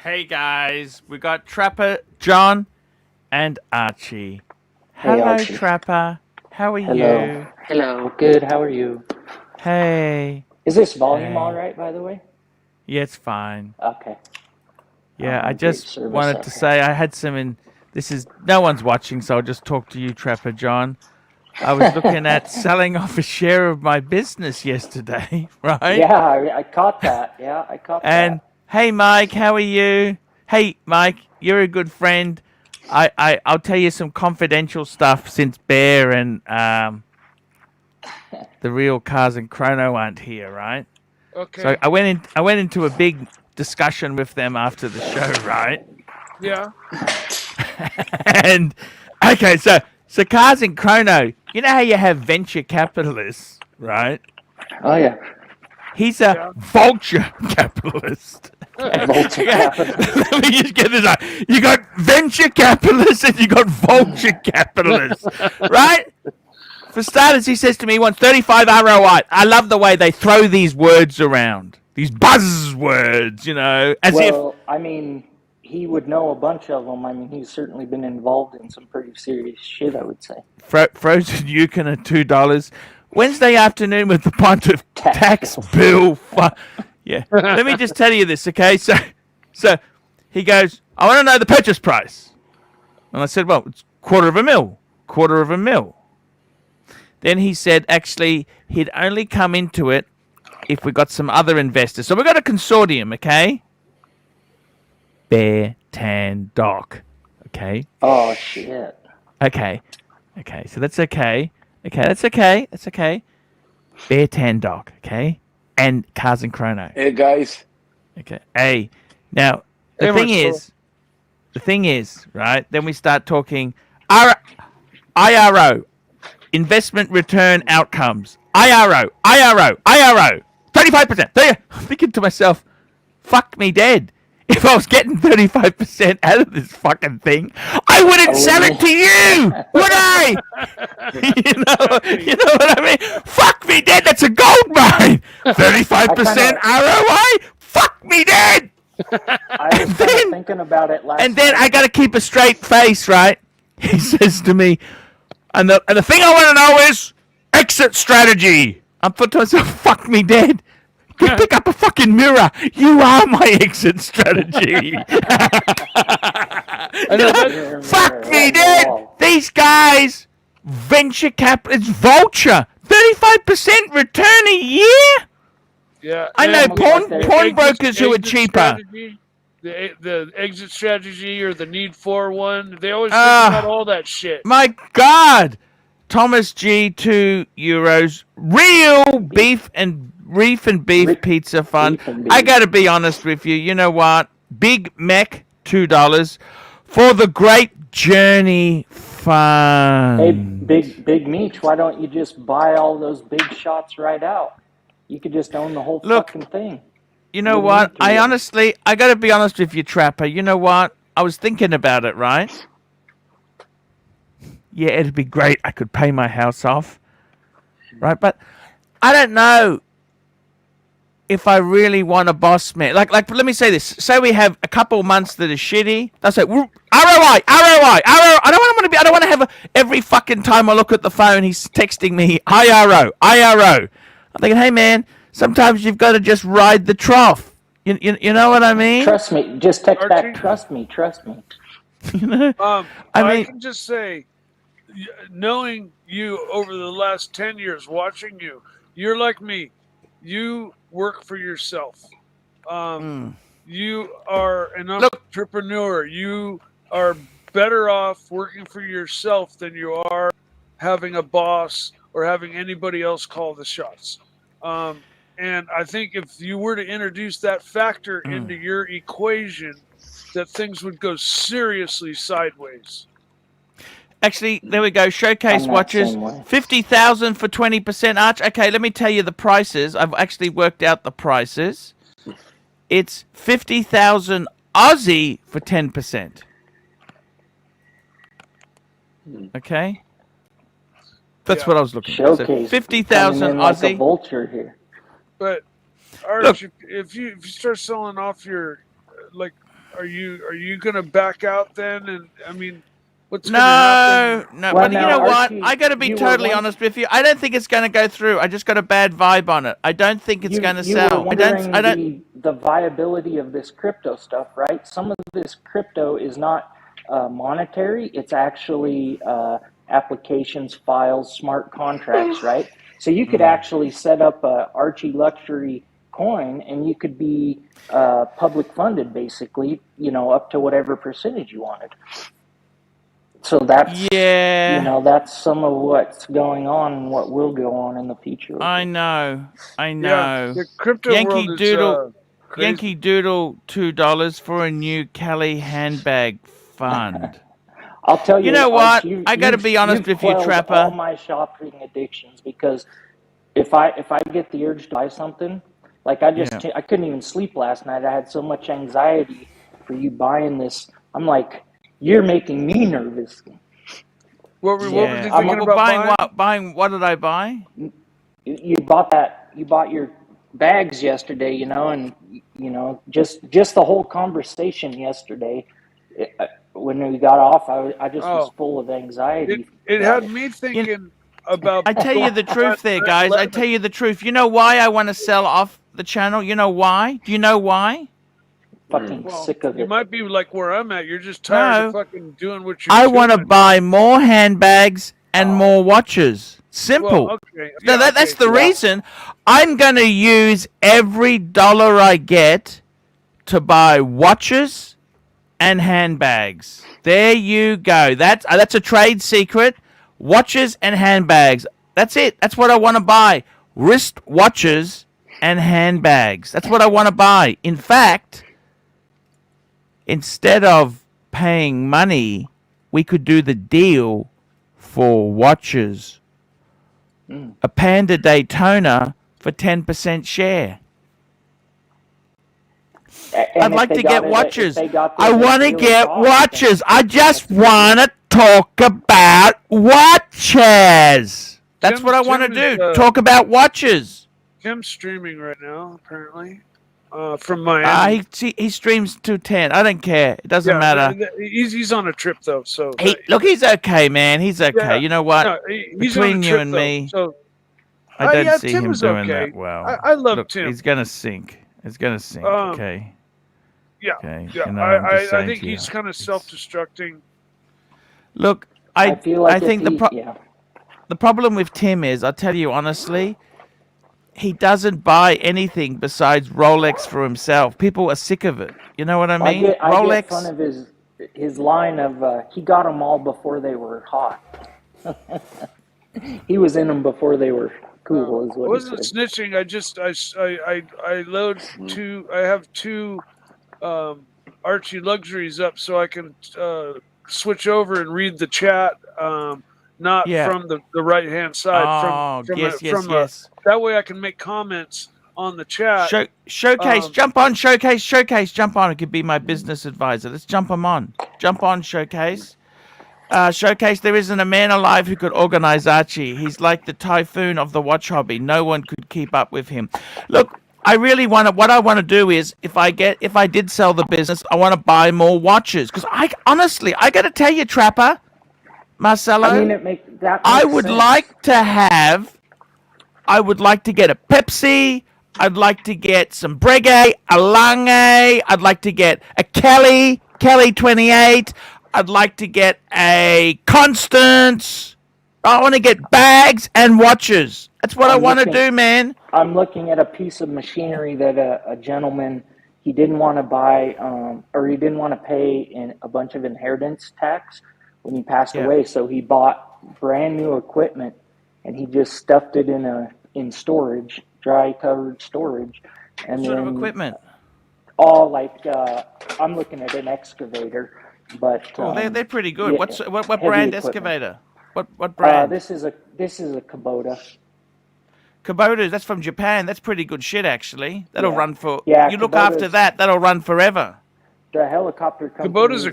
Hey guys, we got Trapper, John, and Archie. Hey, Hello, Archie. Trapper. How are Hello. you? Hello. Good. How are you? Hey. Is this volume Hey. all right, by the way? Yeah, it's fine. Okay. Yeah, I Great just service wanted out to here. say I had some in. This is no one's watching, so I'll just talk to you, Trapper John. I was looking at selling off a share of my business yesterday, right? Yeah, I caught that. Yeah, I caught And that. hey, Mike, how are you? Hey, Mike, you're a good friend. I'll tell you some confidential stuff since Bear and the real Cars and Chrono aren't here, right? Okay. So I went into a big discussion with them after the show, right? Yeah. And okay, so Cars and Chrono, you know how you have venture capitalists, right? Oh, yeah. He's a Yeah. vulture capitalist. Vulture capitalist. Let me just get this out. You got venture capitalists and you got vulture capitalists, right? For starters, he says to me he wants 35 ROI. I love the way they throw these words around, these buzzwords, you know, as Well, I mean, he would know a bunch of them. I mean, he's certainly been involved in some pretty serious shit, I would say. if frozen Yukon at $2. Wednesday afternoon with the pint of tax bill. Yeah. Let me just tell you this, okay? So he goes, I want to know the purchase price. And I said, well, it's quarter of a mil. Then he said, actually, he'd only come into it if we got some other investors. So we got a consortium, okay? Bear, Tan, Doc, okay? Oh, shit. Okay, so that's okay. That's okay. Bear, Tan, Doc, okay? And Cars and Chrono. Hey guys. Okay. Hey, now the thing is, right? Then we start talking IRO, investment return outcomes. IRO, IRO, IRO, 35%. I'm thinking to myself, fuck me dead. If I was getting 35% out of this fucking thing, I wouldn't sell it to you, would I? You know what I mean? Fuck me dead. That's a gold mine. 35% ROI. Fuck me dead. I was kind of thinking about it last And then night. I got to keep a straight face, right? He says to me, and the thing I want to know is exit strategy. I'm thinking to myself, fuck me dead. You pick up a fucking mirror. You are my exit strategy. Fuck me, dude. These guys, venture capital, it's vulture. 35% return a year? Yeah. I know pawn brokers who are cheaper. The exit strategy or the need for one. They always think about all that shit. My God. Thomas G, €2. Real beef and beef pizza fun. I got to be honest with you. You know what? Big Mech, $2 for the great journey fun. Hey, Big Meech, why don't you just buy all those big shots right out? You could just own the whole fucking thing. You know what? I got to be honest with you, Trapper. You know what? I was thinking about it, right? Yeah, it'd be great. I could pay my house off, right? But I don't know if I really want a boss man. Like, let me say this. Say we have a couple months that are shitty. That's like ROI. I don't want to have every fucking time I look at the phone, he's texting me IRO. I'm thinking, hey man, sometimes you've got to just ride the trough. You know what I mean? Trust me. Just text Archie? back. Trust me. You know. I can just say, knowing you over the last 10 years, watching you, you're like me. You work for yourself. You are an entrepreneur. You are better off working for yourself than you are having a boss or having anybody else call the shots. And I think if you were to introduce that factor into your equation, that things would go seriously sideways. Actually, there we go. Showcase watches, 50,000 for 20%. Arch. Okay, let me tell you the prices. I've actually worked out the prices. It's 50,000 Aussie for 10%. Okay, that's what I was looking for. So 50,000 Aussie. Like a vulture here. But Arch, if you start selling off your, like, are you gonna back out then? And I mean, what's gonna happen? No. Well, But you now, know what? Archie, I got to be totally honest with you. I don't think it's going to go through. I just got a bad vibe on it. I don't think it's going to sell. I don't. The viability of this crypto stuff, right? Some of this crypto is not monetary. It's actually applications, files, smart contracts, right? So you could actually set up a ArchieLuxury coin, and you could be public funded, basically. Up to whatever percentage you wanted. So that's that's some of what's going on and what will go on in the future. I know. Yeah, the crypto Yankee world Doodle, is crazy. Yankee Doodle, $2 for a new Cali handbag fund. I'll tell you. You know what? Arch, I got to be honest with you, Trapper. All my shopping addictions, because if I get the urge to buy something, like I couldn't even sleep last night. I had so much anxiety for you buying this. I'm like, you're making me nervous. What were you thinking about buying? What did I buy? You bought your bags yesterday, and just the whole conversation yesterday. When we got off, I just was full of anxiety. It had me thinking about. I tell you the truth, there, guys. I tell you the truth. You know why I want to sell off the channel? You know why? Do you know why? Fucking sick of it. You might be like where I'm at. You're just tired of fucking doing what you're doing. I want to buy more handbags and more watches. Simple. Well, okay. No, that's the reason. I'm going to use every dollar I get to buy watches and handbags. There you go. That's a trade secret. Watches and handbags. That's it. That's what I want to buy. Wrist watches and handbags. That's what I want to buy. In fact, instead of paying money, we could do the deal for watches, a Panda Daytona for 10% share. I'd like to get watches. I want to get watches. I just want to talk about watches. That's what I want to do. Talk about watches. Tim's streaming right now, apparently, from Miami. He streams 210. I don't care. It doesn't matter. He's on a trip though, so look, he's okay, man. He's okay. Yeah, you know what? no, he's Between on a you trip, and though, me, so I don't see Tim him is doing okay. that well. I love look, Tim. He's gonna sink. He's gonna sink. Okay. Yeah. Okay. Yeah. You know, I'm just I saying think to you, he's kind of self-destructing. Look, I feel like I think the problem with Tim is, I'll tell you honestly, he doesn't buy anything besides Rolex for himself. People are sick of it. You know what I mean? I get fun of his line of he got them all before they were hot. He was in them before they were cool. Is what I wasn't he said. snitching. I load two. I have two ArchieLuxuries up so I can switch over and read the chat. Not from the right hand side. Yes. That way I can make comments on the chat. Showcase, jump on Showcase, jump on. It could be my business advisor. Let's jump him on. Jump on Showcase. Showcase, there isn't a man alive who could organize Archie. He's like the typhoon of the watch hobby. No one could keep up with him. Look, I really want to. What I want to do is, if I did sell the business, I want to buy more watches. Because I got to tell you, Trapper, Marcelo, I mean, makes I would sense. like to get a Pepsi. I'd like to get some Breguet, a Lange. I'd like to get a Kelly 28. I'd like to get a Constance. I want to get bags and watches. That's what I want to do, man. I'm looking at a piece of machinery that a gentleman, he didn't want to buy, or he didn't want to pay in a bunch of inheritance tax when he passed away. So he bought brand new equipment and he just stuffed it in storage, dry covered storage. And what sort of equipment? All like I'm looking at an excavator, but they're pretty good. Yeah, what brand excavator? What brand? This is a Kubota. Kubota, that's from Japan. That's pretty good shit, actually. That'll run for. Yeah, you look after that, that'll run forever. The helicopter company. Kubota's a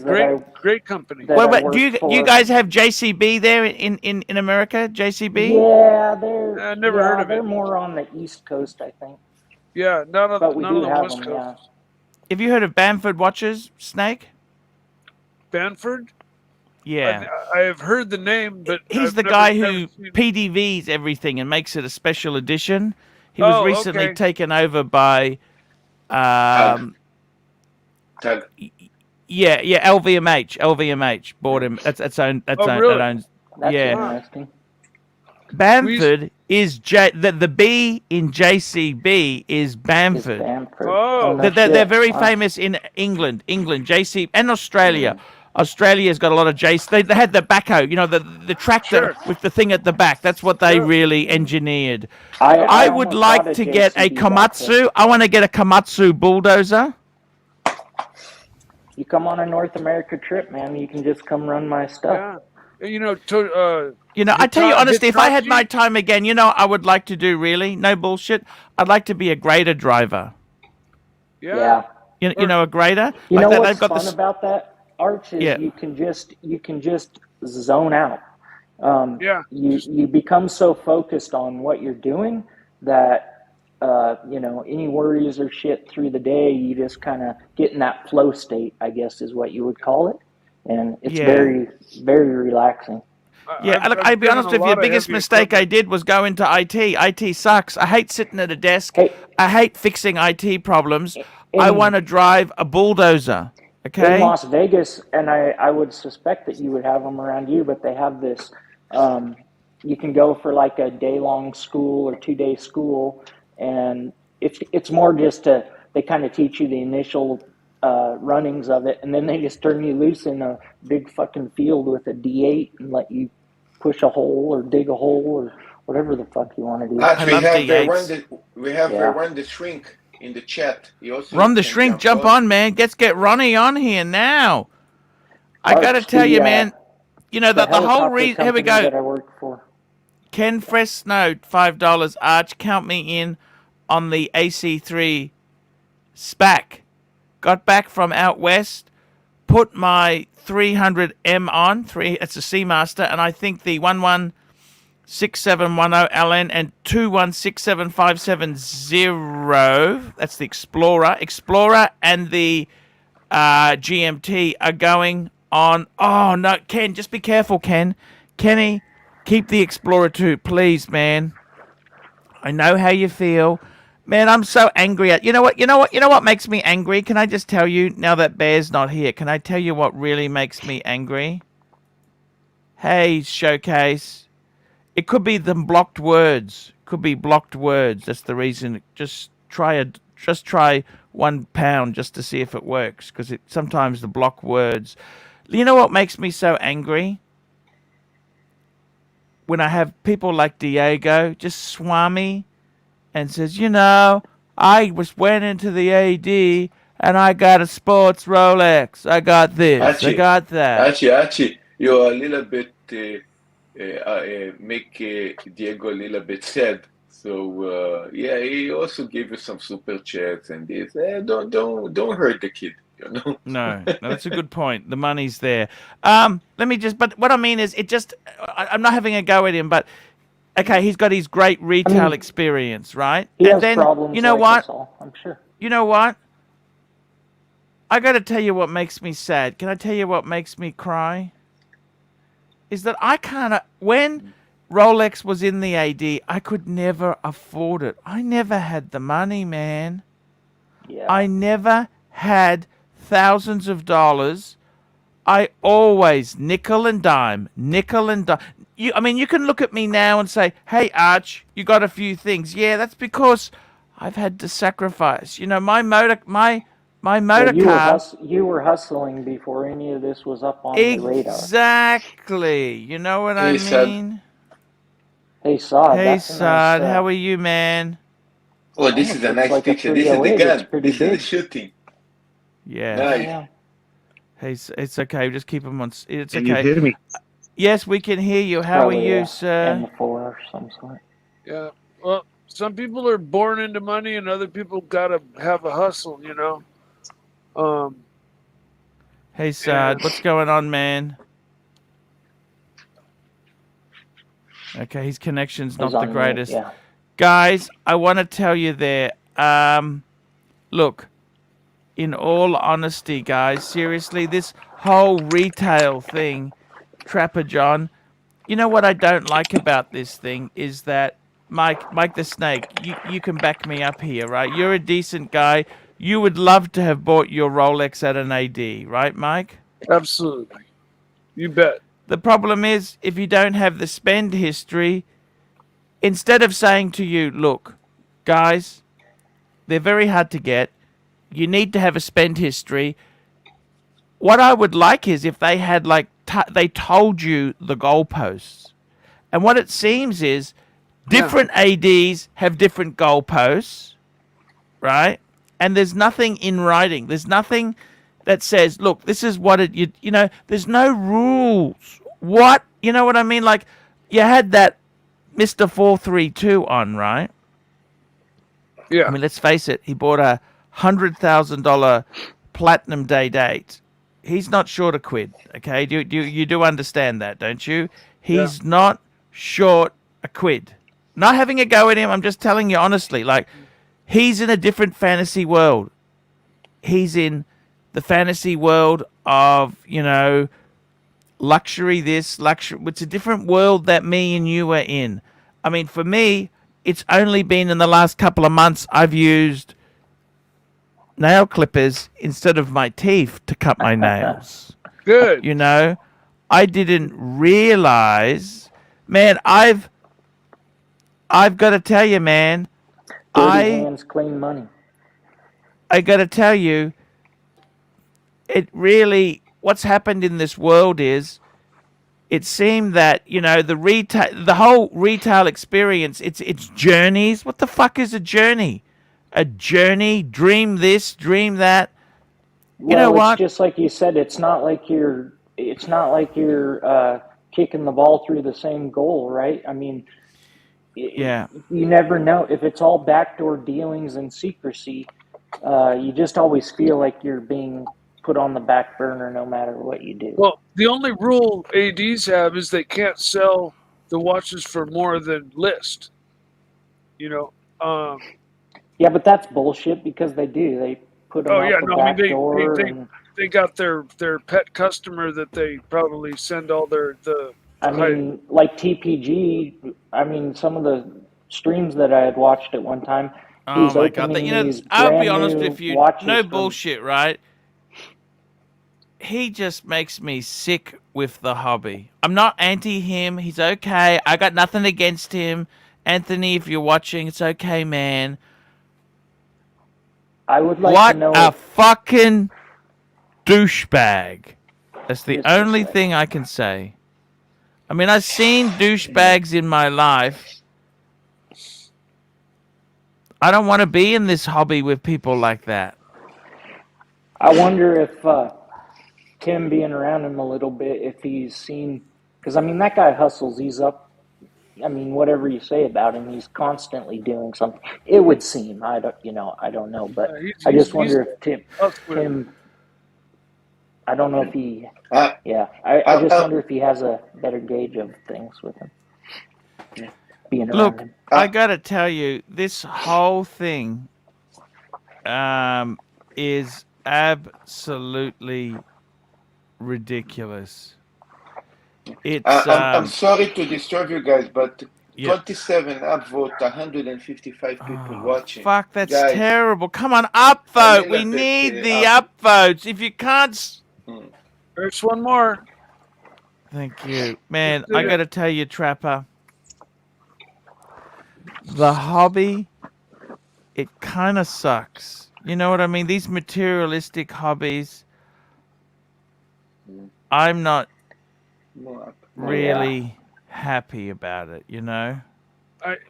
great company. Well, but do you guys have JCB there in America? JCB? Yeah, they're. I never heard of it. They're more on the East Coast, I think. Yeah, not on the West them, Coast. yeah. Have you heard of Bamford Watches, Snake? Bamford? Yeah. I have heard the name, but he's the guy who PDVs everything and makes it a special edition. He was recently taken over by Tug. Yeah, LVMH bought him. That's owned. Really? That owns. That's yeah. interesting. Bamford is the B in JCB is Bamford. Oh, They're very famous in England, JC, and Australia. Australia's got a lot of JC. They had the backhoe, the tractor with the thing at the back. That's what they really engineered. I would like to get a Komatsu. I want to get a Komatsu bulldozer. You come on a North America trip, man. You can just come run my stuff. Yeah. I tell you honestly, if I had my time again, I would like to do really, no bullshit. I'd like to be a grader driver. Yeah. You know, a grader. You know that, what's fun about that, Arch, is you can just zone out. You become so focused on what you're doing that any worries or shit through the day, you just kind of get in that flow state, I guess is what you would call it. And it's very, very relaxing. I'll be honest with you, the biggest mistake I did was go into IT. IT sucks. I hate sitting at a desk. I hate fixing IT problems. I want to drive a bulldozer. Okay. In Las Vegas, and I would suspect that you would have them around you, but they have this, you can go for like a day-long school or 2-day school, and it's more just they kind of teach you the initial runnings of it, and then they just turn you loose in a big fucking field with a D8 and let you push a hole or dig a hole or whatever the fuck you want to do. We have Run the Shrink in the chat. Run the Shrink, jump on, man. Let's get Ronnie on here now. I got to tell you, man, the whole reason. Here we go. That I work for. Ken Fresno, $5. Arch, count me in on the AC3 SPAC. Got back from out west, put my 300M on, it's a Seamaster, and I think the 116710 LN and 216750, that's the Explorer and the GMT are going on. Oh, no, Ken, just be careful, Ken. Kenny, keep the Explorer too, please, man. I know how you feel. Man, I'm so angry at... You know what makes me angry? Can I just tell you, now that Bear's not here, can I tell you what really makes me angry? Hey, Showcase. It could be the blocked words. Could be blocked words. That's the reason. Just try £1 just to see if it works, because sometimes the block words. You know what makes me so angry? When I have people like Diego just swami and says, I went into the AD and I got a sports Rolex. I got this. Archie, I got that. Archie, you're a little bit make Diego a little bit sad. So yeah, he also gave you some super chats and this. Don't hurt the kid. No, that's a good point. The money's there. But what I mean is, I'm not having a go at him, but okay, he's got his great retail experience, right? He has problems. You know like what? us all, I'm sure. You know what? I got to tell you what makes me sad. Can I tell you what makes me cry? Is that when Rolex was in the AD, I could never afford it. I never had the money, man. Yeah. I never had thousands of dollars. I always nickel and dime. You can look at me now and say, "Hey, Arch, you got a few things." Yeah, that's because I've had to sacrifice. My motor car. You were hustling before any of this was up on the radar. Exactly. You know what I mean? Hey, Saad. Hey, Saad. How are you, man? Oh, this is a nice picture. This is the gun. This is the shooting. Yeah. Nice. Yeah. Hey, it's okay. Just keep them on. It's Can okay. you hear me? Yes, we can hear you. How are you, sir? M4 or some sort. Yeah. Well, some people are born into money, and other people gotta have a hustle. Hey, Saad. What's going on, man? Okay, his connection's not the greatest. Yeah. Guys, I want to tell you there. Look, in all honesty, guys, seriously, this whole retail thing, Trapper John, you know what I don't like about this thing is that, Mike the Snake, you can back me up here, right? You're a decent guy. You would love to have bought your Rolex at an AD, right, Mike? Absolutely. You bet. The problem is, if you don't have the spend history, instead of saying to you, look, guys, they're very hard to get. You need to have a spend history. What I would like is if they had they told you the goalposts. And what it seems is different ADs have different goalposts, right? And there's nothing in writing. There's nothing that says, look, this is what there's no rules. What? You know what I mean? Like, you had that Mr. 432 on, right? Yeah. I mean, let's face it. He bought a $100,000 platinum day date. He's not short a quid, okay? You do understand that, don't you? He's not short a quid. Not having a go at him. I'm just telling you honestly. Like, he's in a different fantasy world. He's in the fantasy world of, luxury this, luxury. It's a different world that me and you are in. I mean, for me, it's only been in the last couple of months I've used nail clippers instead of my teeth to cut my nails. Good. I didn't realize, man, I've got to tell you, man, Dirty hands, clean money. I got to tell you, it really, what's happened in this world is, it seemed that, the whole retail experience, it's journeys. What the fuck is a journey? A journey, dream this, dream that. You know what? It's just like you said, it's not like you're kicking the ball through the same goal, right? I mean, Yeah. You never know if it's all backdoor dealings and secrecy. You just always feel like you're being put on the back burner no matter what you do. Well, the only rule ADs have is they can't sell the watches for more than list. You know. Yeah, but that's bullshit because they do. They put them Oh out yeah, the no, I back mean door. And they got their pet customer that they probably send all the I high. mean, like TPG. I mean, some of the streams that I had watched at one time, he Oh was my God. opening these I'll be brand honest new with you. watches No from. bullshit, right? He just makes me sick with the hobby. I'm not anti him. He's okay. I got nothing against him. Anthony, if you're watching, it's okay, man. I would like What to know a if fucking douchebag. That's the just a only sec. thing I can say. I mean, I've seen douchebags in my life. I don't want to be in this hobby with people like that. I wonder if Tim being around him a little bit, if he's seen, because I mean that guy hustles. He's up. I mean, whatever you say about him, he's constantly doing something. It would seem. I don't know, but I just wonder if Tim. I don't know if he. Uh, Yeah, I just uh, wonder if he has a better gauge of things with him being around Look, him. I gotta tell you, this whole thing is absolutely ridiculous. It's I'm sorry to disturb you guys, but yeah. 27 upvote, 155 people watching. Fuck, that's Guys, terrible. Come on, a upvote. We little bit, need the up. upvotes. If you can't. There's one more. Thank you. Man, I gotta tell you, Trapper, the hobby, it kind of sucks. You know what I mean? These materialistic hobbies, I'm not really happy about it, you know?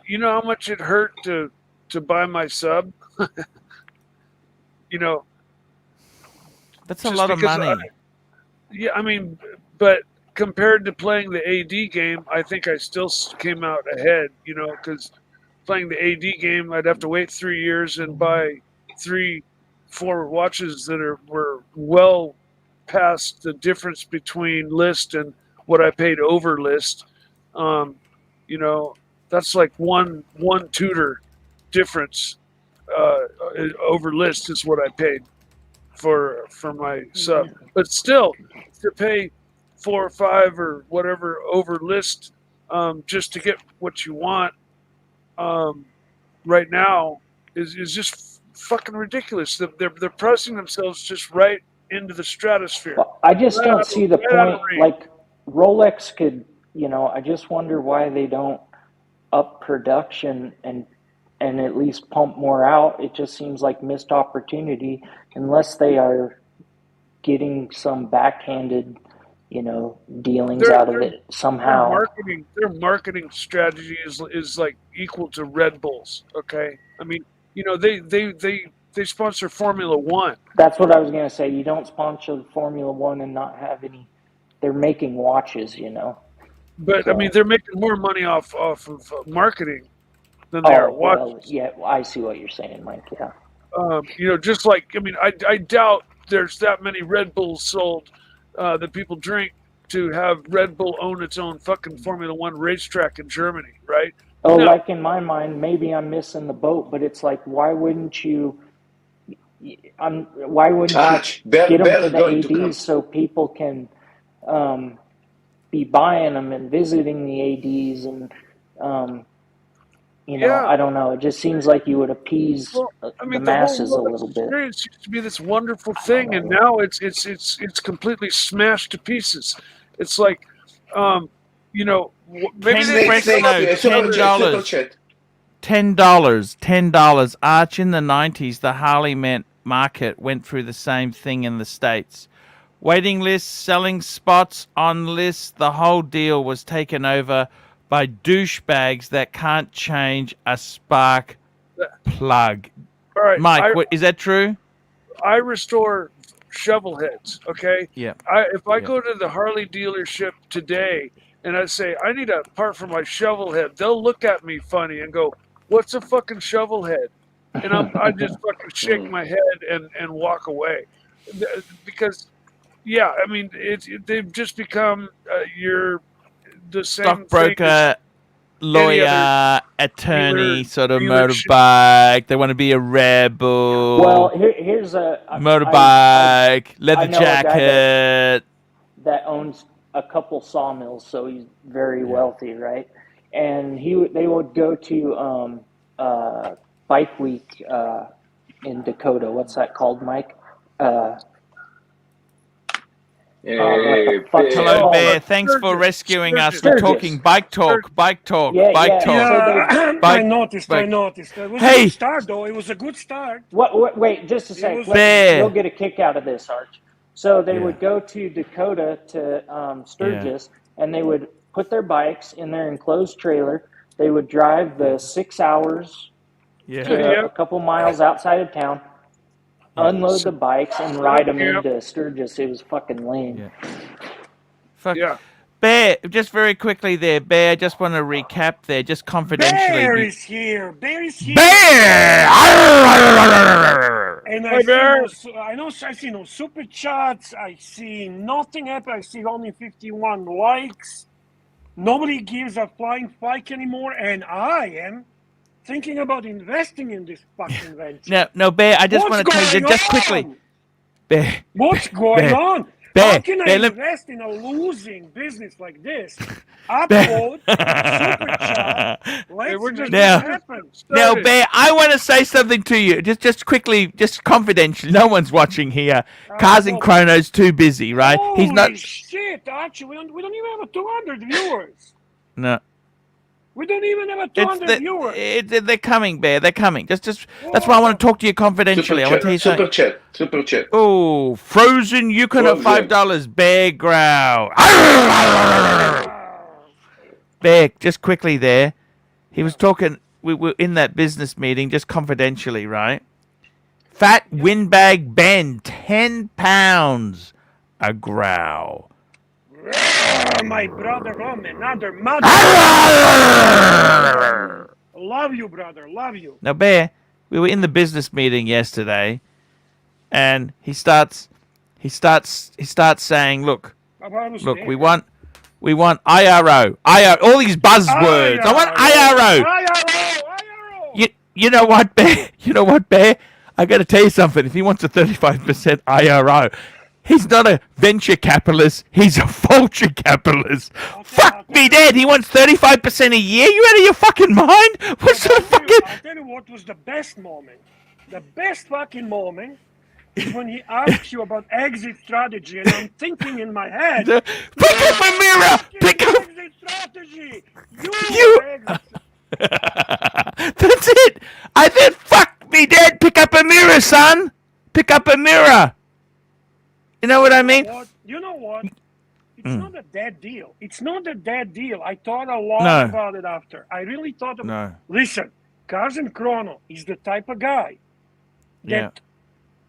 You know how much it hurt to buy my sub? You know. That's a lot of money. Yeah, I mean, but compared to playing the AD game, I think I still came out ahead, you know, because playing the AD game, I'd have to wait 3 years and buy 3-4 watches that were well past the difference between list and what I paid over list. You know, that's like one tutor difference over list is what I paid for my sub. But still, to pay 4 or 5 or whatever over list just to get what you want right now is just fucking ridiculous. They're pressing themselves just right into the stratosphere. Well, I just don't see the point. Like Rolex could, you know, I just wonder why they don't up production and at least pump more out. It just seems like missed opportunity unless they are getting some backhanded, you know, dealings out of it somehow. Their marketing strategy is like equal to Red Bull's. Okay, I mean, you know, they sponsor Formula One. That's what I was gonna say. You don't sponsor Formula One and not have any. They're making watches, you know. But so, I mean, they're making more money off of marketing than they are watches. Well, yeah, I see what you're saying, Mike. Yeah. You know, just like, I mean, I doubt there's that many Red Bulls sold that people drink to have Red Bull own its own fucking Formula One racetrack in Germany, right? Oh, no. Like in my mind, maybe I'm missing the boat, but it's like, why wouldn't you? Why wouldn't you get them for the ADs so people can be buying them and visiting the ADs and you know, yeah. I don't know. It just seems like you would appease the masses a little bit. Experience used to be this wonderful thing, and now it's completely smashed to pieces. It's like, you know, maybe $10. $10. Arch, in the 90s, the Harley market went through the same thing in the States. Waiting lists, selling spots on lists, the whole deal was taken over by douchebags that can't change a spark plug. All right, Mike, is that true? I restore shovel heads, okay? Yeah. If I go to the Harley dealership today and I say, I need a part for my shovel head, they'll look at me funny and go, what's a fucking shovel head? And I just fucking shake my head and walk away. Because, yeah, I mean, they've just become the same thing Stockbroker, as lawyer, attorney, dealer, sort of dealership. motorbike. They want to be a rebel. Well, here's motorbike, leather I know a guy jacket. that owns a couple sawmills, so he's very wealthy, right? And they would go to Bike Week in Dakota. What's that called, Mike? Hello, Oh, Bear. Thanks for Sturgis. rescuing us. Sturgis. We're talking bike talk, bike talk, Yeah, bike yeah. talk. So Yeah, Bike- I noticed. bike- I noticed. It was Hey! a good start, though. It was a good start. Wait, just a sec. was- Bear. You'll get a kick out of this, Arch. So they Yeah. would go to Dakota to Sturgis, and they would put their bikes in their enclosed trailer. They would drive the 6 hours Yeah. to Yep. a couple miles outside of town, unload the bikes, and ride them Yep. into Sturgis. It was fucking lame. Yeah. Fuck. Yeah. Bear, just very quickly there, Bear. I just want to recap there, just confidentially. Bear is here. Bear is here. Bear! And Hey, Bear. I see no super chats. I see nothing happen. I see only 51 likes. Nobody gives a flying fuck anymore, and I am thinking about investing in this fucking venture. No, Bear, I just What's want to tell you, going just quickly. on? Bear, What's going Bear. on? Bear. How can I Bear, let- invest in a losing business like this? Upload, super chat. Let's we're just- make Now- it happen. Now, Sturgis. Bear, I want to say something to you. Just quickly, just confidentially. No one's watching here. Cars and well- Chrono's too busy, right? He's not. Holy shit, Archie, we don't even have a 200 viewers. No. We don't even have a It's 200 viewers. they're coming, Bear. They're coming. Just that's why I want to talk to you confidentially. I want to tell you something. Super chat. Oh, Frozen Yukon at Frozen. $5. Bear growl. Bear, just quickly there. He was talking. We were in that business meeting, just confidentially, right? Fat windbag Ben, £10 a growl. My brother from another mother. Love you, brother. Love you. Now, Bear, we were in the business meeting yesterday, and he starts saying, "Look, we want IRO, all these buzzwords. I want IRO. You know what, Bear? I got to tell you something. If he wants a 35% IRO, he's not a venture capitalist. He's a vulture capitalist. Fuck me dead. He wants 35% a year. You out of your fucking mind? What sort of fucking? I'll tell you what was the best moment. The best fucking moment is when he asked you about exit strategy, and I'm thinking in my head, Pick up a mirror. Pick up. exit strategy. You- Exit. That's it. I said, fuck me dead. Pick up a mirror, son. Pick up a mirror. You know what I mean? You know what? It's Mm. not a dead deal. It's not a dead deal. I thought a lot No. about it after. I really thought about No. Listen, Carson Chrono is the type of guy Yeah. that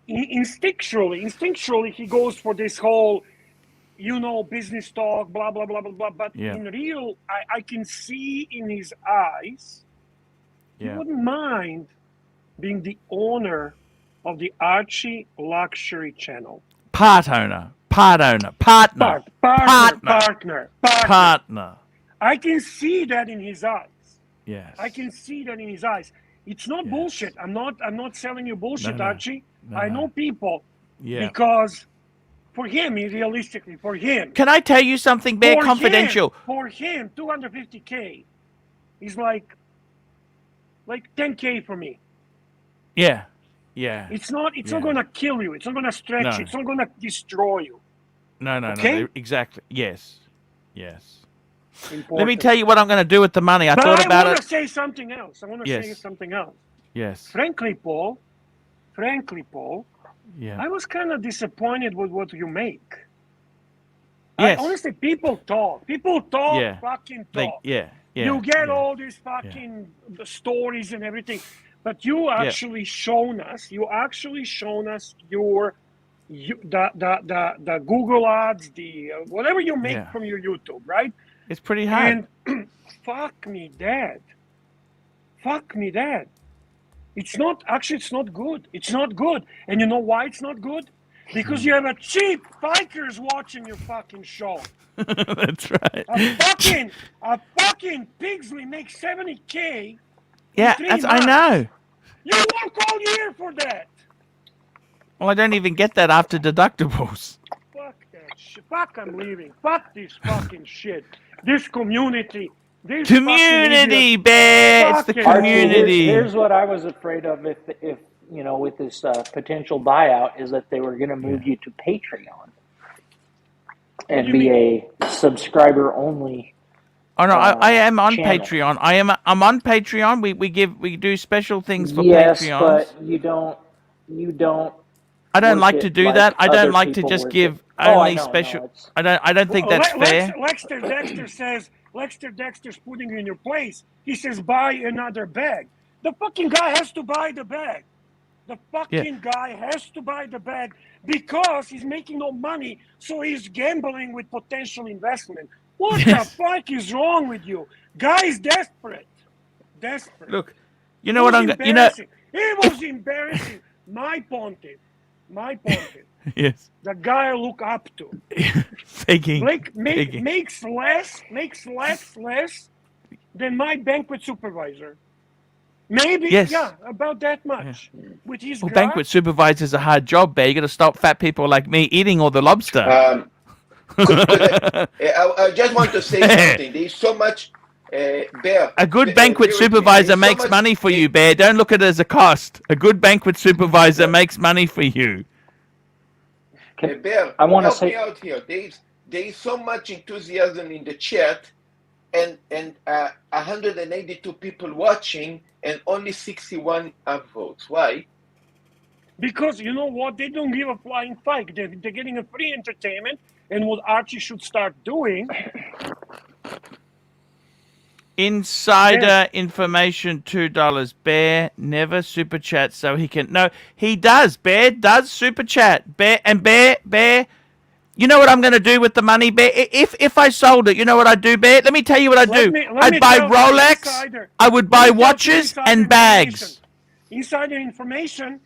instinctually he goes for this whole, business talk, blah, blah, blah, blah, blah. But Yeah. in real, I can see in his eyes, he Yeah. wouldn't mind being the owner of the ArchieLuxury channel. Partner. Partner. I can see that in his eyes. Yes. I can see that in his eyes. It's not bullshit. I'm not selling you bullshit, No. Archie. No. I know people Yeah. because for him, realistically, for him, Can I tell you something, Bear? for Confidential. for him, 250K is like 10K for me. Yeah. Yeah. It's not Yeah. gonna kill you. It's not gonna stretch No. you. It's not gonna destroy you. No. Okay? Exactly. Yes. Yes. Important. Let me tell you what I'm going to do with the money. I But thought I about want it. to say something else. I want to say Yes. something else. Yes. Frankly, Paul, Yeah. I was kind of disappointed with what you make. Yes. Honestly, people talk. Yeah. Fucking talk. Like, yeah. Yeah. You get yeah. all these fucking stories and everything, but you actually shown us. The Google ads, the whatever you make Yeah. from your YouTube, right? It's pretty hard. And fuck me, Dad. Fuck me, Dad. It's not good. It's not good. And you know why it's not good? Because you have a cheap bikers watching your fucking show. That's right. A fucking Pigsley makes 70K. Yeah, in 3 I months. know. You work all year for that. Well, I don't even get that after deductibles. Fuck that shit. Fuck, I'm leaving. Fuck this fucking shit. This community. This Community, Bear. It's the Fuck it. community. Here's what I was afraid of if you know, with this potential buyout, is that they were going to move you to Patreon and be a subscriber only. Oh no, I am on channel. Patreon. I'm on Patreon. We do special things for Yes, Patreons. but you don't. I don't work like it to do like that. I don't other like to people just work give it. Oh, only I know, special. no, I don't think that's fair. Dexter says, Dexter's putting you in your place. He says, buy another bag. The fucking guy has to buy the bag. The fucking guy has to buy the bag because he's making no money, so he's gambling with potential investment. What the fuck is wrong with you? Guy's desperate. Desperate. Look, you know what I'm going to... It was embarrassing. My pontiff. Yes. The guy I look up to. Thinking. Makes less than my banquet supervisor. Maybe, about that much. Yeah. With his Well, banquet supervisor's a hard job, Bear. You got to stop fat people like me eating all the lobster. I just want to say something. There's so much, Bear. A good banquet supervisor makes money for you, Bear. Don't look at it as a cost. A good banquet supervisor makes money for you. Bear, I want to help say me out here. There is so much enthusiasm in the chat, and 182 people watching, and only 61 upvotes. Why? Because you know what? They don't give a flying fuck. They're getting a free entertainment, and what Archie should start doing. Insider information, $2. Bear never super chat so he can. No, he does. Bear does super chat. Bear. You know what I'm going to do with the money, Bear? If I sold it, you know what I'd do, Bear? Let me tell you what I'd do. I'd buy Rolex. I would buy watches and bags. Insider information.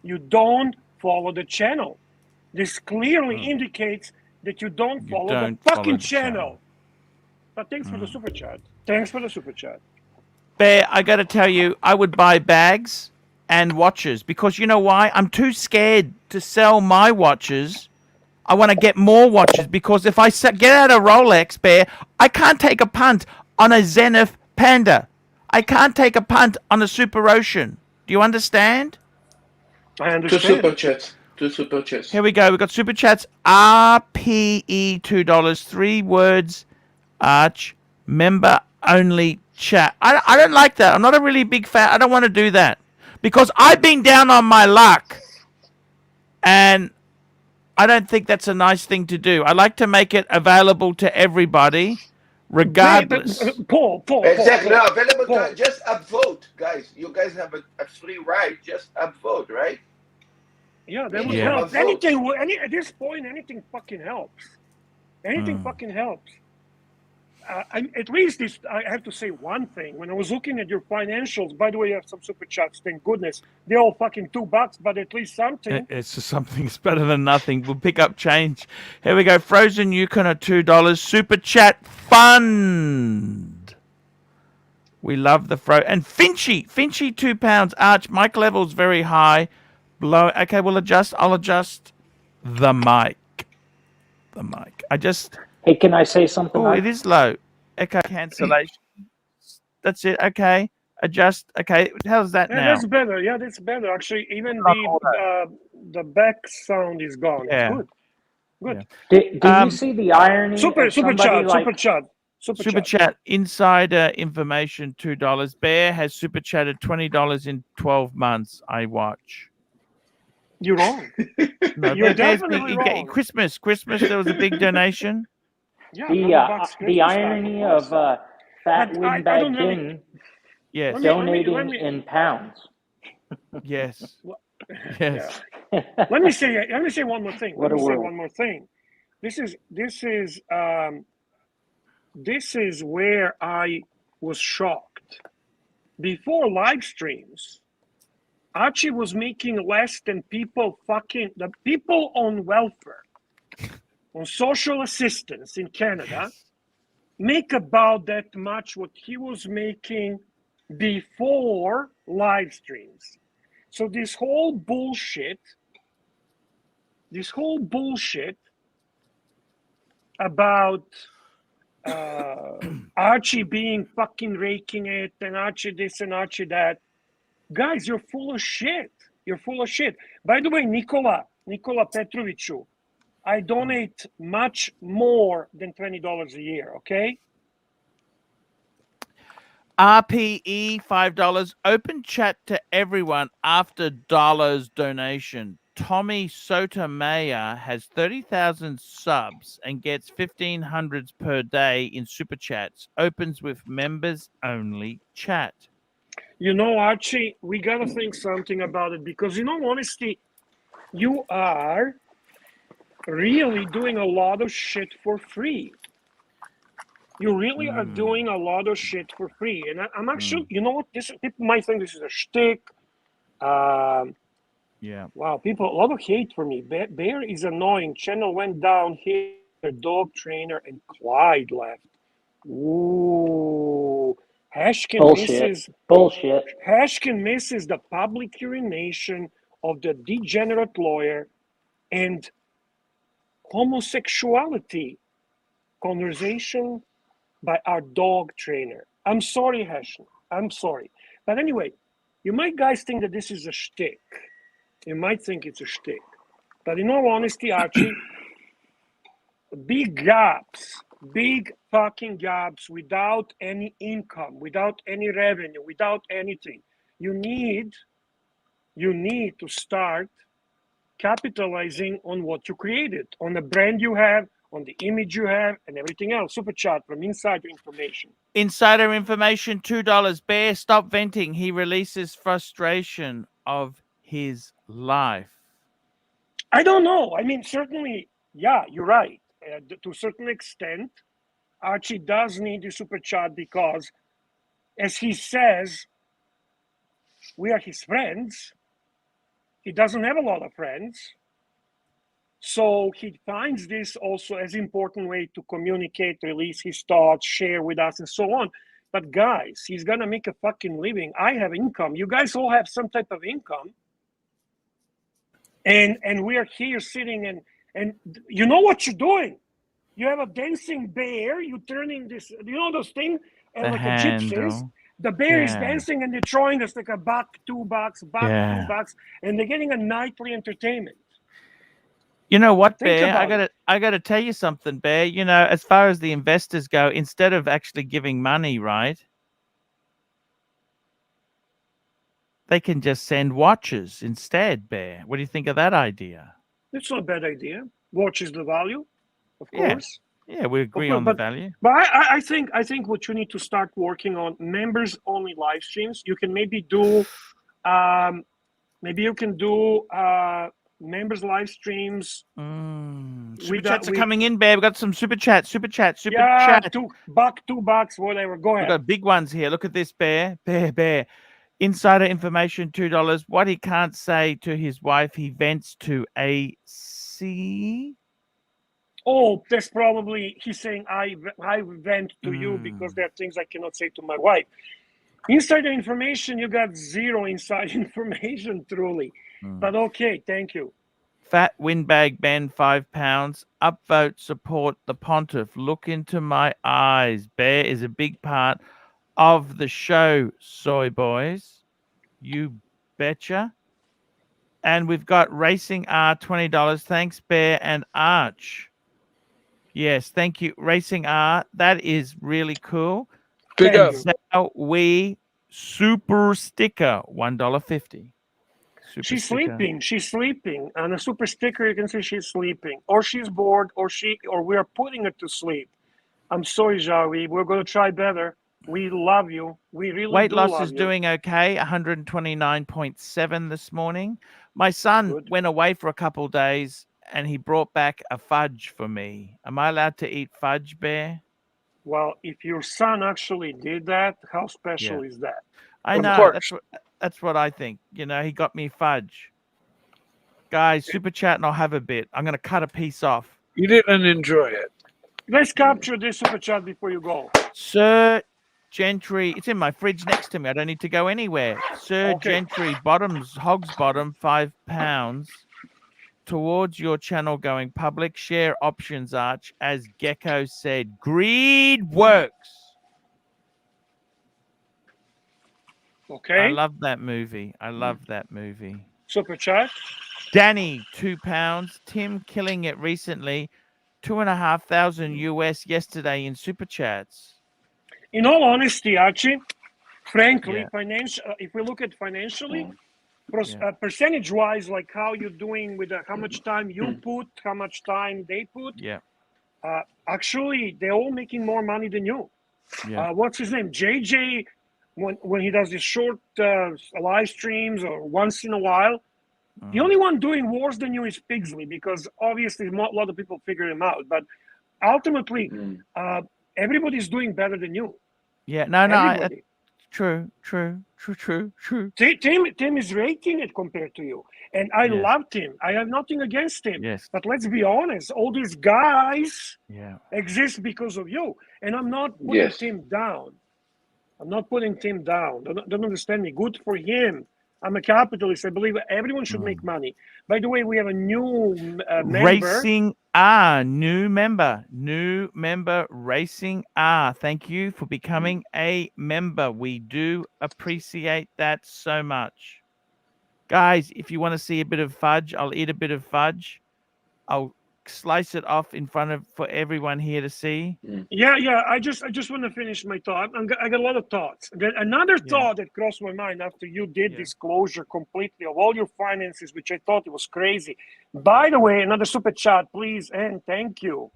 You don't follow the channel. This clearly indicates that you don't follow the fucking channel. But thanks for the super chat. Bear, I got to tell you, I would buy bags and watches because you know why? I'm too scared to sell my watches. I want to get more watches because if I get out a Rolex, Bear, I can't take a punt on a Zenith Panda. I can't take a punt on a Super Ocean. Do you understand? I understand. Two super chats. Here we go. We've got super chats. RPE $2. 3 words. Arch. Member only chat. I don't like that. I'm not a really big fan. I don't want to do that. Because I've been down on my luck. And I don't think that's a nice thing to do. I like to make it available to everybody. Regardless. Paul. Exactly. No, available to just upvote, guys. You guys have a free ride. Just upvote, right? Yeah, that would help. At this point, anything fucking helps. Anything fucking helps. At least I have to say one thing. When I was looking at your financials, by the way, you have some super chats. Thank goodness. They're all fucking $2, but at least something. It's just something. It's better than nothing. We'll pick up change. Here we go. Frozen Yukon at $2. Super chat fund. We love the and Finchy £2. Arch, mic level's very high. Low. Okay, I'll adjust the mic. Hey, can I say something? Oh, it is low. Echo cancellation. That's it. Okay. Adjust. Okay. How's that now? That's better. Yeah, that's better. Actually, even the back sound is gone. Yeah. Good. Did you see the irony? Super chat. Insider information, $2. Bear has super chatted $20 in 12 months. I watch. You're wrong. No, You're definitely wrong. Christmas, there was a big donation. Yeah, the irony of Fat Windbag King donating in pounds. Yes. Let me say one more thing. this is where I was shocked. Before live streams, Archie was making less than the people on welfare, on social assistance in Canada, make about that much what he was making before live streams. So this whole bullshit about Archie being fucking raking it and Archie this and Archie that, guys, you're full of shit. You're full of shit. By the way, Nikola Petroviću, I donate much more than $20 a year, okay? RPE $5. Open chat to everyone after Darlow's donation. Tommy Sotomayor has 30,000 subs and gets 1,500s per day in super chats. Opens with members only chat. You know, Archie, we gotta think something about it because, in all honesty, you are really doing a lot of shit for free. You really are doing a lot of shit for free. And I'm actually, you know what? People might think this is a shtick. Yeah. Wow, a lot of hate for me. Bear is annoying. Channel went down here. Dog trainer and Clyde left. Ooh. Bullshit. Hashkin misses the public urination of the degenerate lawyer and homosexuality conversation by our dog trainer. I'm sorry, Hashkin. I'm sorry. But anyway, you might guys think that this is a shtick. You might think it's a shtick. But in all honesty, Archie, big fucking gaps without any income, without any revenue, without anything. You need to start capitalizing on what you created, on the brand you have, on the image you have, and everything else. Super chat from Insider Information. Insider Information $2. Bear, stop venting. He releases frustration of his life. I don't know. I mean, certainly, yeah, you're right. To a certain extent, Archie does need a super chat because, as he says, we are his friends. He doesn't have a lot of friends. So he finds this also as an important way to communicate, release his thoughts, share with us, and so on. But guys, he's going to make a fucking living. I have income. You guys all have some type of income. And we are here sitting and you know what you're doing. You have a dancing bear. You're turning this, you know those things? And like a gypsies. The bear is dancing and they're throwing us like $1, $2, $2, and they're getting a nightly entertainment. You know what, Bear? I gotta tell you something, Bear. You know, as far as the investors go, instead of actually giving money, right? They can just send watches instead, Bear. What do you think of that idea? It's not a bad idea. Watch is the value, of course. Yeah, we agree on the value. But I think what you need to start working on, members only live streams. You can maybe do members live streams. Super chats are coming in, Bear. We've got some super chat. $2, $2, whatever. Go ahead. We've got big ones here. Look at this, Bear. Bear. Insider Information $2. What he can't say to his wife, he vents to AC. Oh, that's probably he's saying I vent to you because there are things I cannot say to my wife. Insider information, you got zero inside information, truly. But okay, thank you. Fat Windbag Ben, £5. Upvote, support the pontiff. Look into my eyes. Bear is a big part of the show, soy boys. You betcha. And we've got Racing R, $20. Thanks, Bear and Arch. Yes, thank you, Racing R. That is really cool. Big up. Now we super sticker, $1.50. She's sleeping. She's sleeping. On a super sticker, you can see she's sleeping, or she's bored, or we are putting her to sleep. I'm sorry, Javi. We're going to try better. We love you. We really Weight do loss love is you. doing okay. 129.7 this morning. My son went away for a couple of days and he brought back a fudge for me. Am I allowed to eat fudge, Bear? Well, if your son actually did that, how special is that? I Of know. course. That's what I think. You know, he got me fudge. Guys, super chat and I'll have a bit. I'm gonna cut a piece off. You didn't enjoy it. Let's capture this super chat before you go. Sir Gentry, it's in my fridge next to me. I don't need to go anywhere. Sir Okay. Gentry, Hog's Bottom, £5 towards your channel going public. Share options, Arch. As Gecko said, greed works. Okay. I love that movie. I love that movie. Super chat. Danny, £2. Tim killing it recently. 2,500 US yesterday in super chats. In all honesty, Archie, frankly, Yeah. if we look at financially, Yeah. percentage-wise, like how you're doing with how much time you put, how much time they put, Yeah. actually, they're all making more money than you. Yeah. What's his name? JJ, when he does his short live streams or once in a while, the only one doing worse than you is Pigsley, because obviously a lot of people figure him out. But ultimately, everybody's doing better than you. Yeah. No, Everybody. true. Tim is raking it compared to you. And I love Tim. I have nothing against him. Yes. But let's be honest, all these guys Yeah. exist because of you. And I'm not putting Tim down. I'm not putting Tim down. Don't understand me. Good for him. I'm a capitalist. I believe everyone should make money. By the way, we have a new member. Racing R, new member, Racing R. Thank you for becoming a member. We do appreciate that so much. Guys, if you want to see a bit of fudge, I'll eat a bit of fudge. I'll slice it off for everyone here to see. Yeah. I just want to finish my thought. I got a lot of thoughts. Another thought that crossed my mind after you did disclosure completely of all your finances, which I thought was crazy. By the way, another super chat, please, and thank you.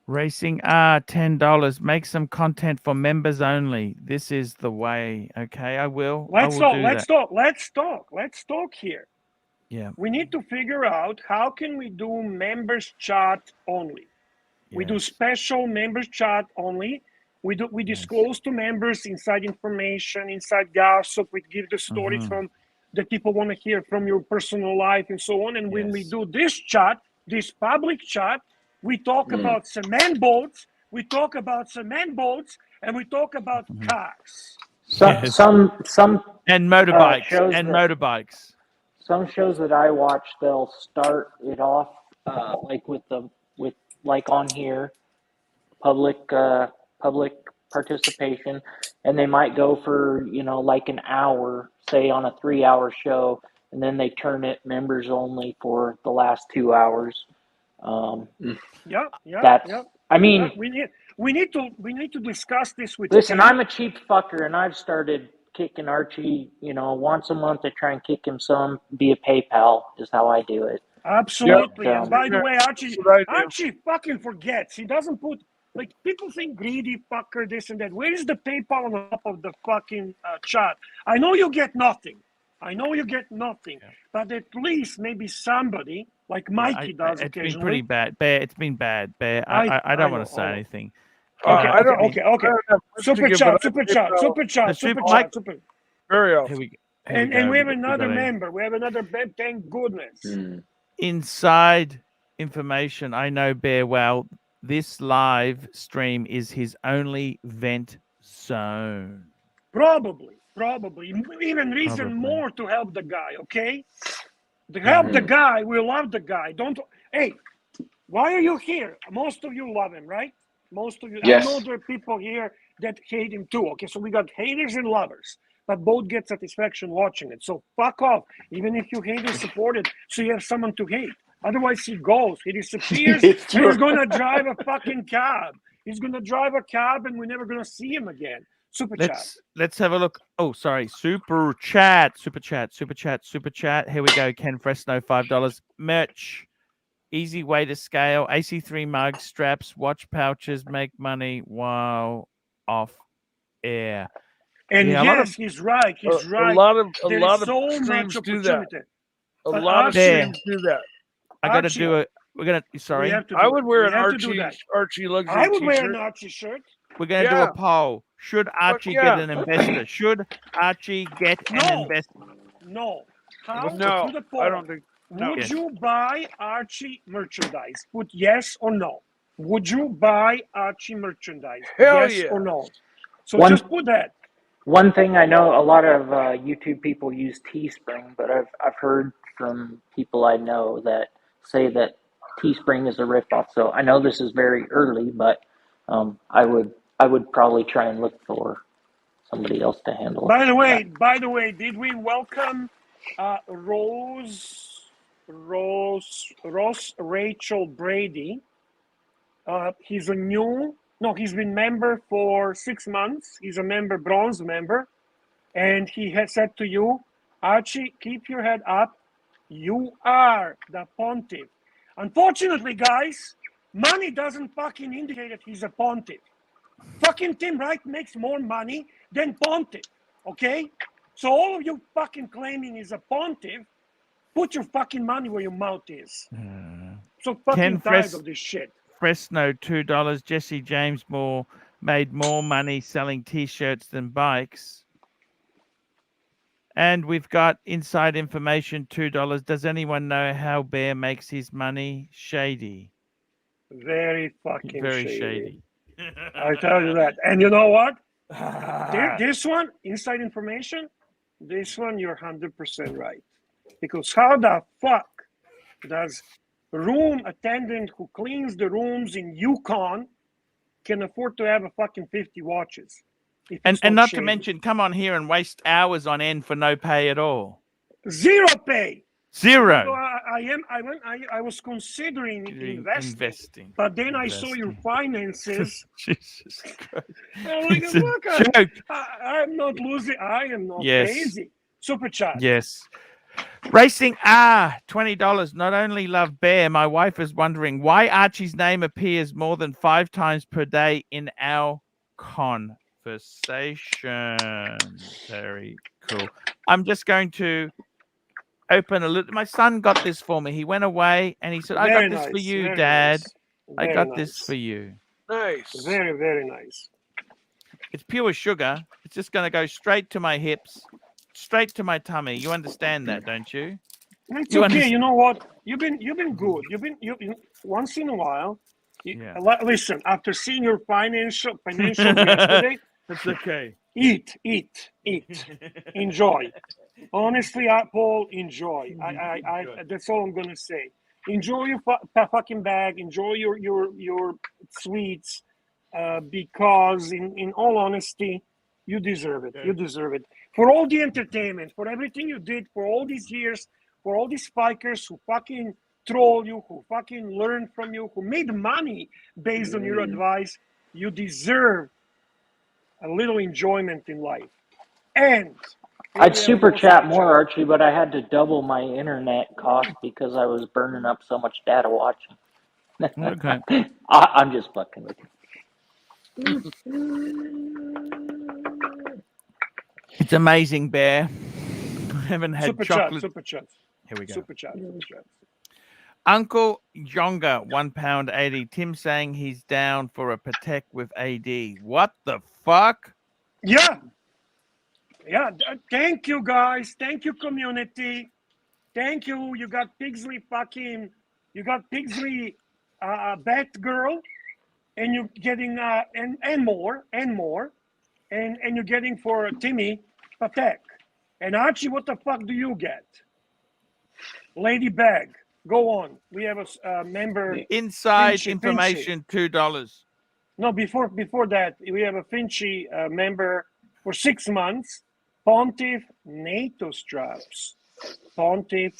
Racing R, $10. Make some content for members only. This is the way. Okay, I will. Let's talk here. Yeah. We need to figure out how can we do members chat only. We do special members chat only. We disclose to members inside information, inside gossip. We give the stories from that people want to hear from your personal life and so on. And when we do this chat, this public chat, we talk about cement boats. We talk about and we talk about cars. Some and motorbikes motorbikes. Some shows that I watch, they'll start it off like like on here, public participation, and they might go for like an hour, say on a 3-hour show, and then they turn it members only for the last 2 hours. I mean, we need to discuss this with. Listen, I'm a cheap fucker, and I've started kicking Archie, once a month. I try and kick him some via PayPal is how I do it. Absolutely. But, and by the way, Archie fucking forgets. He doesn't put, like, people think greedy fucker, this and that. Where is the PayPal on top of the fucking chat? I know you get nothing. But at least maybe somebody like Mikey does occasionally. It's been pretty bad. Bear, it's been bad. Bear, I don't want to say anything. Okay. Super chat. Very often. And we have another member. We have another member. Thank goodness. Inside information, I know Bear well. This live stream is his only vent zone. Probably. Even reason more to help the guy, okay? To help the guy, we love the guy. Hey, why are you here? Most of you love him, right? Most of you. Yes. I know there are people here that hate him too. Okay, so we got haters and lovers, but both get satisfaction watching it. So fuck off. Even if you hate and support it, so you have someone to hate. Otherwise, he goes, he disappears, and he's gonna drive a fucking cab. He's gonna drive a cab, and we're never gonna see him again. Super chat. Let's have a look. Oh, sorry. Super chat. Here we go. Ken Fresno, $5. Merch. Easy way to scale. AC3 mugs, straps, watch pouches, make money while off air. And he's right. A lot of streams do that. A lot of streams do that. I got to Archie, do it. We're gonna. we Sorry, have to do I would it. wear We an have to do that. Archie Luxury I would wear t-shirt. an Archie shirt. we're gonna do Yeah. a poll. Should Archie yeah. get an investor? Should Archie get an No. investor? No. How? No, To the poll. I don't think. No. Would Yes. you buy Archie merchandise? Put yes or no. Would you buy Archie merchandise? Hell yes yeah. or no. So One- just put that. One thing I know, a lot of YouTube people use Teespring, but I've heard from people I know that say that Teespring is a ripoff. So I know this is very early, but I would probably try and look for somebody else to handle. By the way, did we welcome Ross Rachel Brady? He's he's been member for 6 months. He's a member, bronze member. And he has said to you, Archie, keep your head up. You are the pontiff. Unfortunately, guys, money doesn't fucking indicate that he's a pontiff. Fucking Tim Wright makes more money than pontiff, okay? So all of you fucking claiming he's a pontiff, put your fucking money where your mouth is. So fucking tired of this shit. Fresno $2. Jesse James made more money selling T-shirts than bikes. And we've got inside information $2. Does anyone know how Bear makes his money? Shady. Very fucking Very shady. shady. I tell you that. And you know what? This one, inside information, this one you're 100% right. Because how the fuck does room attendant who cleans the rooms in Yukon can afford to have a fucking 50 watches? And not to mention, come on here and waste hours on end for no pay at all. Zero pay. So Zero. I was considering investing, but then I saw your Investing. finances. Jesus Christ. I'm like, It's a look, joke. I'm not losing. I am not Yes. crazy. Super chat. Yes. Racing $20. Not only love Bear, my wife is wondering why Archie's name appears more than 5 times per day in our conversation. Very cool. I'm just going to open a little. My son got this for me. He went away and he said, I Very got this for nice, you, very Dad. nice, I very got nice. this for you. Nice. Very, very nice. It's pure sugar. It's just going to go straight to my hips, straight to my tummy. You understand that, don't you? It's You okay. understand? You know what? You've been good. You've been once in a while. Yeah. Listen, after seeing your financial yesterday, That's okay. eat, enjoy. Honestly, Paul, enjoy. I that's all I'm gonna say. Enjoy your fucking bag. Enjoy your sweets, because in all honesty, you deserve it. You deserve it for all the entertainment, for everything you did for all these years, for all these spikers who fucking troll you, who fucking learn from you, who made money based on your advice. You deserve a little enjoyment in life. And I'd super chat more, Archie, but I had to double my internet cost because I was burning up so much data watching. Okay. I'm just fucking with you. It's amazing, Bear. I haven't had super chocolate. chat, super chat. Here we go. Super chat. Uncle Jonga, £1.80. Tim saying he's down for a Patek with AD. What the fuck? Yeah. Thank you, guys. Thank you, community. Thank you. You got Pigsley Batgirl, and you're getting and more, and you're getting for Timmy Patek. And Archie, what the fuck do you get? Lady Bag. Go on. We have a member. Inside Finchy. information, $2. No, before that, we have a Finchy member for 6 months. Pontiff NATO straps. Pontiff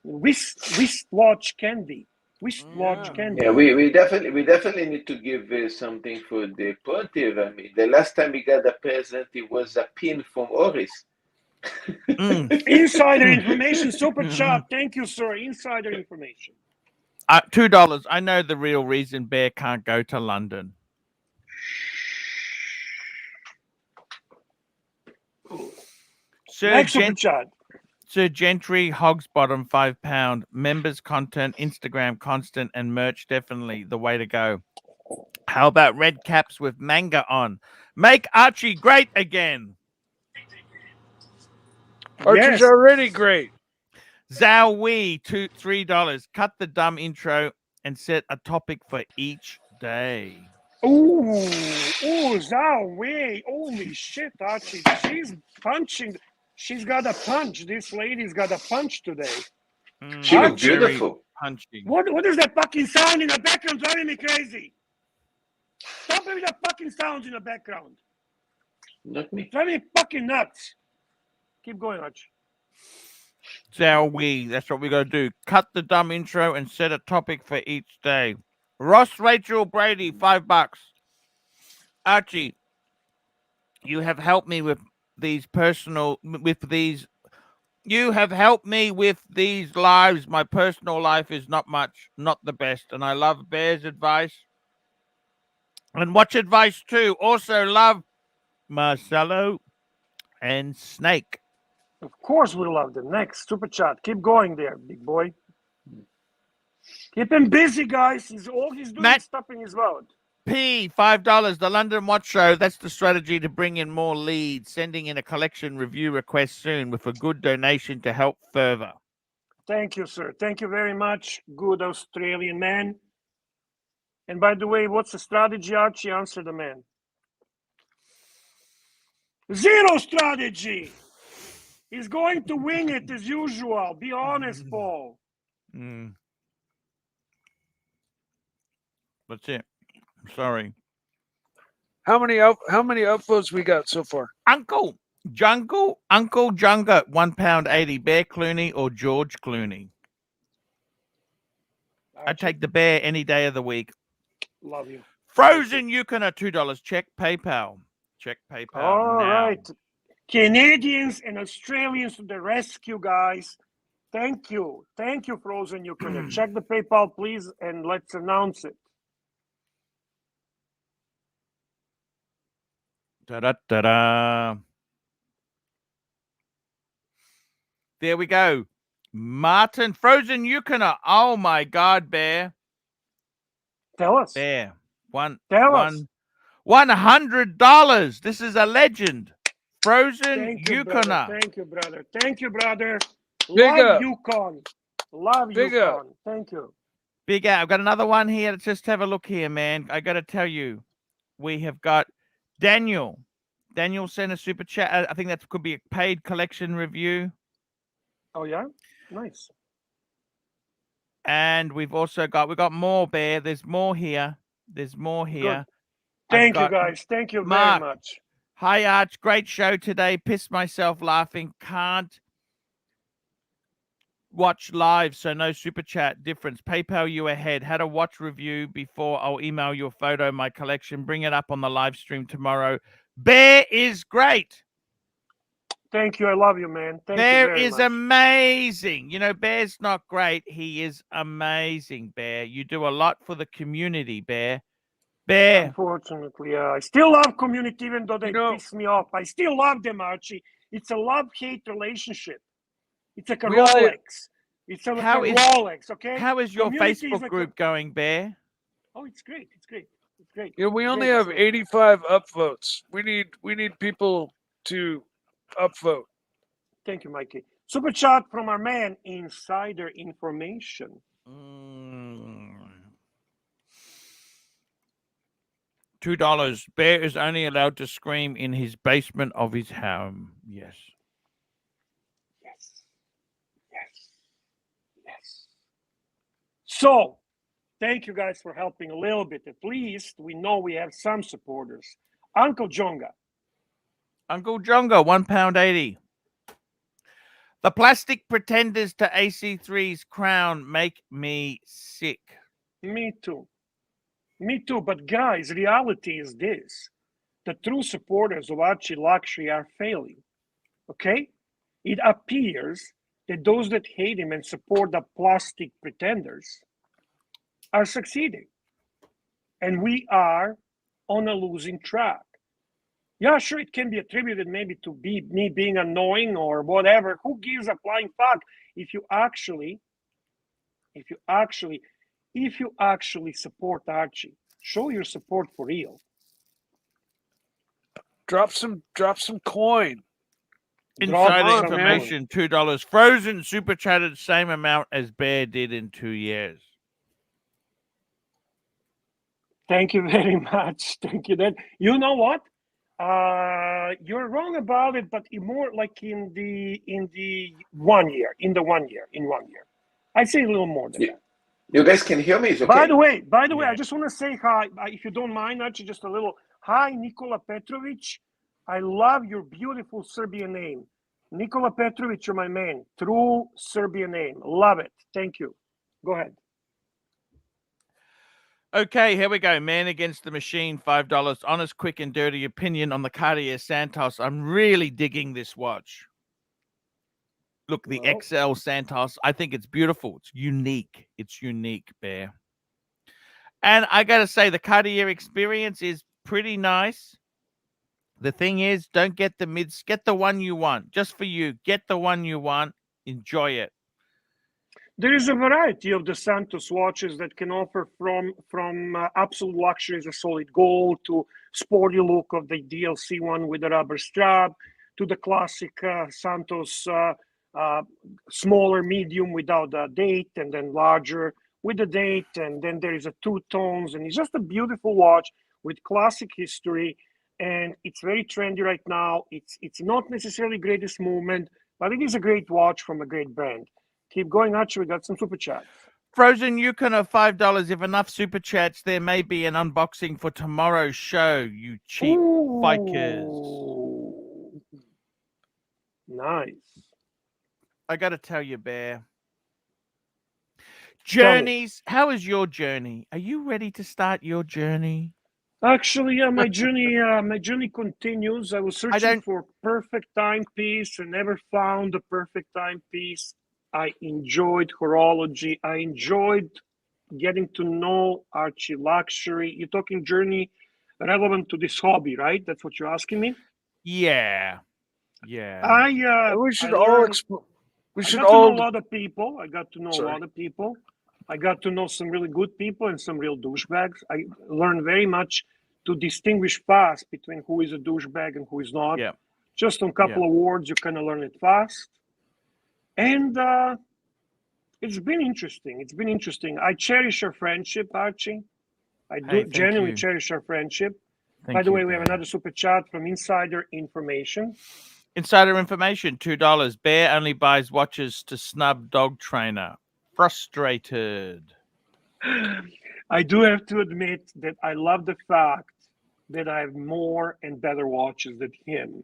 wristwatch candy. Wristwatch candy. Yeah, we definitely need to give something for the pontiff. I mean, the last time we got a present, it was a pin from Oris. Insider information, super chat. Thank you, sir. Insider information. $2. I know the real reason Bear can't go to London. Next super chat. Sir Gentry, Hogs Bottom, £5. Members content, Instagram constant, and merch definitely the way to go. How about red caps with manga on? Make Archie great again. Archie's Yes. already great. Zhao Wei, $3. Cut the dumb intro and set a topic for each day. Ooh, Zhao Wei. Holy shit, Archie. She's punching. She's got a punch. This lady's got a punch today. She Archie. looks beautiful. Punchy. What is that fucking sound in the background driving me crazy? Stop with the fucking sounds in the background. Not me. Driving me fucking nuts. Keep going, Archie. Zhao Wei, that's what we got to do. Cut the dumb intro and set a topic for each day. Ross Rachel Brady, $5. Archie, you have helped me with these you have helped me with these lives. My personal life is not the best, and I love Bear's advice and watch advice too. Also love Marcelo and Snake. Of course we love them. Next, super chat. Keep going there, big boy. Keep him busy, guys. He's doing Matt- stuff in his world. P, $5. The London Watch Show. That's the strategy to bring in more leads. Sending in a collection review request soon with a good donation to help further. Thank you, sir. Thank you very much, good Australian man. And by the way, what's the strategy, Archie? Answer the man. Zero strategy. He's going to wing it as usual. Be honest, Paul. That's it. Sorry. How many upvotes we got so far? Uncle Junga, £1.80. Bear Clooney or George Clooney? I take the bear any day of the week. Love you. Frozen Yukon at $2. Check PayPal. Check PayPal. All now. right. Canadians and Australians to the rescue, guys. Thank you. Thank you, Frozen Yukon. Check the PayPal, please, and let's announce it. Da-da-da-da. There we go. Martin, Frozen Yukoner. Oh my God, Bear. Tell us. Bear. Tell us. $100. This is a legend. Frozen Thank you, Yukoner. brother. Thank you, brother. Thank you, brother. Big Love up. Yukon. Love Big Yukon. up. Thank you. Big out. I've got another one here. Let's just have a look here, man. I got to tell you, we have got Daniel. Daniel sent a super chat. I think that could be a paid collection review. Oh, yeah? Nice. And we've got more, Bear. There's more here. There's more here. Thank you, guys. Thank you Mark. very much. Hi, Arch. Great show today. Pissed myself laughing. Can't watch live, so no super chat. Difference. PayPal you ahead. Had a watch review before. I'll email you a photo of my collection. Bring it up on the live stream tomorrow. Bear is great. Thank you. I love you, man. Thank you Bear very is much. amazing. You know, Bear's not great. He is amazing, Bear. You do a lot for the community, Bear. Bear. Unfortunately, I still love community, even though they You know- piss me off. I still love them, Archie. It's a love-hate relationship. It's like a We only- Rolex. It's like How a is- Rolex, okay? How is your Community is Facebook like group going, Bear? Oh, it's great. It's great. It's great. Yeah, we only Great, have so- 85 upvotes. We need people to upvote. Thank you, Mikey. Super chat from our man, Insider Information. $2. Bear is only allowed to scream in his basement of his home. Yes. Yes. Yes. Yes. So, thank you guys for helping a little bit. At least we know we have some supporters. Uncle Jonga. Uncle Jonga, £1.80. The plastic pretenders to AC3's crown make me sick. Me too. Me too. But guys, reality is this. The true supporters of ArchieLuxury are failing. Okay? It appears that those that hate him and support the plastic pretenders are succeeding. And we are on a losing track. Yeah, sure, it can be attributed maybe to me being annoying or whatever. Who gives a flying fuck if you actually support Archie? Show your support for real. Drop some coin. Insider some information, $2. Frozen super chatted same amount as Bear did in 2 years. Thank you very much. Thank you. Then you know what? You're wrong about it, but more like in the 1 year. In 1 year. I'd say a little more than that. You guys can hear me? Is okay? By the way, Yeah. I just want to say hi, if you don't mind, actually, just a little hi, Nikola Petrovic. I love your beautiful Serbian name. Nikola Petrovic, you're my man. True Serbian name. Love it. Thank you. Go ahead. Okay, here we go. Man Against the Machine, $5. Honest, quick, and dirty opinion on the Cartier Santos. I'm really digging this watch. Look, the Well, XL Santos. I think it's beautiful. It's unique. Bear. And I got to say, the Cartier experience is pretty nice. The thing is, don't get the mids. Get the one you want. Just for you. Get the one you want. Enjoy it. there is a variety of the Santos watches that can offer from absolute luxury as a solid gold to sporty look of the DLC one with the rubber strap to the classic Santos smaller medium without a date and then larger with the date, and then there is a two tones, and it's just a beautiful watch with classic history, and it's very trendy right now. It's not necessarily greatest movement, but it is a great watch from a great brand. Keep going, Archie. We got some super chats. Frozen Yukon of $5. If enough super chats, there may be an unboxing for tomorrow's show, you cheap fikers. Ooh. Nice. I got to tell you, Bear. Journeys. How is your journey? Are you ready to start your journey? Actually, yeah, my journey continues. I was searching for perfect timepiece and never found the perfect timepiece. I enjoyed horology. I enjoyed getting to know ArchieLuxury. You're talking journey relevant to this hobby, right? That's what you're asking me? Yeah. We should I all learned- we I should got to know all a lot of people. I got to know a lot of people. I got to know some really good people and some real douchebags. I learned very much to distinguish fast between who is a douchebag and who is not. Yeah. Just on a couple of words, you kind of learn it fast. And it's been interesting. I cherish our friendship, Archie. I do genuinely cherish our friendship. By the way, we have another super chat from Insider Information. Insider Information, $2. Bear only buys watches to snub dog trainer. Frustrated. I do have to admit that I love the fact that I have more and better watches than him.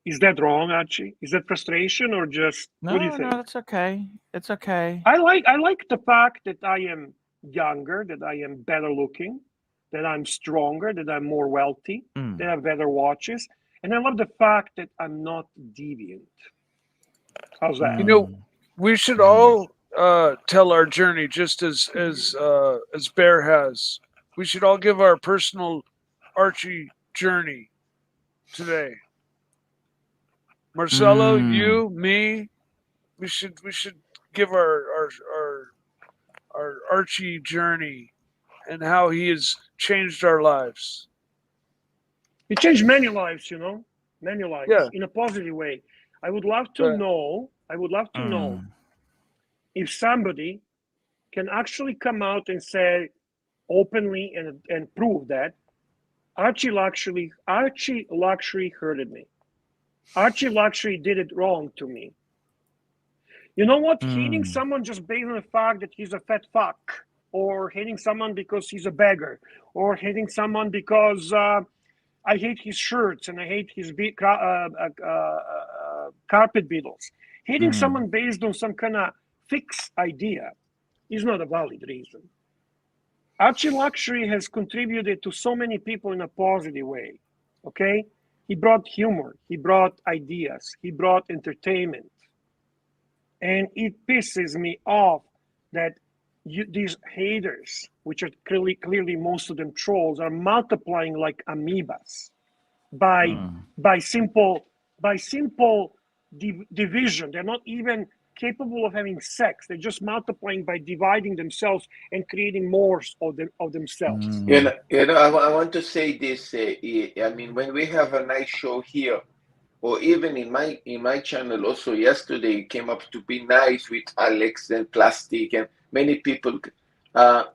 Is that wrong, Archie? Is that frustration or just what do you think? No, that's okay. It's okay. I like the fact that I am younger, that I am better looking, that I'm stronger, that I'm more wealthy, that I have better watches. And I love the fact that I'm not deviant. How's that? You know, we should all tell our journey just as Bear has. We should all give our personal Archie journey today. Marcelo, you, me, we should give our Archie journey and how he has changed our lives. He changed many lives, many lives in a positive way. I would love to know if somebody can actually come out and say openly and prove that ArchieLuxury hurted me. ArchieLuxury did it wrong to me. You know what? Hating someone just based on the fact that he's a fat fuck, or hating someone because he's a beggar, or hating someone because I hate his shirts and I hate his carpet beetles. Hating someone based on some kind of fixed idea is not a valid reason. ArchieLuxury has contributed to so many people in a positive way, okay? He brought humor, he brought ideas, he brought entertainment. And it pisses me off that these haters, which are clearly most of them trolls, are multiplying like amoebas. by simple division. They're not even capable of having sex. They're just multiplying by dividing themselves and creating more of themselves. I want to say this. I mean, when we have a nice show here, or even in my channel also yesterday, it came up to be nice with Alex and Plastic and many people.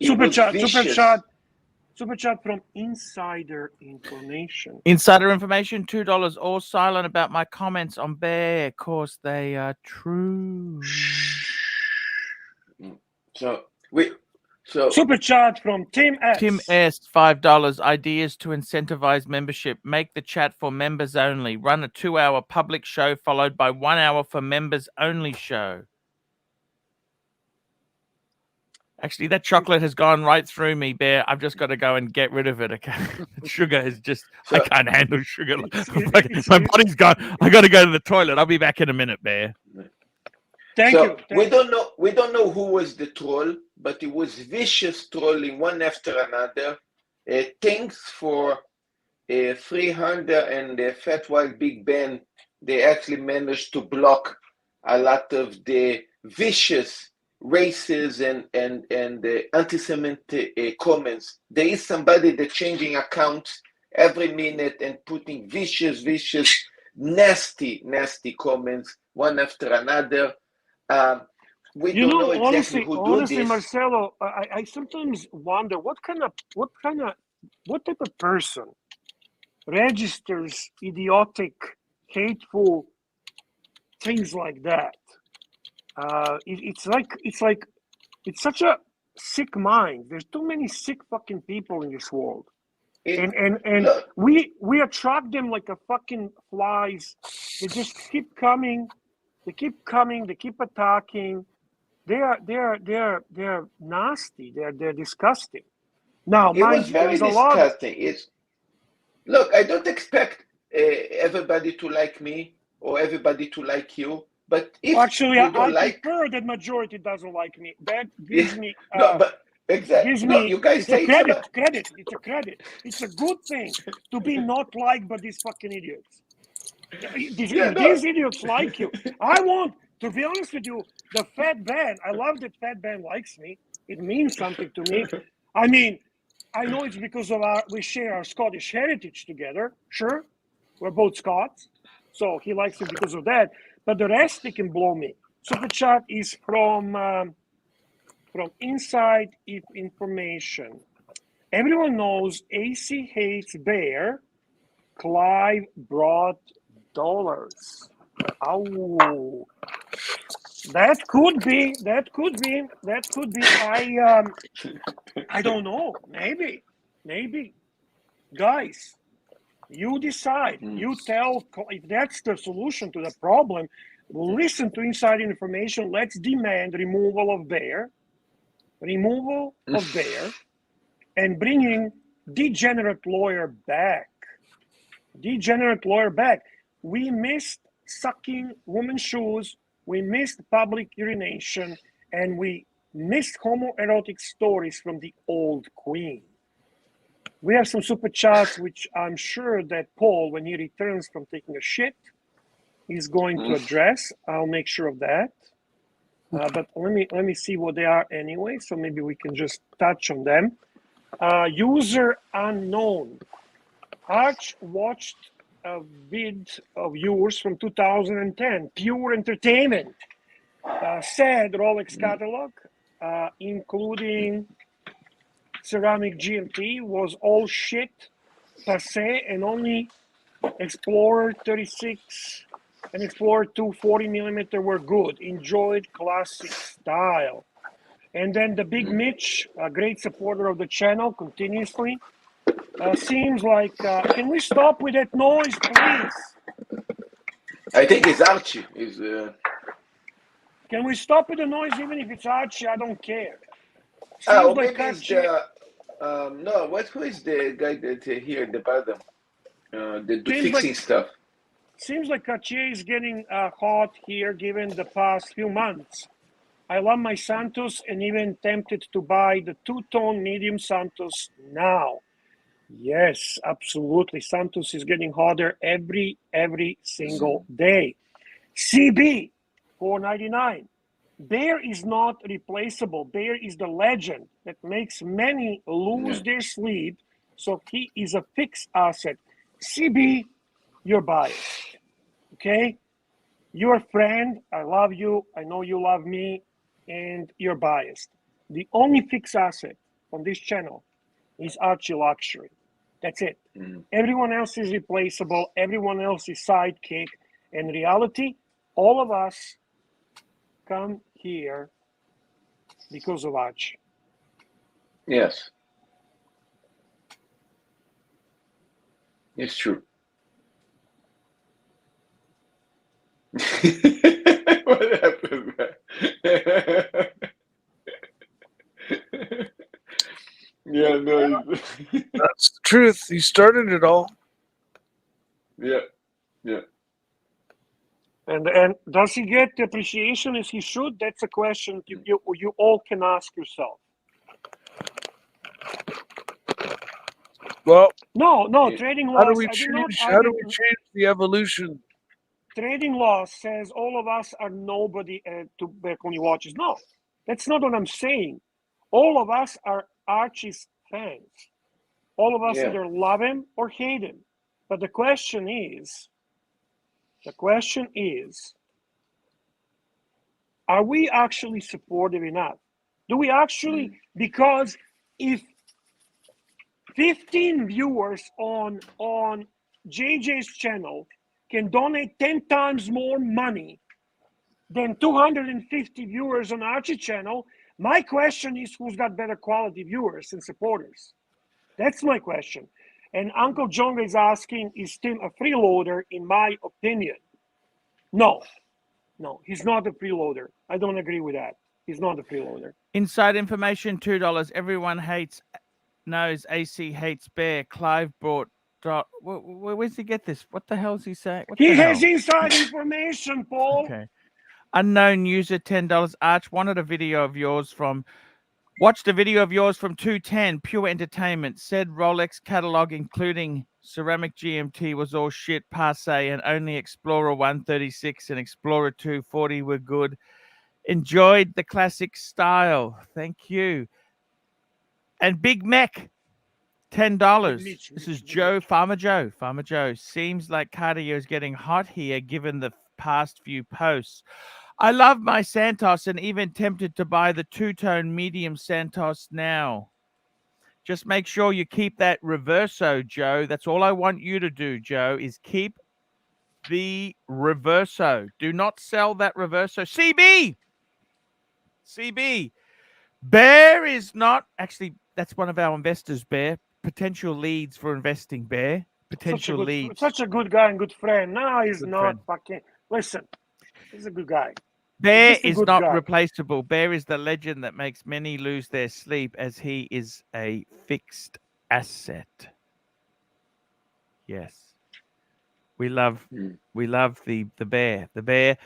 Super chat from Insider Information. Insider information, $2. All silent about my comments on Bear. Of course, they are true. Super chat from Tim S. Tim S. $5. Ideas to incentivize membership. Make the chat for members only. Run a 2-hour public show followed by 1 hour for members only show. Actually, that chocolate has gone right through me, Bear. I've just got to go and get rid of it. Okay, sugar is just, I can't handle sugar. My body's gone. I got to go to the toilet. I'll be back in a minute, Bear. Thank you. We don't know who was the troll, but it was vicious trolling one after another. Thanks for 300 and Fat Wild Big Ben. They actually managed to block a lot of the vicious races and anti-Semitic comments. There is somebody that's changing accounts every minute and putting vicious, nasty comments one after another. We don't know exactly who did this. Marcelo, I sometimes wonder what type of person registers idiotic, hateful things like that. It's such a sick mind. There's too many sick fucking people in this world, and we attract them like a fucking flies. They just keep coming. They keep attacking. They're nasty. They're disgusting. Now, it was very disgusting. Look, I don't expect everybody to like me or everybody to like you. But if actually, you don't I prefer that majority doesn't like me. That gives me exactly. Gives me, you guys it's say a credit. It's a credit. It's a good thing to be not liked by these fucking idiots. These idiots like you. I want, to be honest with you, the Fat Band. I love that Fat Band likes me. It means something to me. I mean, I know it's because of we share our Scottish heritage together. Sure, we're both Scots, so he likes me because of that. But the rest, they can blow me. Super chat is from Inside Information. Everyone knows AC hates Bear. Clive brought dollars. Oh, that could be. I don't know. Maybe. Guys, you decide. You tell if that's the solution to the problem. Listen to Inside Information. Let's demand removal of Bear, and bringing degenerate lawyer back. We missed sucking women's shoes. We missed public urination, and we missed homoerotic stories from the old queen. We have some super chats, which I'm sure that Paul, when he returns from taking a shit, is going to address. I'll make sure of that. But let me see what they are anyway. So maybe we can just touch on them. User unknown. Arch watched a vid of yours from 2010. Pure entertainment. Said Rolex catalog, including ceramic GMT, was all shit, passé, and only Explorer 36 and Explorer 2 40mm were good. Enjoyed classic style. And then the Big Mitch, a great supporter of the channel continuously, seems like, can we stop with that noise, please? I think it's Archie. Can we stop with the noise even if it's Archie? I don't care. Oh, Seems maybe it's who is the guy that here at the bottom? The fixing stuff. Seems like Cartier is getting hot here given the past few months. I love my Santos and even tempted to buy the two-tone medium Santos now. Yes, absolutely. Santos is getting hotter every single day. CB, $4.99. Bear is not replaceable. Bear is the legend that makes many lose their sleep. So he is a fixed asset. CB, you're biased. Okay? You're a friend. I love you. I know you love me. And you're biased. The only fixed asset on this channel is ArchieLuxury. That's it. Everyone else is replaceable. Everyone else is sidekick. In reality, all of us come here because of Archie. Yes. It's true. What happened? Yeah, no. That's the truth. He started it all. Yeah, yeah. And does he get the appreciation as he should? That's a question you all can ask yourself. Well, No, Yeah. trading how do laws. we I did not change? How do argue. we change the evolution? Trading law says all of us are nobody to back when he watches. No, that's not what I'm saying. All of us are Archie's fans. All of us Yeah. either love him or hate him. But the question is, are we actually supportive enough? Do we actually, because if 15 viewers on JJ's channel can donate 10 times more money than 250 viewers on Archie channel, my question is who's got better quality viewers and supporters? That's my question. And Uncle John is asking, is Tim a freeloader? In my opinion, no, he's not a freeloader. I don't agree with that. He's not a freeloader. Inside information, $2. Everyone knows AC hates Bear. Clive brought. Where's he get this? What the hell's he saying? What He the has hell? inside information, Paul. Okay. Unknown user, $10. Arch wanted a video of yours from. Watched a video of yours from 210, pure entertainment. Said Rolex catalog, including ceramic GMT, was all shit, passe, and only Explorer 136 and Explorer 240 were good. Enjoyed the classic style. Thank you. And Big Mech, $10. Mitch, This Mitch, is Mitch. Joe, Farmer Joe. Farmer Joe. Seems like cardio is getting hot here given the past few posts. I love my Santos and even tempted to buy the two-tone medium Santos now. Just make sure you keep that reverso, Joe. That's all I want you to do, Joe, is keep the reverso. Do not sell that reverso. CB. Bear is not actually, that's one of our investors, Bear. Potential leads for investing, Bear. Potential leads. Such a good guy and good friend. No, he's Good not friend. fucking. Listen, he's a good guy. Bear just a is good not guy. replaceable. Bear is the legend that makes many lose their sleep as he is a fixed asset. Yes. We love the bear. The bear.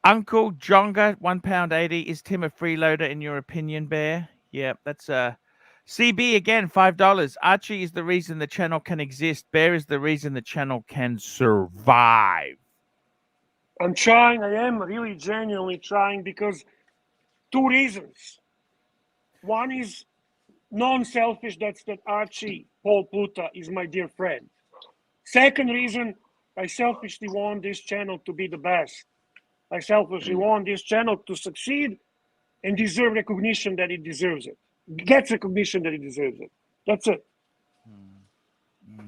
Uncle Jonga, £1.80. Is Tim a freeloader in your opinion, Bear? Yeah, that's CB again, $5. Archie is the reason the channel can exist. Bear is the reason the channel can survive. I'm trying. I am really genuinely trying because two reasons. One is non-selfish. That's that Archie Paul Pluta is my dear friend. Second reason, I selfishly want this channel to be the best. I selfishly want this channel to succeed and deserve recognition that it deserves it. Gets recognition that it deserves it. That's it.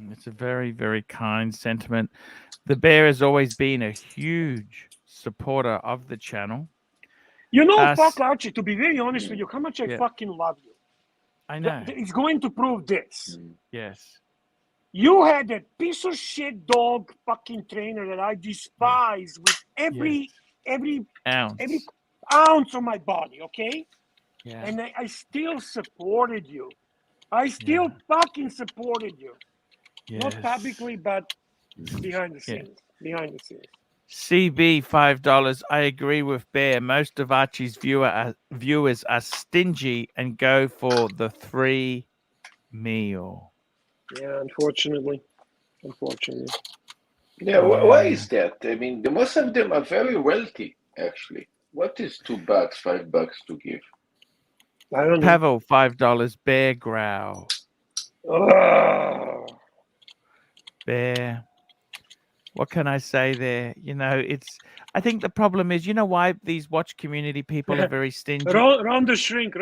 It's a very, very kind sentiment. The Bear has always been a huge supporter of the channel. You know, fuck Archie, to be very honest with you, how much I fucking love you. I know. It's going to prove this. Yes. You had that piece of shit dog fucking trainer that I despise with every ounce of my body, okay? Yeah. And I still supported you. I still fucking supported you. Yes. Not publicly, but behind the scenes. Behind the scenes. CB, $5. I agree with Bear. Most of Archie's viewers are stingy and go for the free meal. Yeah, unfortunately. Yeah, why is that? I mean, the most of them are very wealthy, actually. What is $2, $5 to give? I don't know. Pavel, $5. Bear growl. Oh. Bear. What can I say there? You know, I think the problem is, you know why these watch community people are very stingy? Round the shrink.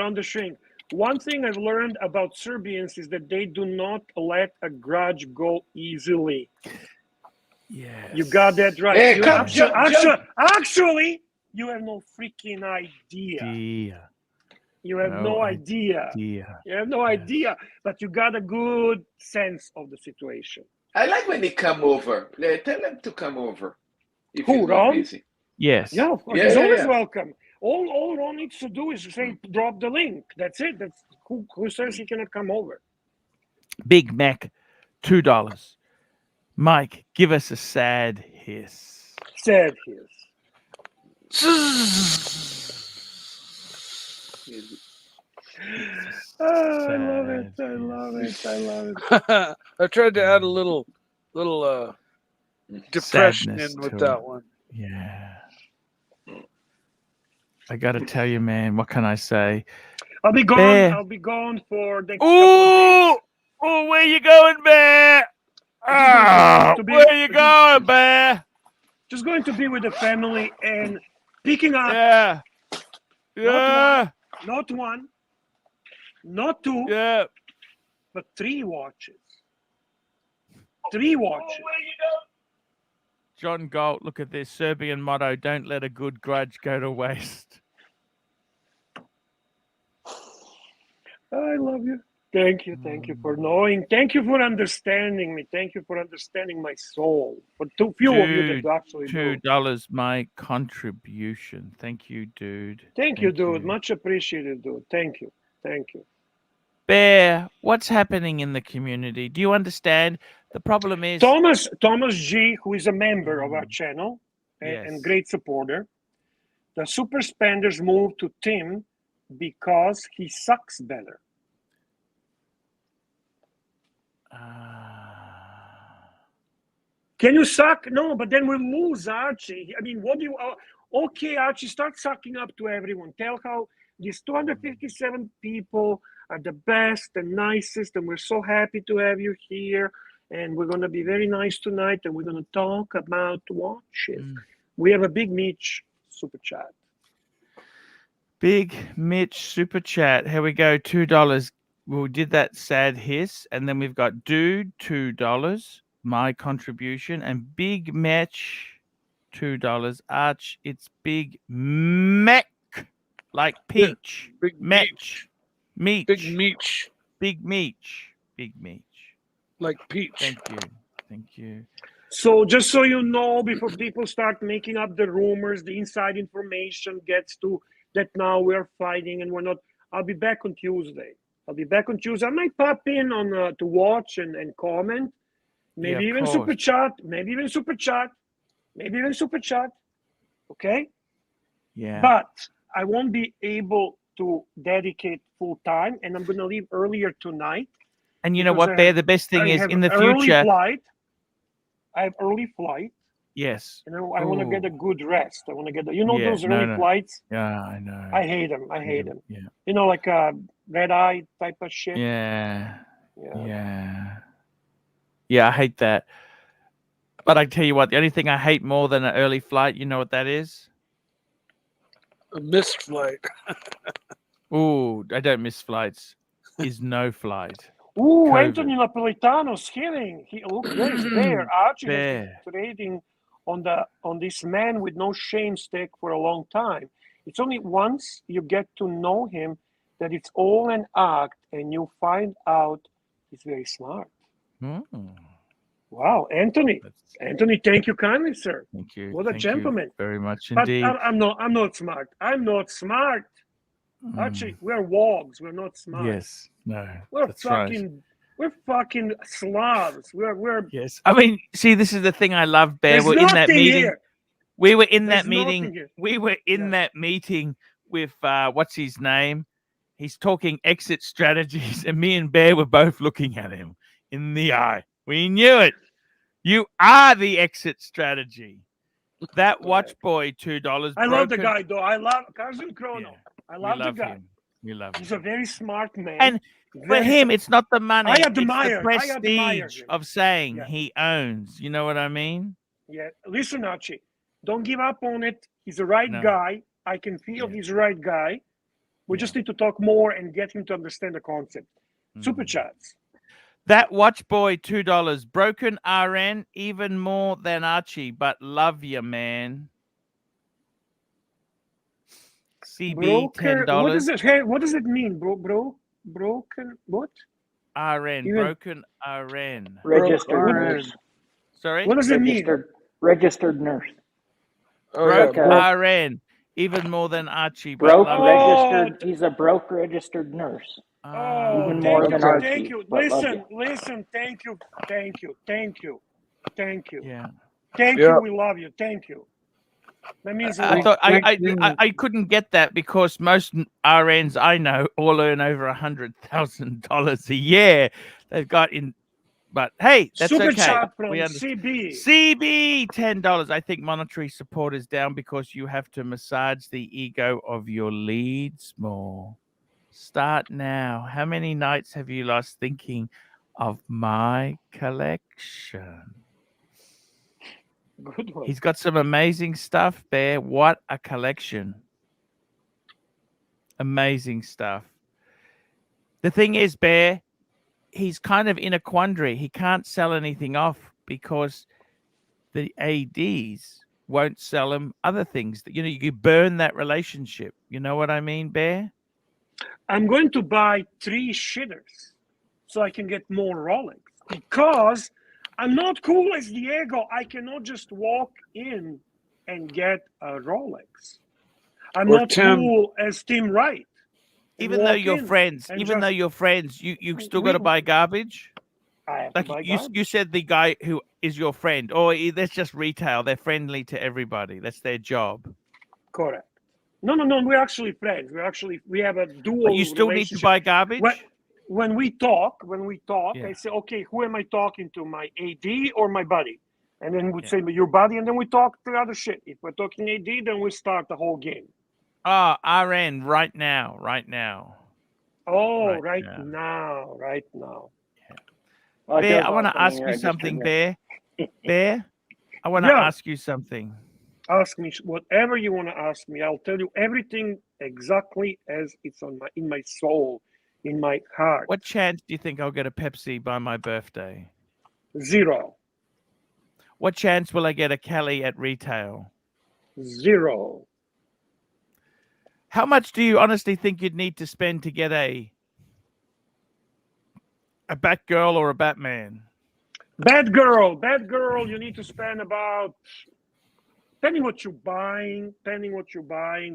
One thing I've learned about Serbians is that they do not let a grudge go easily. Yes. You got that right. Hey, You come, jump. actually, you have no freaking idea. You have no idea. You have no idea, but you got a good sense of the situation. I like when they come over. Tell them to come over if Who, he's not Ron? busy. Yes. Yeah, of course. He's always welcome. All Ron needs to do is say, drop the link. That's it. That's who says he cannot come over. Big Mac, $2. Mike, give us a sad hiss. Sad hiss. I love it. I tried to add a little depression Sadness in with to that it. one. Yeah. I got to tell you, man, what can I say? I'll be gone. Bear. I'll be gone for the next couple of days. Oh, where you going, Bear? Where you going, Bear? Just going to be with the family and picking up Yeah. not one, not two, Yeah. but 3 watches. 3 watches. John Galt, look at this Serbian motto: "Don't let a good grudge go to waste." I love you. Thank you for knowing. Thank you for understanding me. Thank you for understanding my soul. For too few of you that actually do. $2, my contribution. Thank you, dude. Thank you, dude. Much appreciated, dude. Thank you. Bear, what's happening in the community? Do you understand? The problem is Thomas G, who is a member of our channel and great supporter. The super spenders moved to Tim because he sucks better. Can you suck? No, but then we'll lose Archie. I mean, what do you... okay, Archie, start sucking up to everyone. Tell how these 257 people are the best and nicest, and we're so happy to have you here. And we're going to be very nice tonight, and we're going to talk about watches. We have a Big Mitch super chat. Big Mitch super chat. Here we go. $2. We did that sad hiss, and then we've got dude $2. My contribution, and Big Mitch $2. Arch, it's Big Mech, like peach. Big Meech. Big Meech. Big Meech. Like peach. Thank you. So just so you know, before people start making up the rumors, the inside information gets to that now we're fighting and we're not. I'll be back on Tuesday. I might pop in on to watch and comment. Maybe even super chat. Okay? Yeah. But I won't be able to dedicate full time, and I'm going to leave earlier tonight. And you know what, Bear? The best thing is in the future. I have early flight. Yes. And I want to get a good rest. I want to get those early flights. Yeah, I know. I hate them. Yeah. You know, like a red eye type of shit. Yeah. Yeah, I hate that. But I tell you what, the only thing I hate more than an early flight, you know what that is? A missed flight. Oh, I don't miss flights. Is no flight. Ooh, COVID. Anthony Napolitano's hitting. Look, there's Bear. Archie has been trading on this man with no shame stick for a long time. It's only once you get to know him that it's all an act, and you find out he's very smart. Wow, Anthony. Anthony, thank you kindly, sir. Thank you. What a gentleman. You very much indeed. But I'm not smart. Archie, we're wogs. We're not smart. Yes. No. We're fucking Slavs. We're Yes. I mean, see, this is the thing I love, Bear. We're in that meeting. Here. We were in that meeting. We were in that meeting with what's his name? He's talking exit strategies, and me and Bear were both looking at him. in the eye. We knew it. You are the exit strategy. That watch boy, $2. I love the guy, though. I love Carson Chrono. Yeah, I we love the love guy. him. We love He's him. a very smart man. And for very him, it's not the money. I admire it's the prestige him. of saying Yeah. he owns. You know what I mean? Yeah. Listen, Archie, don't give up on it. He's the right No. guy. I can feel he's the right guy. We just need to talk more and get him to understand the concept. Super chats. That watch boy, $2. Broken RN, even more than Archie, but love you, man. CB, Broker, $10. what does it mean, broken what? RN, Even- broken RN. Registered RN. nurse. Sorry? What does it mean? Registered nurse. Oh, Broke yeah, broke. RN, even more than Archie, but Broke love you. registered. He's a broke registered nurse. Oh, Even thank more you, than Archie, thank you. but love Listen, thank you. Yeah. Thank Yeah. you, we love you. Thank you. That means a I lot. thought Thank you. I couldn't get that because most RNs I know all earn over $100,000 a year. They've got in, but hey, that's Super okay. chat from We understand. CB. CB, $10. I think monetary support is down because you have to massage the ego of your leads more. Start now. How many nights have you lost thinking of my collection? Good one. He's got some amazing stuff there. What a collection. Amazing stuff. The thing is, Bear, he's kind of in a quandary. He can't sell anything off because the ADs won't sell him other things. You know, you burn that relationship. You know what I mean, Bear? I'm going to buy 3 shitters so I can get more Rolex because I'm not cool as Diego. I cannot just walk in and get a Rolex. I'm Or not Tim. cool as Tim Wright. and Even though walk you're in friends, and even though just- you're friends, you still We- got to buy garbage. I have Like to buy you garbage. said, the guy who is your friend, or that's just retail. They're friendly to everybody. That's their job. Correct. No. We're actually friends. We have a dual. But you still need to relationship. buy garbage. When we talk, Yeah. I say, okay, who am I talking to, my AD or my buddy? And then we Yeah. say your buddy, and then we talk the other shit. If we're talking AD, then we start the whole game. Oh, RN right now. Oh, Right right now. now. Well, it Bear, goes I want on to from ask the you registered something, nurse. Bear. Bear, I want to Yeah. ask you something. Ask me whatever you want to ask me. I'll tell you everything exactly as it's in my soul, in my heart. What chance do you think I'll get a Pepsi by my birthday? 0. What chance will I get a Kelly at retail? 0. How much do you honestly think you'd need to spend to get a Batgirl or a Batman? Bad girl, you need to spend about, depending what you're buying,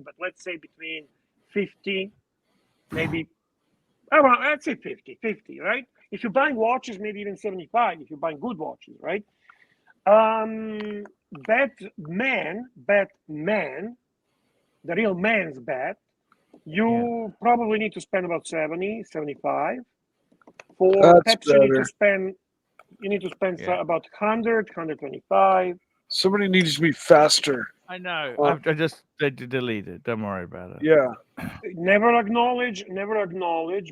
but let's say between 50, maybe, let's say 50, right? If you're buying watches, maybe even 75, if you're buying good watches, right? Batman, the real man's bat, you probably need to spend about 70, 75. For That's Pepsi, better. you need to spend about 100, 125. Somebody needs to be faster. I know. Well- I just deleted. Don't worry about it. Yeah. Never acknowledge,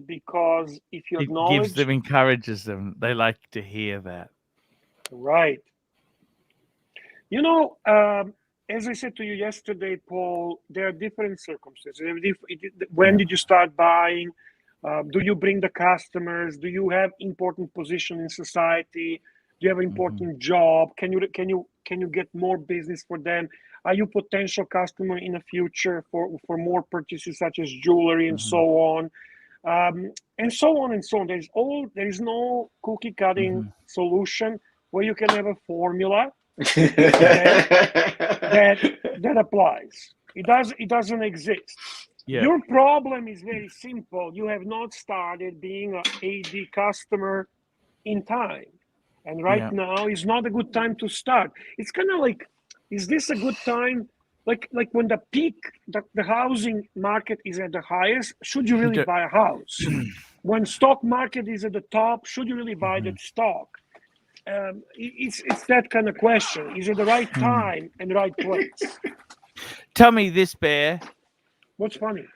because if you It acknowledge, gives them, encourages them. They like to hear that. right. You know, as I said to you yesterday, Paul, there are different circumstances. When did you start buying? Do you bring the customers? Do you have important position in society? Do you have an important job? Can you get more business for them? Are you potential customer in the future for more purchases such as jewelry and so on? And so on and so on. There is no cookie cutting solution where you can have a formula that applies. It doesn't exist. Yeah. Your problem is very simple. You have not started being an AD customer in time. And right now is not a good time to start. It's kind of like, is this a good time? Like when the housing market is at the highest, should you really buy a house? when stock market is at the top, should you really buy that stock? It's that kind of question. Is it the right time and the right place? Tell me this, Bear. What's funny?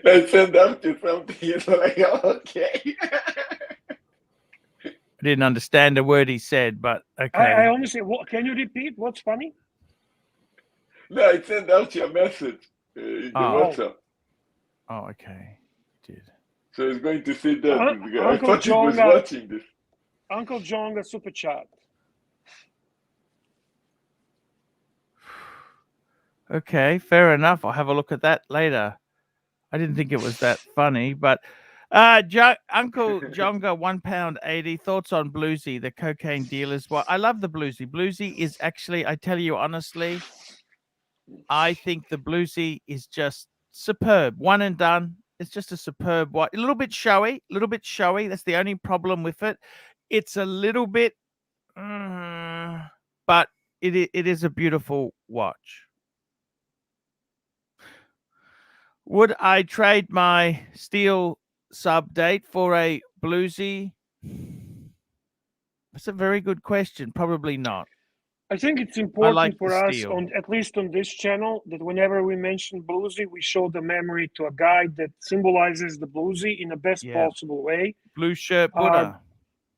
I sent Archie something. He's like, okay. I didn't understand a word he said, but okay. I honestly, can you repeat? What's funny? No, I sent Archie a message in the WhatsApp. Oh, okay. Did. So he's going to see that. I Uncle thought John he was watching this. Uncle John got super chat. Okay, fair enough. I'll have a look at that later. I didn't think it was that funny, but Uncle Jonga, £1.80. Thoughts on Bluesy, the cocaine dealers? Well, I love the Bluesy. Bluesy is actually, I tell you honestly, I think the Bluesy is just superb. One and done. It's just a superb watch. A little bit showy. That's the only problem with it. It's a little bit, but it is a beautiful watch. Would I trade my steel sub date for a Bluesy? That's a very good question. Probably not. I think it's important for us, steel. at least on this channel, that whenever we mention Bluesy, we show the memory to a guy that symbolizes the Bluesy in the best possible way. Blue shirt Buddha.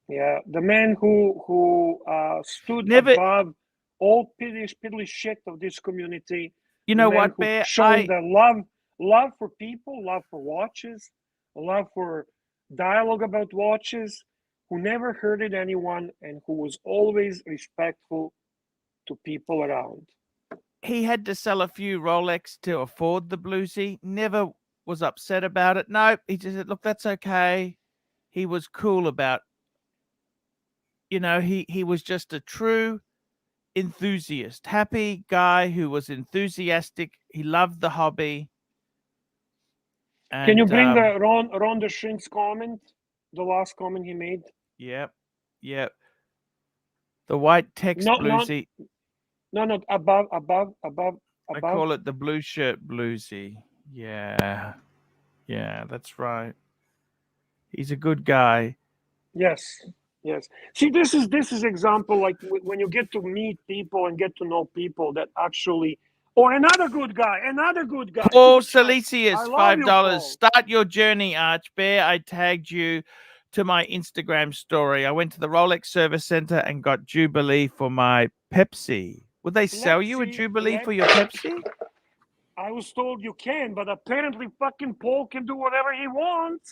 The man who stood above all piddly shit of this community. You know what, Bear? Showing the love for people, love for watches, love for dialogue about watches, who never hurted anyone and who was always respectful to people around. He had to sell a few Rolex to afford the Bluesy. Never was upset about it. No, he just said, look, that's okay. He was cool about, he was just a true enthusiast, happy guy who was enthusiastic. He loved the hobby. And, can you bring Ron the Shrink's comment, the last comment he made? Yep. The white text Bluesy. No, above. I call it the blue shirt Bluesy. Yeah, that's right. He's a good guy. Yes. See, this is example, like when you get to meet people and get to know people that actually, or another good guy. Paul Silesius, $5. Start your journey, Arch Bear. I tagged you to my Instagram story. I went to the Rolex Service Center and got Jubilee for my Pepsi. Would they sell you a Jubilee for your Pepsi? I was told you can, but apparently fucking Paul can do whatever he wants.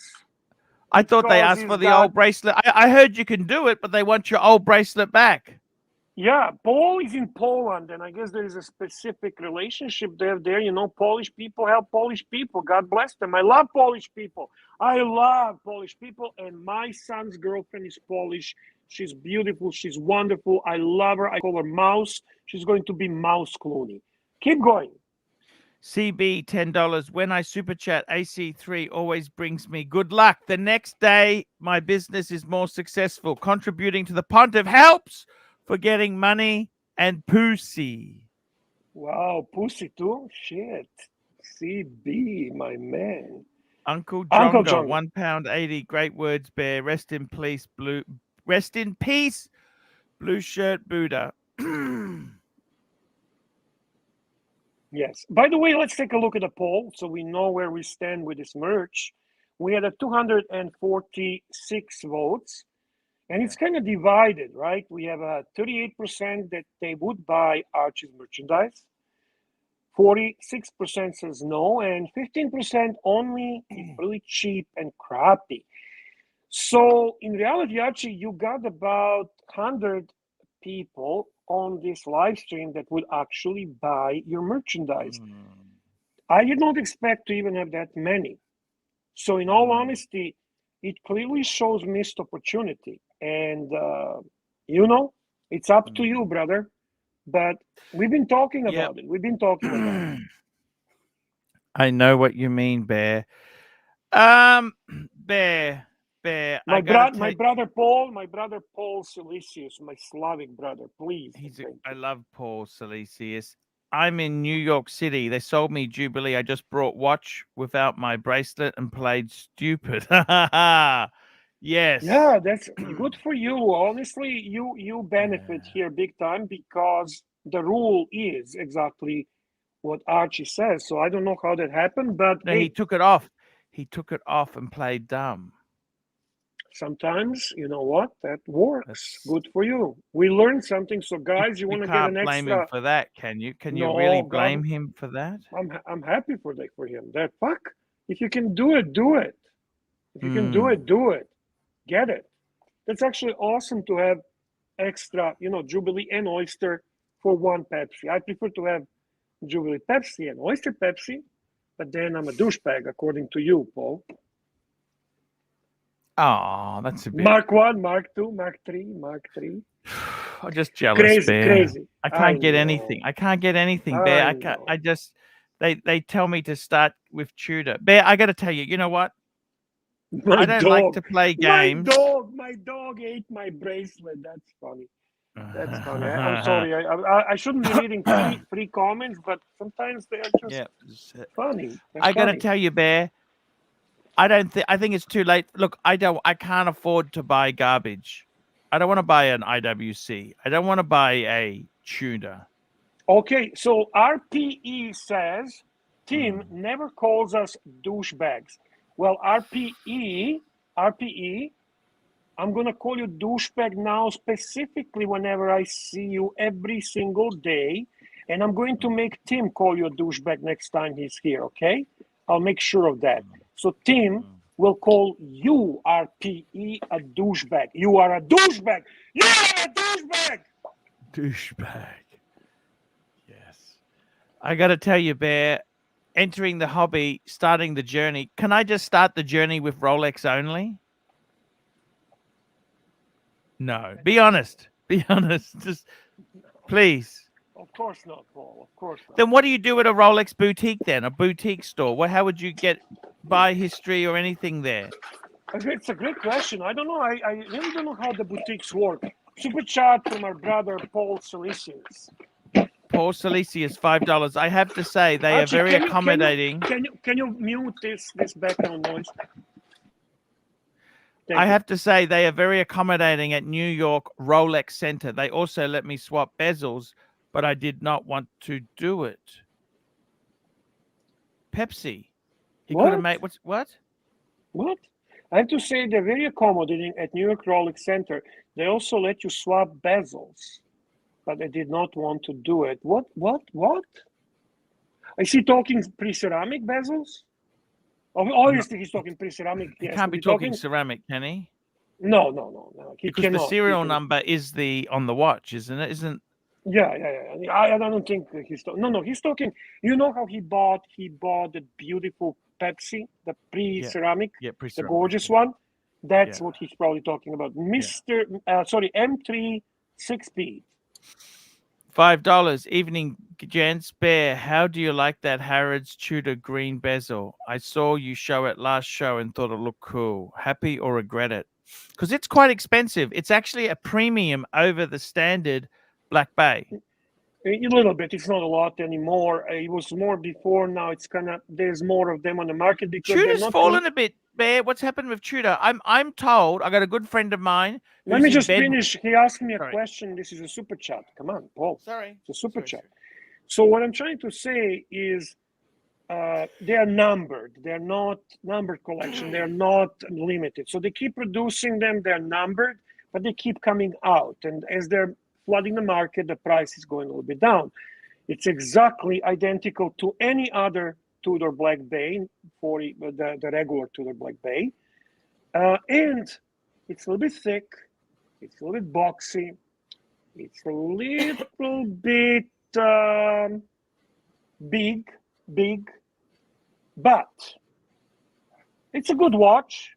I thought they asked for the old bracelet. I heard you can do it, but they want your old bracelet back. Yeah, Paul is in Poland, and I guess there is a specific relationship there. Polish people help Polish people. God bless them. I love Polish people. And my son's girlfriend is Polish. She's beautiful. She's wonderful. I love her. I call her Mouse. She's going to be Mouse Clooney. Keep going. CB, $10. When I super chat, AC3 always brings me good luck. The next day, my business is more successful. Contributing to the Pontiff helps for getting money and pussy. Wow, pussy too? Shit. CB, my man. Uncle Jonga, £1.80. Great words, Bear. Rest in peace, blue shirt Buddha. Yes. By the way, let's take a look at the poll so we know where we stand with this merch. We had 246 votes, and it's kind of divided, right? We have 38% that they would buy Archie's merchandise. 46% says no, and 15% only is really cheap and crappy. So in reality, Archie, you got about 100 people on this live stream that would actually buy your merchandise. I did not expect to even have that many. So in all honesty, it clearly shows missed opportunity. And, it's up to you, brother. But we've been talking about it. I know what you mean, Bear. Bear. My brother Paul Silesius, my Slavic brother, please. I love Paul Silesius. I'm in New York City. They sold me Jubilee. I just brought watch without my bracelet and played stupid. Yes. Yeah, that's good for you. Honestly, you benefit here big time because the rule is exactly what Archie says. So I don't know how that happened, but No, he hey, took it off. He took it off and played dumb. sometimes you know what, that works. That's- Good for you. We learned something. So guys, you want to get can't an blame him extra? for that, can you? Can you No, really God, blame him for that? I'm happy for that for him. That fuck. If you can do it, do it. If you can do Hmm. it, do it. Get it. That's actually awesome to have extra, Jubilee and Oyster for one Pepsi. I prefer to have Jubilee Pepsi and Oyster Pepsi, but then I'm a douchebag, according to you, Paul. Oh, that's a bit. Mark 1, Mark 2, Mark 3, Mark 3. I'm just jealous, Crazy, Bear. crazy. I can't get know. anything. I can't get anything, Bear. I can't. know. I just. They tell me to start with Tudor. Bear, I got to tell you. You know what? I don't like to play games. My dog ate my bracelet. That's funny. That's funny. I'm sorry. I shouldn't be reading free comments, but sometimes they are just funny. I got to tell you, Bear. I think it's too late. Look, I can't afford to buy garbage. I don't want to buy an IWC. I don't want to buy a tuner. Okay, so RPE says Tim never calls us douchebags. Well, RPE, I'm gonna call you douchebag now specifically whenever I see you every single day, and I'm going to make Tim call you a douchebag next time he's here. Okay, I'll make sure of that. So Tim will call you, RPE, a douchebag. You are a douchebag. You are a douchebag. Douchebag. Yes. I got to tell you, Bear, entering the hobby, starting the journey. Can I just start the journey with Rolex only? No. Be honest. Be honest. Just please. Of course not, Paul. Of course not. Then what do you do at a Rolex boutique then? A boutique store? How would you buy history or anything there? It's a great question. I don't know. I really don't know how the boutiques work. Super chat from our brother Paul Salicius. Paul Salicius, $5. I have to say they Archie, are very accommodating. Can you mute this background noise? I have to say they are very accommodating at New York Rolex Center. They also let me swap bezels, but I did not want to do it. Pepsi. He could have made what? What? I have to say they're very accommodating at New York Rolex Center. They also let you swap bezels, but I did not want to do it. What? Is he talking pre-ceramic bezels? Obviously, he's talking pre-ceramic. He can't be talking ceramic, can he? No. Because the serial number is on the watch, isn't it? Yeah. I don't think he's talking. No, he's talking. You know how he bought the beautiful Pepsi, the pre-ceramic, the gorgeous one. That's what he's probably talking about. M3 6-speed. $5. Evening, gents. Bear, how do you like that Harrods Tudor green bezel? I saw you show it last show and thought it looked cool. Happy or regret it? Because it's quite expensive. It's actually a premium over the standard Black Bay. A little bit. It's not a lot anymore. It was more before. Now it's there's more of them on the market because Tudor's fallen a bit, Bear. What's happened with Tudor? I'm told. I got a good friend of mine. Let me just finish. He asked me a question. This is a super chat. Come on, Paul. Sorry. It's a super chat. So what I'm trying to say is they are numbered. They're not numbered collection. They're not limited. So they keep producing them. They're numbered, but they keep coming out. And as they're flooding the market, the price is going a little bit down. It's exactly identical to any other Tudor Black Bay, the regular Tudor Black Bay. And it's a little bit thick. It's a little bit boxy. It's a little bit big, but it's a good watch.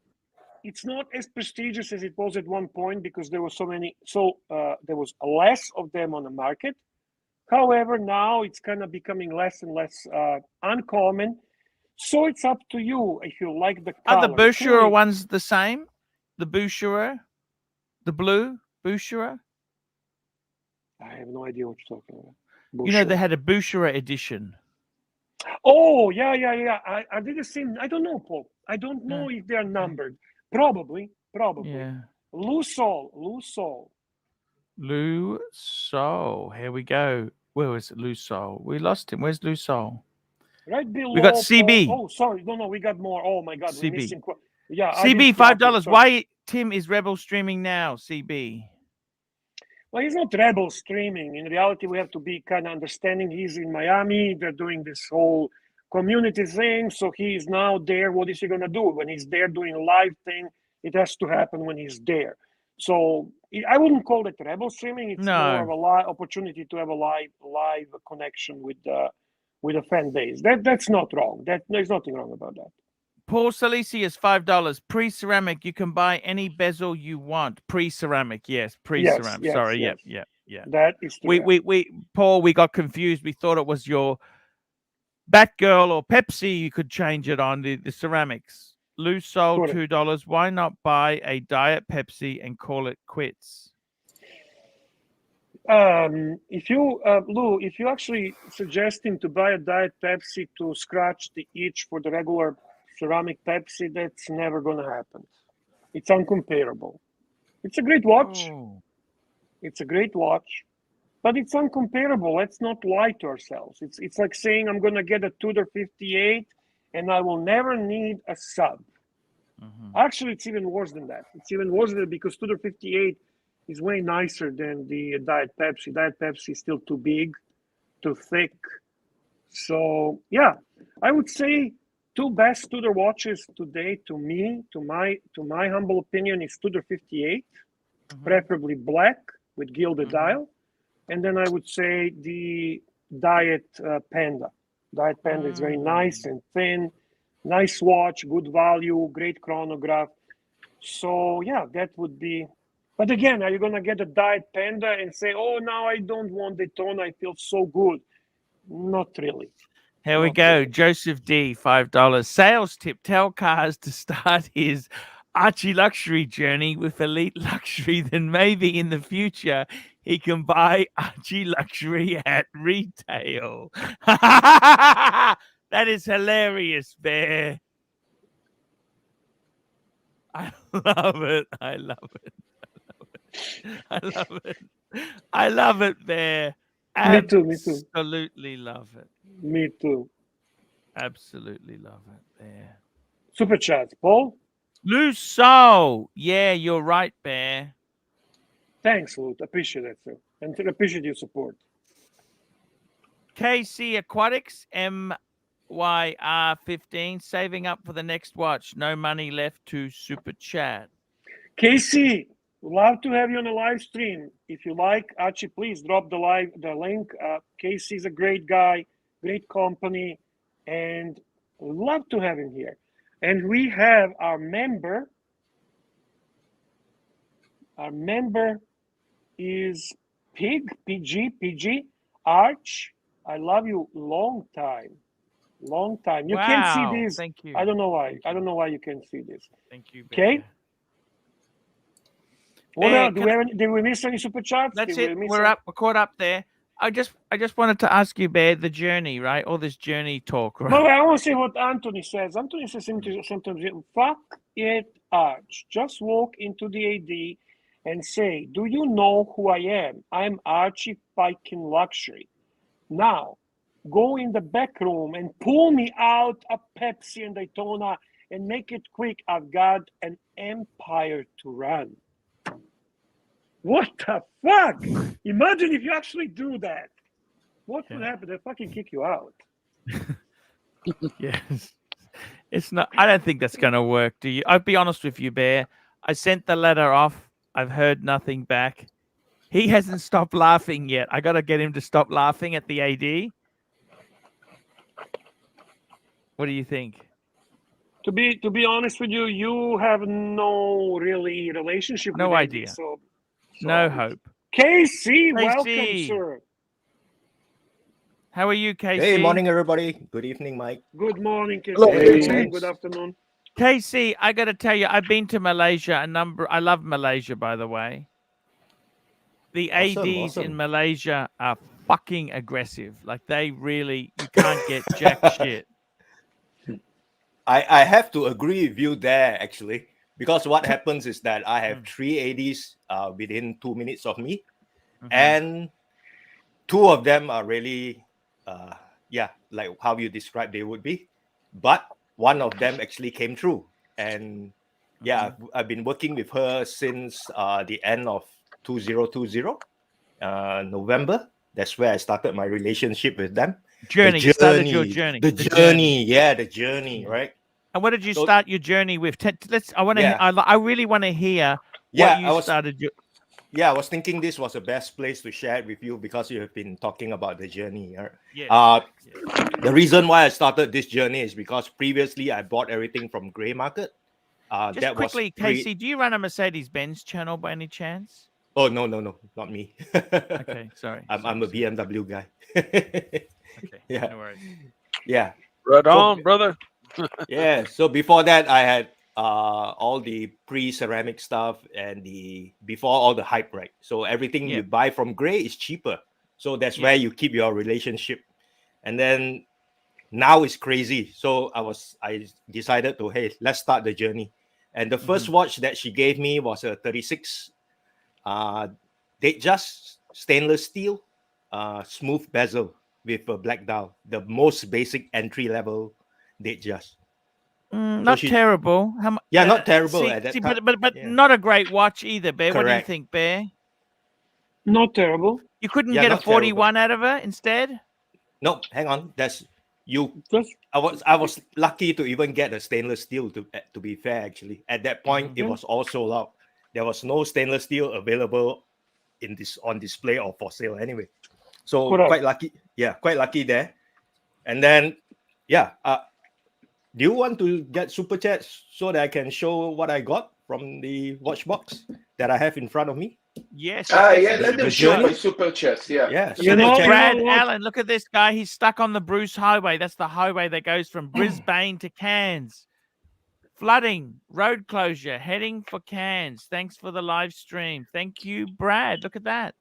It's not as prestigious as it was at one point because there was there was less of them on the market. However, now it's kind of becoming less and less uncommon. So it's up to you if you like the color. Are the Boucherer ones the same? The Boucherer? The blue Boucherer? I have no idea what you're talking about. You know, they had a Boucherer edition. Oh, yeah. I did the same. I don't know, Paul. I don't know if they're numbered. Probably. Yeah. Loose sole. Lou Sol. Here we go. Where was it? Lou Sol. We lost him. Where's Lou Sol? Right below. We got CB. Paul. Oh, sorry. No, we got more. Oh my God, we're CB. missing. Yeah, CB, $5. Why Tim is Rebel streaming now? CB. Well, he's not Rebel streaming. In reality, we have to be kind of understanding. He's in Miami. They're doing this whole community thing. So he is now there. What is he going to do? When he's there doing a live thing, it has to happen when he's there. So I wouldn't call it Rebel streaming. It's more of a live opportunity to have a live connection with a fan base. That's not wrong. There's nothing wrong about that. Paul Salesius, $5. Pre-ceramic. You can buy any bezel you want. Pre-ceramic. Yes. Pre-ceramic. Yes, Sorry. yes. Yeah. That is true. Paul, we got confused. We thought it was your Batgirl or Pepsi. You could change it on the ceramics. Loose Soul, $2. Why not buy a Diet Pepsi and call it quits? If you, Lou, if you actually suggesting to buy a Diet Pepsi to scratch the itch for the regular ceramic Pepsi, that's never going to happen. It's uncomparable. It's a great watch. Oh. It's a great watch, but it's uncomparable. Let's not lie to ourselves. It's like saying I'm going to get a Tudor 58 and I will never need a sub. Mm-hmm. Actually, it's even worse than that. It's even worse than that because Tudor 58 is way nicer than the Diet Pepsi. Diet Pepsi is still too big, too thick. So yeah, I would say two best Tudor watches today to me, to my humble opinion, is Tudor 58, preferably black with gilded dial, and then I would say the Diet Panda. Diet Panda is very nice and thin, nice watch, good value, great chronograph. So yeah, that would be. But again, are you gonna get a Diet Panda and say, "Oh, now I don't want Daytona, I feel so good"? Not really. Here we go. Joseph D, $5. Sales tip. Tell Cars to start his ArchieLuxury journey with Elite Luxury. Then maybe in the future, he can buy ArchieLuxury at retail. That is hilarious, Bear. I love it. I love it, Bear. Me too. Absolutely love it. Me too. Absolutely love it there. Super chat, Paul. Loose Soul. Yeah, you're right, Bear. Thanks, Lou. Appreciate that, sir. And appreciate your support. KC Aquatics, MYR15, saving up for the next watch. No money left to super chat. KC, love to have you on a live stream. If you like, Archie, please drop the link. KC is a great guy, great company, and love to have him here. And we have our member. Our member is PG, Arch. I love you. Long time. You can't see this. Thank you. I don't know why. I don't know why you can't see this. Thank you. Bear. Okay. What else? Did we miss any super chats? That's it. We're caught up there. I just wanted to ask you, Bear, the journey, right? All this journey talk, right? No, I want to see what Anthony says. Anthony says sometimes, fuck it, Arch. Just walk into the AD and say, do you know who I am? I'm Archie fucking Luxury. Now, go in the back room and pull me out a Pepsi and Daytona and make it quick. I've got an empire to run. What the fuck? Imagine if you actually do that. What would happen? They'll fucking kick you out. Yes. It's not. I don't think that's going to work. Do you? I'll be honest with you, Bear. I sent the letter off. I've heard nothing back. He hasn't stopped laughing yet. I got to get him to stop laughing at the AD. What do you think? To be honest with you, you have no really relationship. No with idea. AD, so no hope. KC, welcome, sir. How are you, KC? Hey, morning, everybody. Good evening, Mike. Good morning, KC. Hello. Good morning, good afternoon. KC, I got to tell you, I've been to Malaysia I love Malaysia, by the way. The ADs in Malaysia are fucking aggressive. Like they really, you can't get jack shit. I have to agree with you there actually, because what happens is that I have 3 ADs within 2 minutes of me, and 2 of them are really like how you described they would be, but one of them actually came through, and I've been working with her since the end of 2020, November. That's where I started my relationship with them. You started your journey. The journey, right? And what did you start your journey with? I really want to hear what you started your. Yeah, I was thinking this was the best place to share it with you because you have been talking about the journey. Yes. The reason why I started this journey is because previously I bought everything from Grey Market. Just quickly, Casey, do you run a Mercedes-Benz channel by any chance? Oh, no, not me. Okay, sorry. I'm a BMW guy. Okay, yeah. No worries. Yeah. Right on, brother. Yeah. So before that, I had all the pre-ceramic stuff and before all the hype, right? So everything you buy from Grey is cheaper. So that's where you keep your relationship. And then now it's crazy. So I decided to, hey, let's start the journey. And the first watch that she gave me was a 36 Datejust stainless steel, smooth bezel with a black dial, the most basic entry level Datejust. Not terrible. Not terrible at that time. But not a great watch either, Bear. Correct. What do you think, Bear? Not terrible. You couldn't get a 41 out of her instead? No, hang on. That's you. I was lucky to even get a stainless steel. To be fair, actually, at that point it was all sold out. There was no stainless steel available on display or for sale anyway. So quite lucky. Yeah, quite lucky there. And then do you want to get super chats so that I can show what I got from the watch box that I have in front of me? Yes. Let them show my super chats. Yeah. Brad Allen, look at this guy. He's stuck on the Bruce Highway. That's the highway that goes from Brisbane to Cairns. Flooding, road closure, heading for Cairns. Thanks for the live stream. Thank you, Brad. Look at that.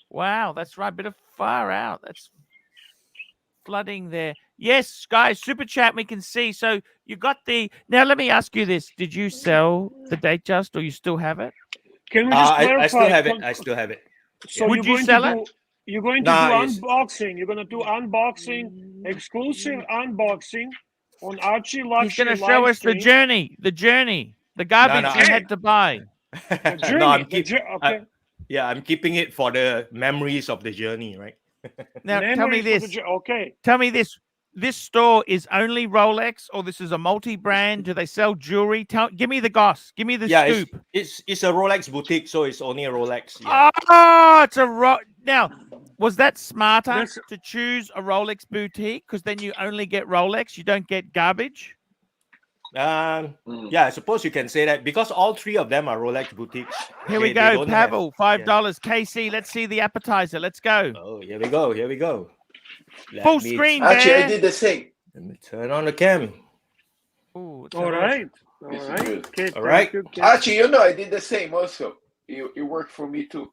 Wow, that's right. Bit of far out. That's flooding there. Yes, guys, super chat we can see. So you got now let me ask you this. Did you sell the Datejust or you still have it? Can we just clarify? I still have it. So would you sell it? You're going to do unboxing. You're going to do unboxing, exclusive unboxing on ArchieLuxury. He's going to show us the journey, the garbage you had to buy. I'm keeping it for the memories of the journey, right? Now, tell me this. Tell me this. This store is only Rolex, or this is a multi-brand? Do they sell jewelry? Give me the goss. Give me the scoop. It's a Rolex boutique, so it's only a Rolex. Yeah. Oh, it's a Now, was that smarter to choose a Rolex boutique? Because then you only get Rolex, you don't get garbage. I suppose you can say that because all 3 of them are Rolex boutiques. Here we go, Pavel, $5. KC, let's see the appetizer. Let's go. Oh, here we go. Full screen, Archie, I did the same. Let me turn on the cam. All right. Okay, all right. Archie, I did the same also. You worked for me too.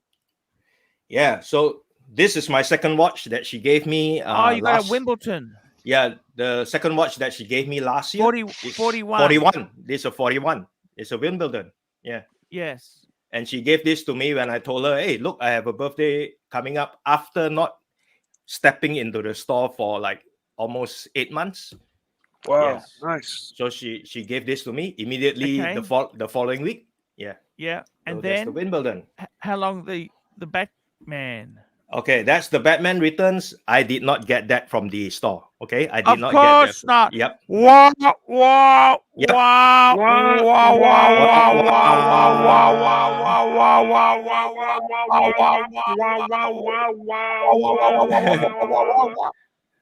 Yeah, so this is my second watch that she gave me. You got a Wimbledon. Yeah, the second watch that she gave me last year. 41. 41. This is a 41. It's a Wimbledon. Yeah. Yes. And she gave this to me when I told her, hey, look, I have a birthday coming up after not stepping into the store for like almost 8 months. Wow, yes. Nice. So she gave this to me immediately the following week. Yeah. Yeah. And so then that's the Wimbledon. How long the Batman? Okay, that's the Batman Returns. I did not get that from the store. Okay, I did not get that. Of course not. Yep. Wow. Yep. Wow. Wow. Wow. Wow. Wow. Wow.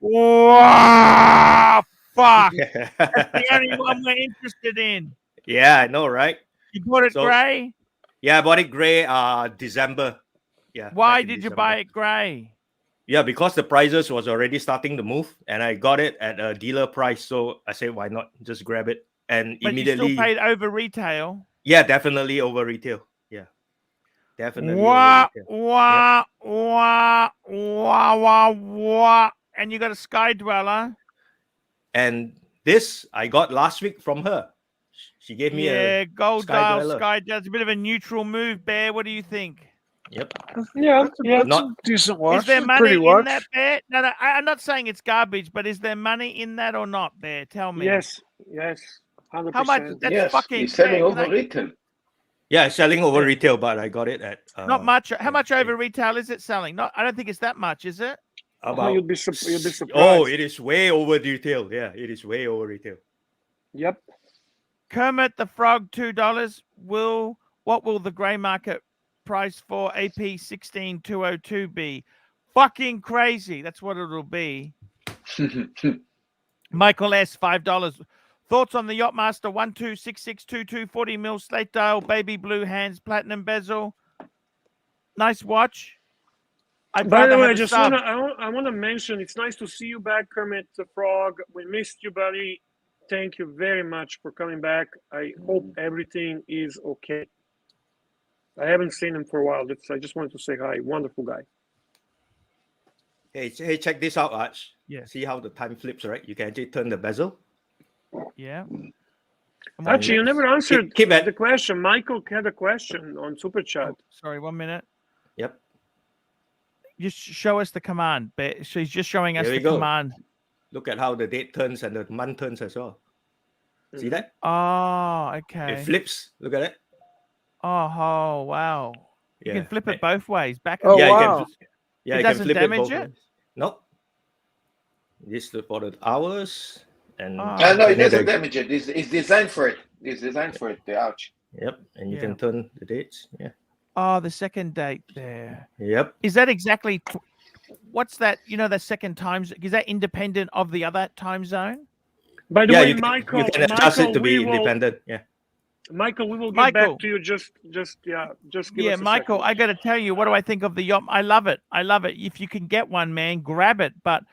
Wow. Fuck. That's the only one we're interested in. Yeah, I know, right? You bought it gray? Yeah, I bought it gray December. Yeah. Why did you buy it gray? Yeah, because the prices was already starting to move, and I got it at a dealer price. So I said, why not just grab it? And but immediately, you still paid over retail. Yeah, definitely over retail. Yeah. Definitely Wah, over retail. wah, wah, wah, wah, wah. And you got a Sky Dweller. And this I got last week from her. She gave me a Gold Sky Dial Dweller. Sky. That's a bit of a neutral move, Bear. What do you think? Yep. Yeah, yeah. That's Not- a decent watch. Is there That's a money pretty in watch. that, Bear? No, I'm not saying it's garbage, but is there money in that or not, Bear? Tell me. Yes, 100%. How much? That's Yes, fucking. he's selling Bear, can over I- retail. Yeah, selling over Yeah. retail, but I got it at Not much. How yeah, much over retail is it selling? Not. I don't think it's that much, is it? About You'd be surprised. Oh, it is way over retail. Yeah, it is way over retail. Yep. Kermit the Frog, $2. What will the grey market price for AP 16202 be? Fucking crazy. That's what it'll be. Michael S, $5. Thoughts on the Yachtmaster 126622 40 mil slate dial, baby blue hands, platinum bezel. Nice watch. By the way, I want to mention it's nice to see you back, Kermit the Frog. We missed you, buddy. Thank you very much for coming back. I hope everything is okay. I haven't seen him for a while. I just wanted to say hi. Wonderful guy. Hey, check this out, Arch. Yeah. See how the time flips, right? You can actually turn the bezel. Yeah. Actually, you never answered keep it. the question. Michael had a question on Super Chat. Oh, sorry, 1 minute. Yep. Just show us the command. She's just showing us There the we go. command. Look at how the date turns and the month turns as well. See that? Oh, okay. It flips. Look at it. Oh, wow. You Yeah. can flip it both ways. Back Oh, and yeah, wow. you can. Yeah, It you can doesn't flip it damage both it? ways. Nope. This is for the hours and. Oh. No, it and then doesn't the- damage it. It's designed for it. It's designed for it, the Arch. Yep, and you Yeah. can turn the dates. Yeah. Oh, the second date there. Yep. Is that exactly what's that? You know, the second time is that independent of the other time zone? By the Yeah, way, you can, Michael, you can adjust it to be we will- independent. Yeah. Michael, we will get Michael. back to you. Just give us Yeah, a Michael, second. I got to tell you, what do I think of the yacht? I love it. I love it. If you can get one, man, grab it. But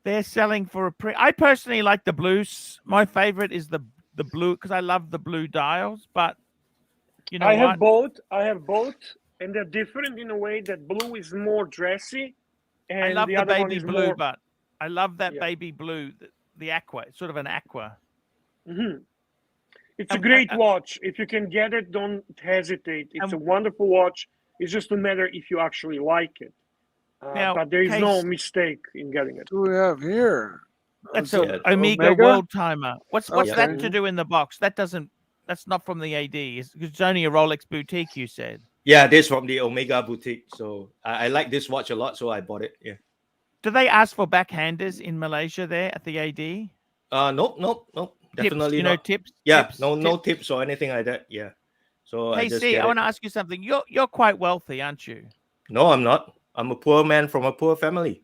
they're selling for a I personally like the blues. My favorite is the blue because I love the blue dials. But you know I what? have both. And they're different in a way that blue is more dressy, and I love the the other one baby is blue, more. but I love that Yeah. baby blue, the aqua. It's sort of an aqua. Mhm. It's a great watch. If you can get it, don't hesitate. It's a wonderful watch. It's just a matter if you actually like it. Now, But there is no Case- mistake in getting it. What do we have here? That's Is an it Omega, World Timer. What's Okay. that to do in the box? That's not from the AD. It's only a Rolex boutique, you said. Yeah, this from the Omega boutique. So I like this watch a lot, so I bought it. Yeah. Do they ask for backhanders in Malaysia there at the AD? Nope. Definitely tips, you not. know, tips. Yeah, tips, no tips or anything like that. Yeah. So I just KC, get I want it. to ask you something. You're quite wealthy, aren't you? No, I'm not. I'm a poor man from a poor family.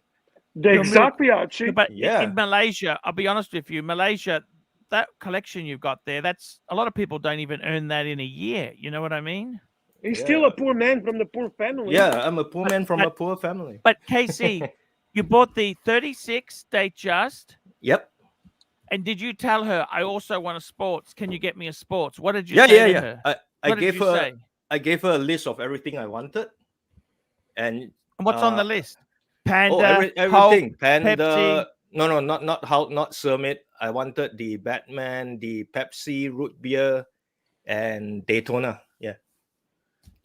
Exactly, Archie. But Yeah. in Malaysia, I'll be honest with you, Malaysia, that collection you've got there, that's a lot of people don't even earn that in a year. You know what I mean? He's still a poor man from the poor family. Yeah, I'm a poor man from a poor family. But KC, you bought the 36 Datejust. Yep. And did you tell her, I also want a sports? Can you get me a sports? What did you Yeah, say yeah, to yeah. her? I What did gave you her say? I gave her a list of everything I wanted. And And what's on the list? Panda, everything. Coke, Panda. Pepsi. No, not Summit. I wanted the Batman, the Pepsi, root beer, and Daytona. Yeah.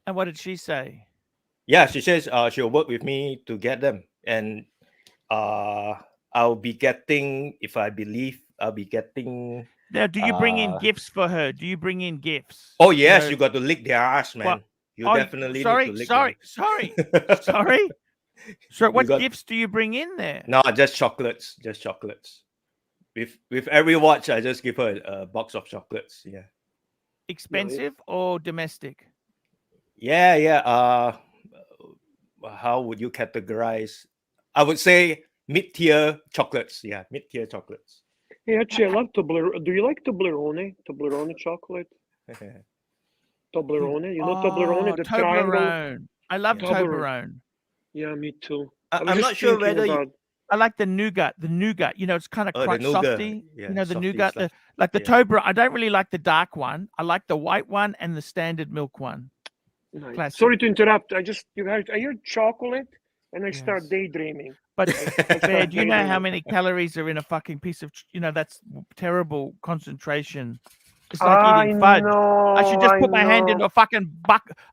And what did she say? Yeah, she says she'll work with me to get them. And I'll be getting, if I believe, I'll be getting. Now, do you bring in gifts for her? Do you bring in gifts? Oh yes, know- you got to lick their ass, man. What? You Oh, definitely need to lick sorry. Sorry. So what got- gifts do you bring in there? No, just chocolates. Just chocolates. With every watch, I just give her a box of chocolates. Yeah. Expensive or domestic? Yeah. How would you categorize? I would say mid-tier chocolates. Yeah, mid-tier chocolates. Hey, actually, I love Toblerone. Do you like Toblerone? Toblerone chocolate? Toblerone. You know Toblerone, the triangle? Toblerone. I love Toblerone. Toblerone. Yeah, me too. I'm was not just sure thinking whether you. about- I like the nougat. The nougat, you know, it's kind of Oh, the crunch nougat. softy. Yeah, you know, the softy nougat, stuff. like the Yeah. Toblerone. I don't really like the dark one. I like the white one and the standard milk one. Nice. Classic. Sorry to interrupt. I hear chocolate and I start Yes. daydreaming. But Bear, do you know how daydreaming. many calories are in a fucking piece of? That's terrible concentration. It's like eating fudge. Know, I should just put my hand know. into a fucking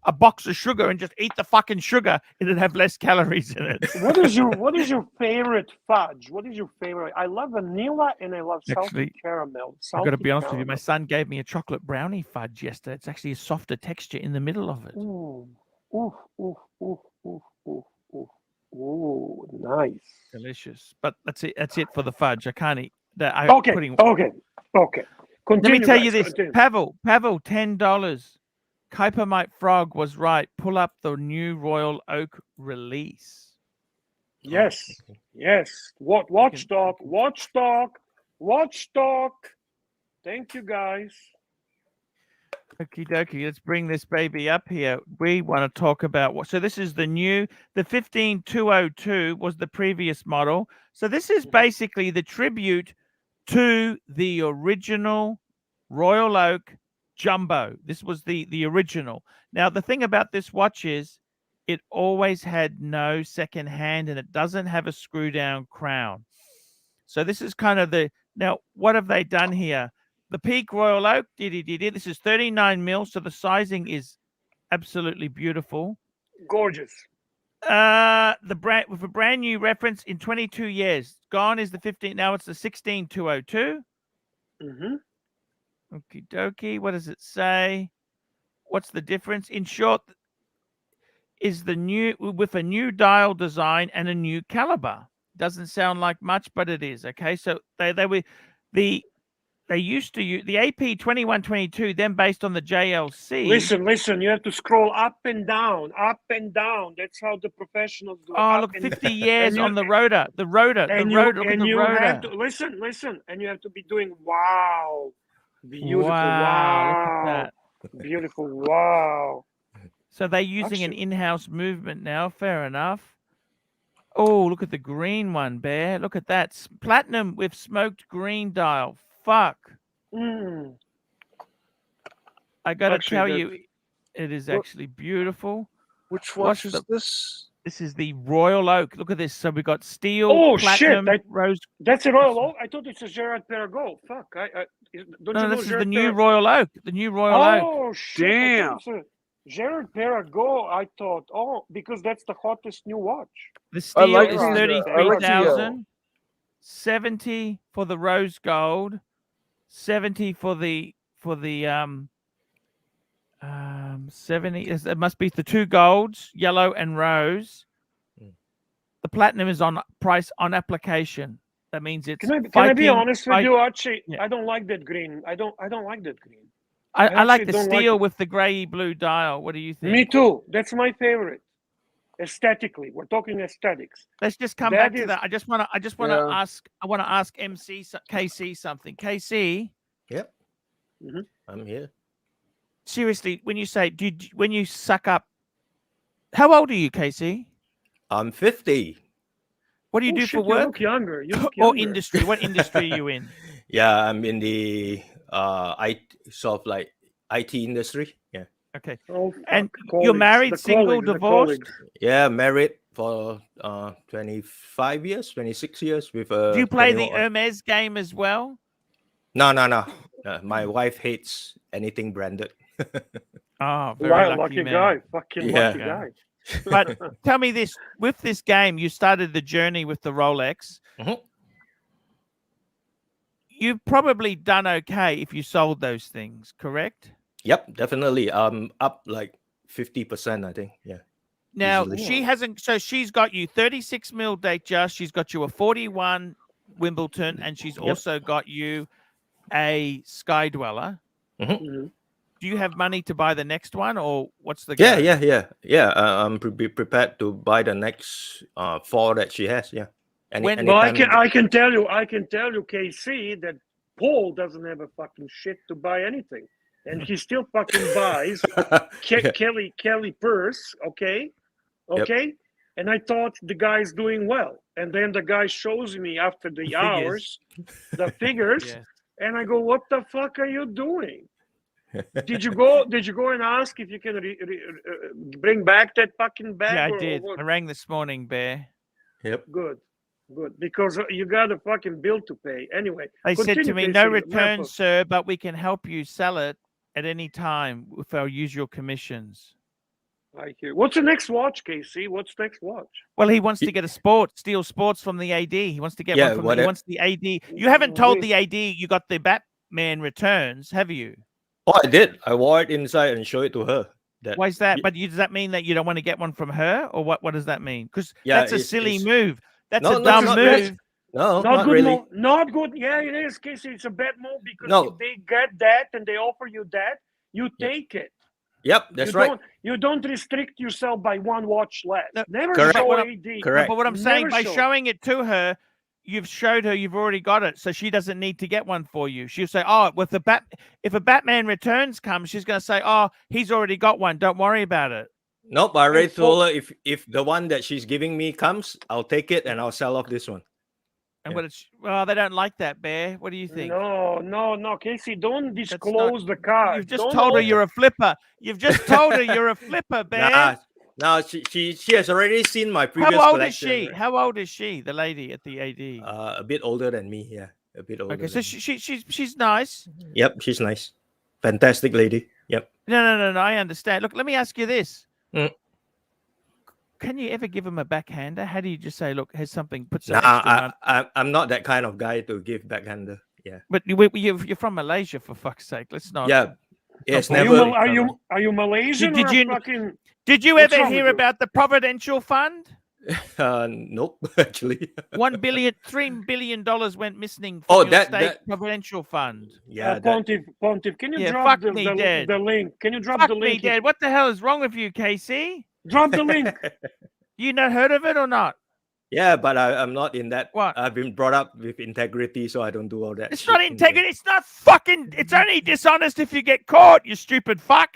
a box of sugar and just eat the fucking sugar. It'd have less calories in it. What is your favorite fudge? What is your favorite? I love vanilla and I love salty Actually, caramel. I've got to be honest with you. caramel. My son gave me a chocolate brownie fudge yesterday. It's actually a softer texture in the middle of it. Ooh, ooh, ooh, ooh, ooh, ooh, ooh. Ooh, nice. Delicious. But that's it. That's it for the fudge. I can't eat that. Okay. Continue, Let me tell guys, you this, continue. Pavel, $10. Kuiper Mike Frog was right. Pull up the new Royal Oak release. Yes, yes. Watchdog. Thank you, guys. Okie dokie, let's bring this baby up here. We want to talk about what. So this is the 15202 was the previous model. So this is basically the tribute to the original Royal Oak Jumbo. This was the original. Now, the thing about this watch is it always had no second hand and it doesn't have a screw down crown. So this is kind of now, what have they done here? The Peak Royal Oak, this is 39 mil, so the sizing is absolutely beautiful. Gorgeous. The brand with a brand new reference in 22 years. Gone is the 15. Now it's the 16202. Okie dokie. What does it say? What's the difference? In short, is the new with a new dial design and a new caliber. Doesn't sound like much, but it is. Okay, so they used to use the AP 2122, then based on the JLC. Listen. You have to scroll up and down. That's how the professionals do. Oh, look, 50 years on the rotor. The rotor. And Look at the you rotor. have to listen, and you have to be doing wow, beautiful, Wow, look at that. Beautiful, wow. So they're using an in-house movement now. Fair enough. Oh, look at the green one, Bear. Look at that. Platinum with smoked green dial. Fuck. I got to tell you, it is actually beautiful. Which watch is this? This is the Royal Oak. Look at this. So we got steel, platinum, rose. That's a Royal Oak? I thought it's a Gerard Perregaux. Fuck. No, this is the new Royal Oak. The new Royal Oak. Oh, shit. Damn. Gerard Perregaux, I thought. Oh, because that's the hottest new watch. The steel like is the- 33,000. 70 for the rose gold. 70 for the 70. It must be the two golds, yellow and rose. The platinum is on price on application. That means it's. Can I be honest with you, Archie? Yeah. I don't like that green. I don't like that green. I like the steel with the grey blue dial. What do you think? Me too. That's my favorite. Aesthetically, we're talking aesthetics. Let's just come back to that. I just want to ask. I want to ask KC something. KC. Yep. I'm here. Seriously, when you say, when you suck up, how old are you, KC? I'm 50. What do you do for work? You look younger. Or industry? What industry are you in? Yeah, I'm in the sort of like IT industry. Yeah. Okay. Oh, and you're married, single, divorced? Yeah, married for 25 years, 26 years with a. Do you play the Hermes game as well? No. My wife hates anything branded. Oh, very lucky man. Guy. Fucking lucky guy. But tell me this: with this game, you started the journey with the Rolex. You've probably done okay if you sold those things, correct? Yep, definitely. Up like 50%, I think. Yeah. Now she hasn't. So she's got you 36 mil date just. She's got you a 41 Wimbledon, and she's also got you a Sky Dweller. Do you have money to buy the next one, or what's the? Yeah. I'm prepared to buy the next 4 that she has. Yeah. I can tell you, KC, that Paul doesn't have a fucking shit to buy anything, and he still fucking buys Kelly purse. Okay. And I thought the guy's doing well, and then the guy shows me after the figures, and I go, "What the fuck are you doing?" Did you go and ask if you can bring back that fucking bag? Yeah, I or did. what? I rang this morning, Bear. Yep. Good, because you got a fucking bill to pay anyway. They said to Continue, me, Casey, no wrap return, up. sir, but we can help you sell it at any time if I'll use your commissions. I hear. What's the next watch, Casey? What's next watch? Well, he wants to get a steal sports from the AD. He wants to get Yeah, one from what he a- wants the AD. You haven't told the AD you got the Batman returns, have you? Oh, I did. I wore it inside and showed it to her. That Why is that? But does that mean that you don't want to get one from her, or what? What does that mean? Because Yeah, that's a it's- silly it's- move. That's No, a no, dumb not move. really. No, Not not good. really. Not good. Yeah, it is, Casey. It's a bad move because No. if they get that and they offer you that, you take it. Yep, that's right. You don't restrict yourself by one watch less. No, Never correct. show What AD. No, Correct. but what I'm saying, Never by show. showing it to her, you've showed her you've already got it, so she doesn't need to get one for you. She'll say, "Oh, if a Batman Returns comes, she's going to say, oh, he's already got one. Don't worry about it." Nope, I already And told her if the one that she's giving me comes, I'll take it and I'll sell off this one. And Yeah. well, they don't like that, Bear. What do you think? No, Casey, don't disclose the card. You've just Don't told her open- you're a flipper. You've just told her you're a flipper, Bear. Nah, she has already seen my previous How old collection. is she? right? How old is she? The lady at the AD. A bit older than me. Yeah, a bit older. Okay, so than she's nice. me. Yep, she's nice. Fantastic lady. Yep. No. I understand. Look, let me ask you this. Mm. Can you ever give him a backhander? How do you just say, look, here's something, put some Nah, extra on? I'm not that kind of guy to give backhander. Yeah. But you're from Malaysia, for fuck's sake. Let's not. Yeah. It's Are never. you Malaysian Did or you- fucking? Did you What's ever wrong hear with you? about the Providential Fund? Nope, actually. $3 billion went missing Oh, from your state that- Providential Fund. Yeah. Pontiff, can you Yeah, drop fuck the, me the, dead. the link? Can you drop Fuck the me, link? Dad. What the hell is wrong with you, Casey? Drop the link. You not heard of it or not? Yeah, but I'm not in that. What? I've been brought up with integrity, so I don't do all that. It's shit not in there. integrity. It's not fucking. It's only dishonest if you get caught, you stupid fuck.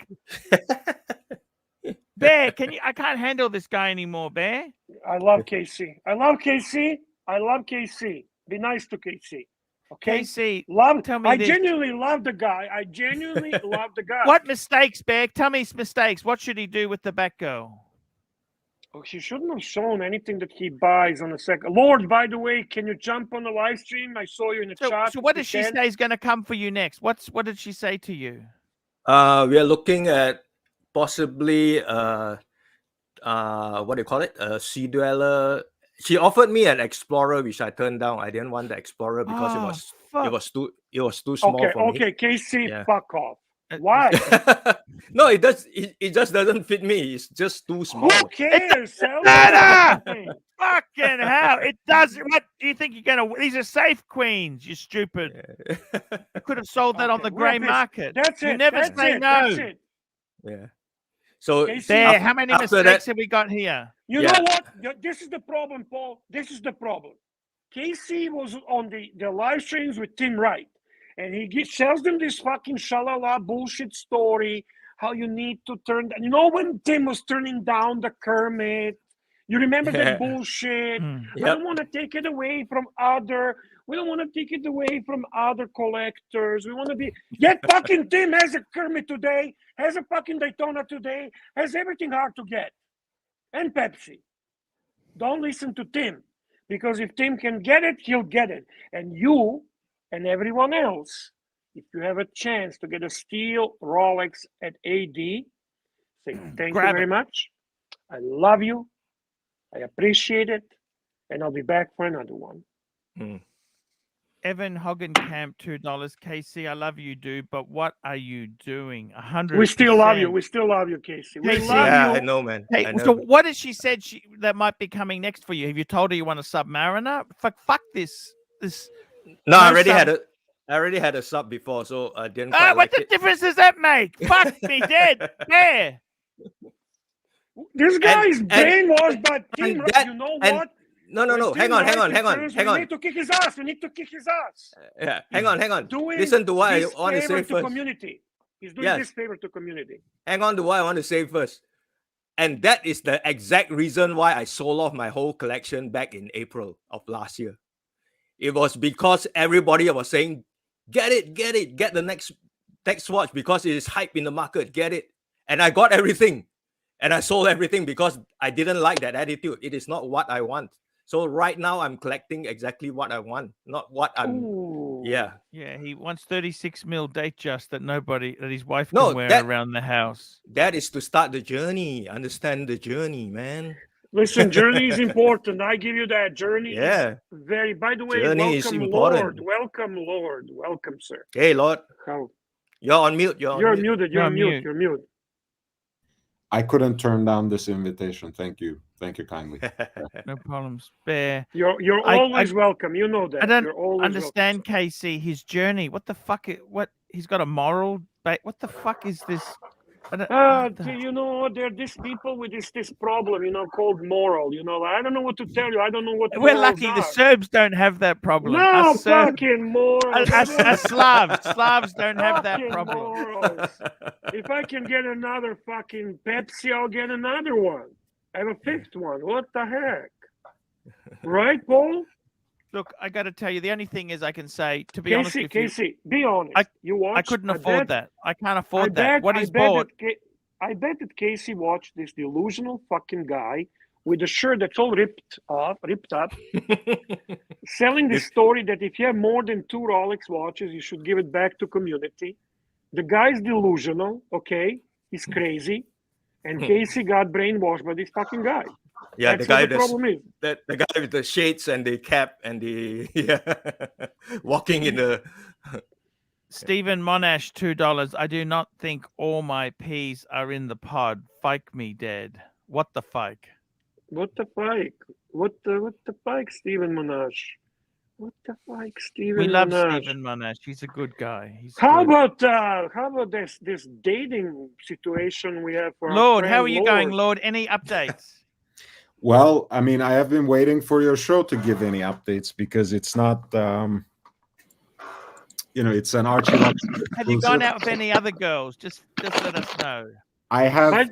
Bear, I can't handle this guy anymore, Bear. I love KC. Be nice to KC. Okay. Casey, Love. tell me I this. genuinely love the guy. I genuinely love the guy. What mistakes, Bear? Tell me his mistakes. What should he do with the Batgirl? Oh, he shouldn't have shown anything that he buys on the second. Lord, by the way, can you jump on the live stream? I saw you in the chat. So what if does you she can. say is going to come for you next? What did she say to you? We are looking at possibly what do you call it? A Sea Dweller. She offered me an Explorer, which I turned down. I didn't want the Explorer because fuck. it was too small for me. Okay, KC, Yeah. fuck off. Why? No, it does. It just doesn't fit me. It's just too small. Who cares? Sell matter. something. Fucking hell! It does. What do you think you're gonna? These are safe queens. You stupid. You could have sold that on Okay, the grey rubbish. market. That's You it. never That's say it. no. That's it. Yeah. So Casey, There. How many after mistakes that- have we got here? You Yeah. know what? This is the problem, Paul. This is the problem. KC was on the live streams with Tim Wright, and he sells them this fucking shalala bullshit story, how you need to turn. You know when Tim was turning down the Kermit? You remember that bullshit? Hmm. I don't want to take it away from other. We don't want to take it away from other collectors. We want to be. Yet fucking Tim has a Kermit today, has a fucking Daytona today, has everything hard to get. And Pepsi. Don't listen to Tim. Because if Tim can get it, he'll get it. And you and everyone else, if you have a chance to get a steel Rolex at AD, say thank Grab you very it. much. I love you. I appreciate it. And I'll be back for another one. Evan Hoggenkamp, $2. KC, I love you, dude. But what are you doing? 100. We still love you. We still love you, Casey. We Casey, love yeah, you. I know, man. Hey, I know. so what has she said that might be coming next for you? Have you told her you want a Submariner? Fuck this. No, I no already had a sub before, so I didn't Ah, quite what like the it. difference does that make? Fuck me dead. Yeah. This guy is and- brainwashed by Tim. and that- You know and- what? No. When Hang Tim on. Wright returns, we need to kick his ass. We need to kick his ass. Yeah, hang on. Doing Listen to what I this want to favor say to first. community. He's doing Yes. this favor to community. Hang on to what I want to say first. And that is the exact reason why I sold off my whole collection back in April of last year. It was because everybody was saying, get the next text watch because it is hype in the market. Get it? And I got everything. And I sold everything because I didn't like that attitude. It is not what I want. So right now I'm collecting exactly what I want, not what I'm. Ooh. Yeah. Yeah, he wants 36 mil date just that his wife No, can wear that- around the house. That is to start the journey. Understand the journey, man. Listen, journey is important. I give you that. Journey Yeah. is very. By the way, Journey is welcome, important. Lord. Welcome, Lord. Welcome, sir. Hey, Lord, How? you're on mute. You're You're on mute. muted. You're You're on mute. mute. You're mute. I couldn't turn down this invitation. Thank you kindly. No problems. Bear. You're I- always welcome. You know that. I don't You're always understand, Casey, his journey. What the fuck? What he's got a moral. What the fuck is this? I don't, what the- You know, there are these people with this problem, you know, called moral. You know, I don't know what to tell you. I don't know what We're morals lucky the are. Serbs don't have that problem. No Us Serbs, fucking morals. us Slavs don't have that Fucking problem. morals. If I can get another fucking Pepsi, I'll get another one. I have a fifth one. What the heck? Right, Paul? Look, I got to tell you, the only thing is I can say, to be honest with you, Casey, be honest. You watched. I couldn't afford that. I can't afford that. bet, What he's bought. I bet that Casey watched this delusional fucking guy with a shirt that's all ripped up, selling the story that if you have more than 2 Rolex watches, you should give it back to community. The guy's delusional, okay? He's crazy. And Casey got brainwashed by this fucking guy. Yeah, That's the guy what the problem is. the guy with the shades and the cap and the walking in the. Stephen Monash, $2. I do not think all my peas are in the pod. Fike me dead. What the fike? What the fuck? What the fuck, Stephen Monash? What the fuck, Stephen We love Monash? Stephen Monash. He's a good guy. He's How good. about this dating situation we have for our Lord, friend how are you going, Lord? Lord? Any updates? Well, I mean, I have been waiting for your show to give any updates because it's not, it's an ArchieLuxury. Have you gone out with any other girls? Just let us know. I have But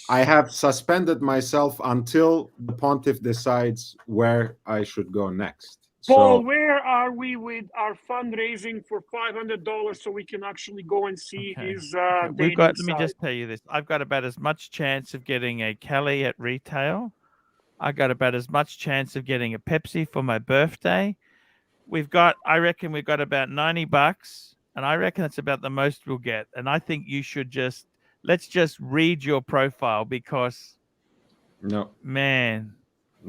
I have suspended myself until the pontiff decides where I should go next. Paul, So where are we with our fundraising for $500 so we can actually go and see Okay. his Okay, dating let me site? just tell you this. I've got about as much chance of getting a Kelly at retail. I got about as much chance of getting a Pepsi for my birthday. I reckon we've got about $90, and I reckon that's about the most we'll get. And I think you should let's just read your profile because, no, man,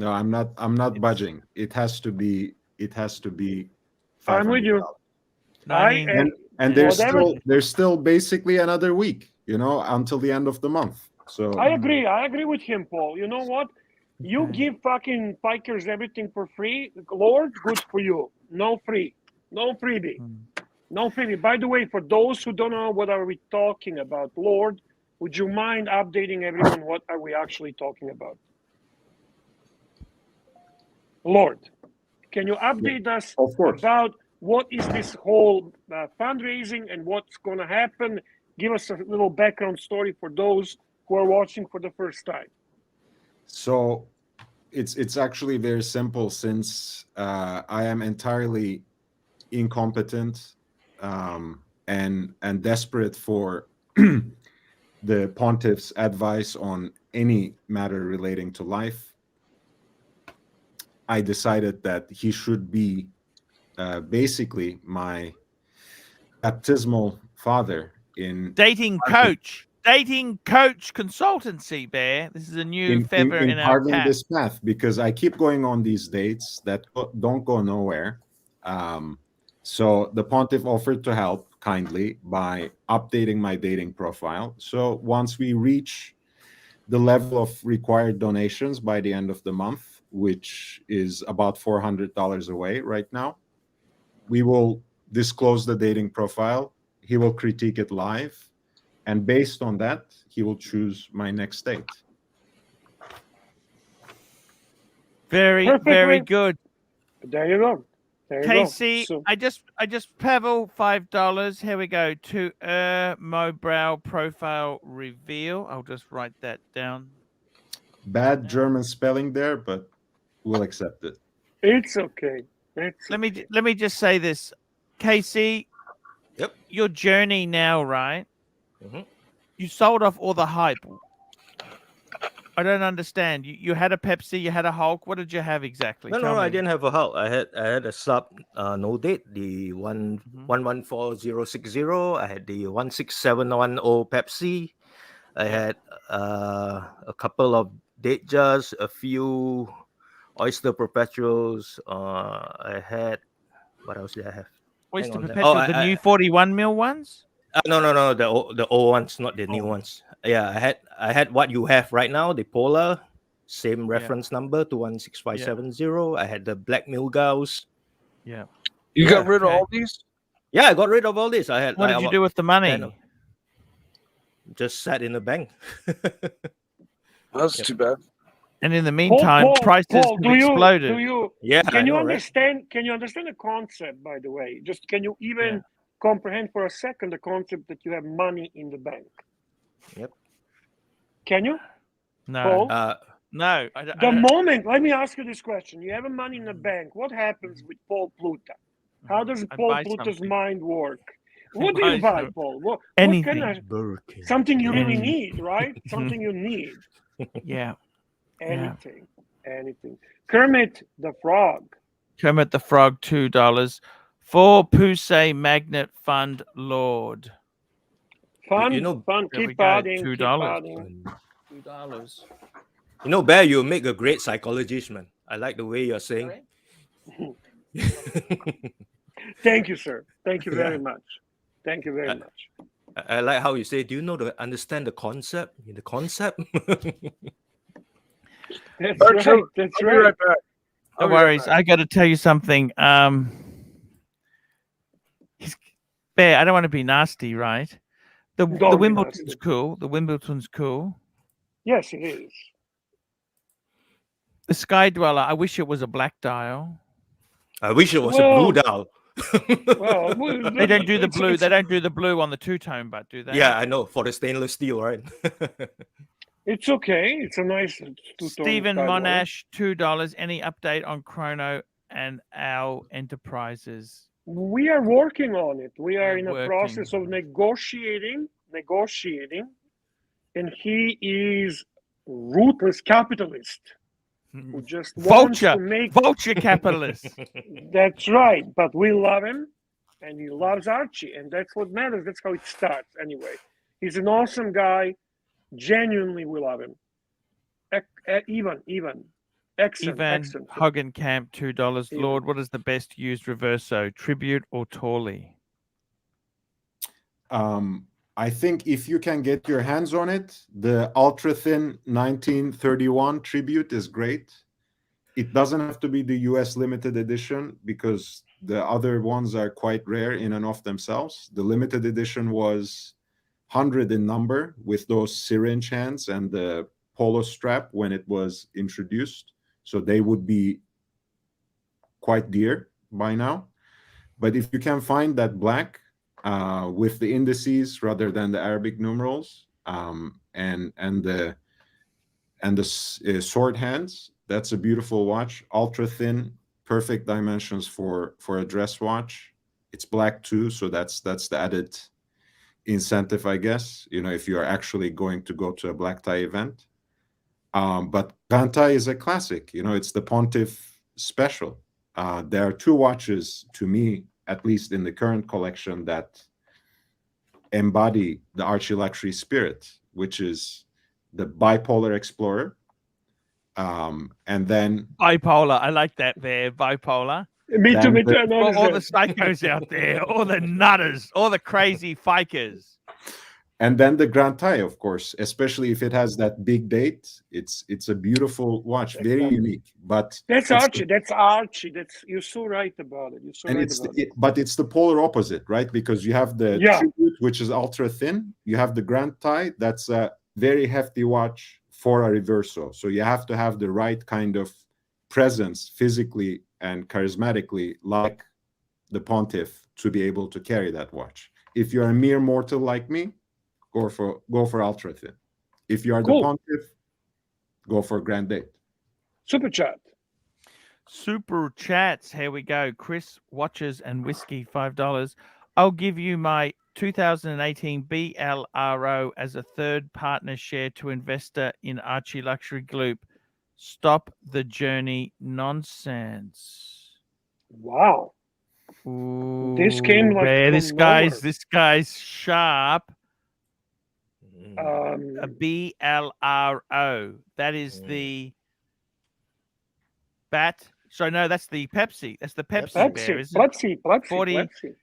I'm not budging. It has to be I'm with you. $500. And there's still basically another week, until the end of the month. So I agree with him, Paul. You know what? You Okay. give fucking bikers everything for free. Lord, good for you. No freebie. No freebie. By the way, for those who don't know what are we talking about, Lord, would you mind updating everyone what are we actually talking about? Lord, can you update us of course. about what is this whole fundraising and what's going to happen? Give us a little background story for those who are watching for the first time. So it's actually very simple since I am entirely incompetent and desperate for the pontiff's advice on any matter relating to life. I decided that he should be basically my baptismal father in dating coach consultancy, Bear. This is a new feather in our carving cap. this path, because I keep going on these dates that don't go nowhere. So the pontiff offered to help kindly by updating my dating profile. So once we reach the level of required donations by the end of the month, which is about $400 away right now, we will disclose the dating profile. He will critique it live. And based on that, he will choose my next date. Very, Perfectly. very good. There you go. Casey, So, I just Pavel $5. Here we go to Mobrow profile reveal. I'll just write that down. Bad German spelling there, but we'll accept it. it's okay. Let me just say this, Casey. Yep. Your journey now, right? Mhm. You sold off all the hype. I don't understand. You had a Pepsi, you had a Hulk. What did you have exactly? No, Tell me. I didn't have a Hulk. I had a sub no date, the Mhm. 114060. I had the 16710 Pepsi. I had a couple of date jars, a few oyster perpetuals. I had what else did I have? Hang Oyster on. Oh, Perpetual, the new 41 mil ones? no, the old ones, not the new Oh. ones. Yeah, I had what you have right now, the Polar, same Yeah. reference number 216570. I had the Black Milgaus. Yeah. You Yeah, got rid of okay. all these? Yeah, I got rid of all this. I had What like did you about do with the 10 money? of- just sat in the bank. That's Yep. too bad. And in the meantime, prices Paul, have exploded. Yeah, can I you know, right? understand? Can you understand the concept? By the way, just can you even Yeah. comprehend for a second the concept that you have money in the bank? Yep. Can you, No. Paul? No. The moment, let me ask you this question: you have a money in the bank. What happens with Paul Pluta? How does I Paul buy Pluta's something. mind work? What do you buy, Paul? What Anything. kind of Burger King. something you really Anything. need, right? Something you need. Yeah. Anything. Kermit the Frog. Kermit the Frog, $2. For Pusey Magnet Fund Lord. Fun. There we Keep go. adding. $2. Keep adding. $2. You know, Bear, you make a great psychologist, man. I like the way you're saying. Thank you, sir. Thank you very Yeah. much. Thank you very much. I like how you say, do you know understand the concept? The concept? That's Archie, right. That's I'll be right. right back. No I'll be right worries. back. I got to tell you something. Bear, I don't want to be nasty, right? The Don't be Wimbledon's nasty. cool. The Wimbledon's cool. Yes, it is. The Sky Dweller, I wish it was a black dial. I wish it was a blue dial. Well, They don't do the blue. They don't do the blue on the two-tone, but do they? Yeah, I know, for the stainless steel, right? It's okay. It's a nice two-tone Stephen Sky Dweller. Monash, $2. Any update on Chrono and our enterprises? We are working on it. We are We're in a working. process of negotiating, and he is ruthless capitalist who just wants Vulture, to make. vulture capitalist. That's right, but we love him, and he loves Archie, and that's what matters. That's how it starts, anyway. He's an awesome guy. Genuinely, we love him. Even. Excellent. Ivan Excellent. Hoggenkamp, $2. Ivan. Lord, what is the best used reverso? Tribute or Torley? I think if you can get your hands on it, the ultra thin 1931 tribute is great. It doesn't have to be the US limited edition because the other ones are quite rare in and of themselves. The limited edition was 100 in number with those syringe hands and the polo strap when it was introduced. So they would be quite dear by now. But if you can find that black with the indices rather than the Arabic numerals and the sword hands, that's a beautiful watch. Ultra thin, perfect dimensions for a dress watch. It's black too, so that's the added incentive, I guess. You know, if you are actually going to go to a black tie event. But Grand Tie is a classic. You know, it's the Pontiff special. There are two watches, to me, at least in the current collection, that embody the ArchieLuxury spirit, which is the Bipolar Explorer, and then Bipolar. I like that there. Bipolar. Me too. Then I For all the noticed psychos out there, all the nutters, all the crazy fikers. and then the Grand Tie, of course, especially if it has that big date. It's a beautiful watch, very unique. But That's it's Archie. That's Archie. You're so right about it. You're so and right it's about it. but it's the polar opposite, right? Because you have the Yeah. Tribute, which is ultra thin. You have the Grand Tie, that's a very hefty watch for a reverso. So you have to have the right kind of presence physically and charismatically, like the Pontiff, to be able to carry that watch. If you're a mere mortal like me, go for ultra thin. If you are Cool. the Pontiff, go for Grand Date. Super chat. Super chats. Here we go. Chris Watches and Whiskey, $5. I'll give you my 2018 BLRO as a third partner share to investor in ArchieLuxury Group. Stop the journey nonsense. Wow. Ooh, This came like man, from this guy's nowhere. sharp. Um, A BLRO. That is the bat. So no, that's the Pepsi. That's the Pepsi bear, Pepsi, isn't it? Pepsi, 40. Pepsi.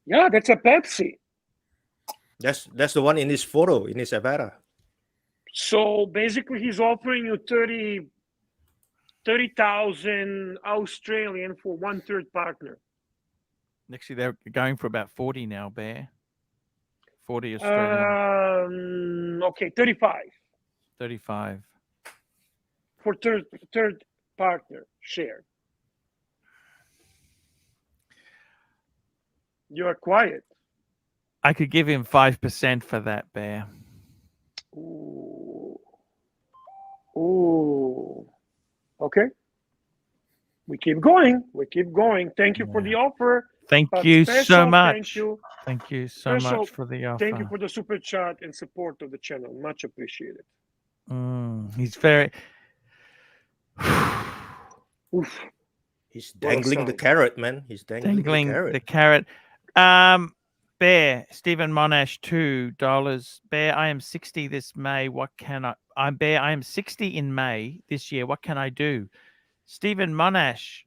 Yeah, that's a Pepsi. That's the one in his photo, in his avatar. So basically, he's offering you 30,000 Australian for 1/3 partner. Actually, they're going for about 40 now, Bear. 40 Australian. Okay, 35 35. for third partner share. You are quiet. I could give him 5% for that, Bear. Ooh. Ooh. Okay. We keep going. We keep going. Thank you for the offer. Thank But you so special much. Thank you. Thank you so Special much for the offer. Thank you for the super chat and support of the channel. Much appreciated. He's very. Oof. He's What a dangling the sound. carrot, man. He's dangling The carrot. Bear, Stephen Monash, $2. Bear, I am 60 this May. What can I? Bear, I am 60 in May this year. What can I do? Stephen Monash.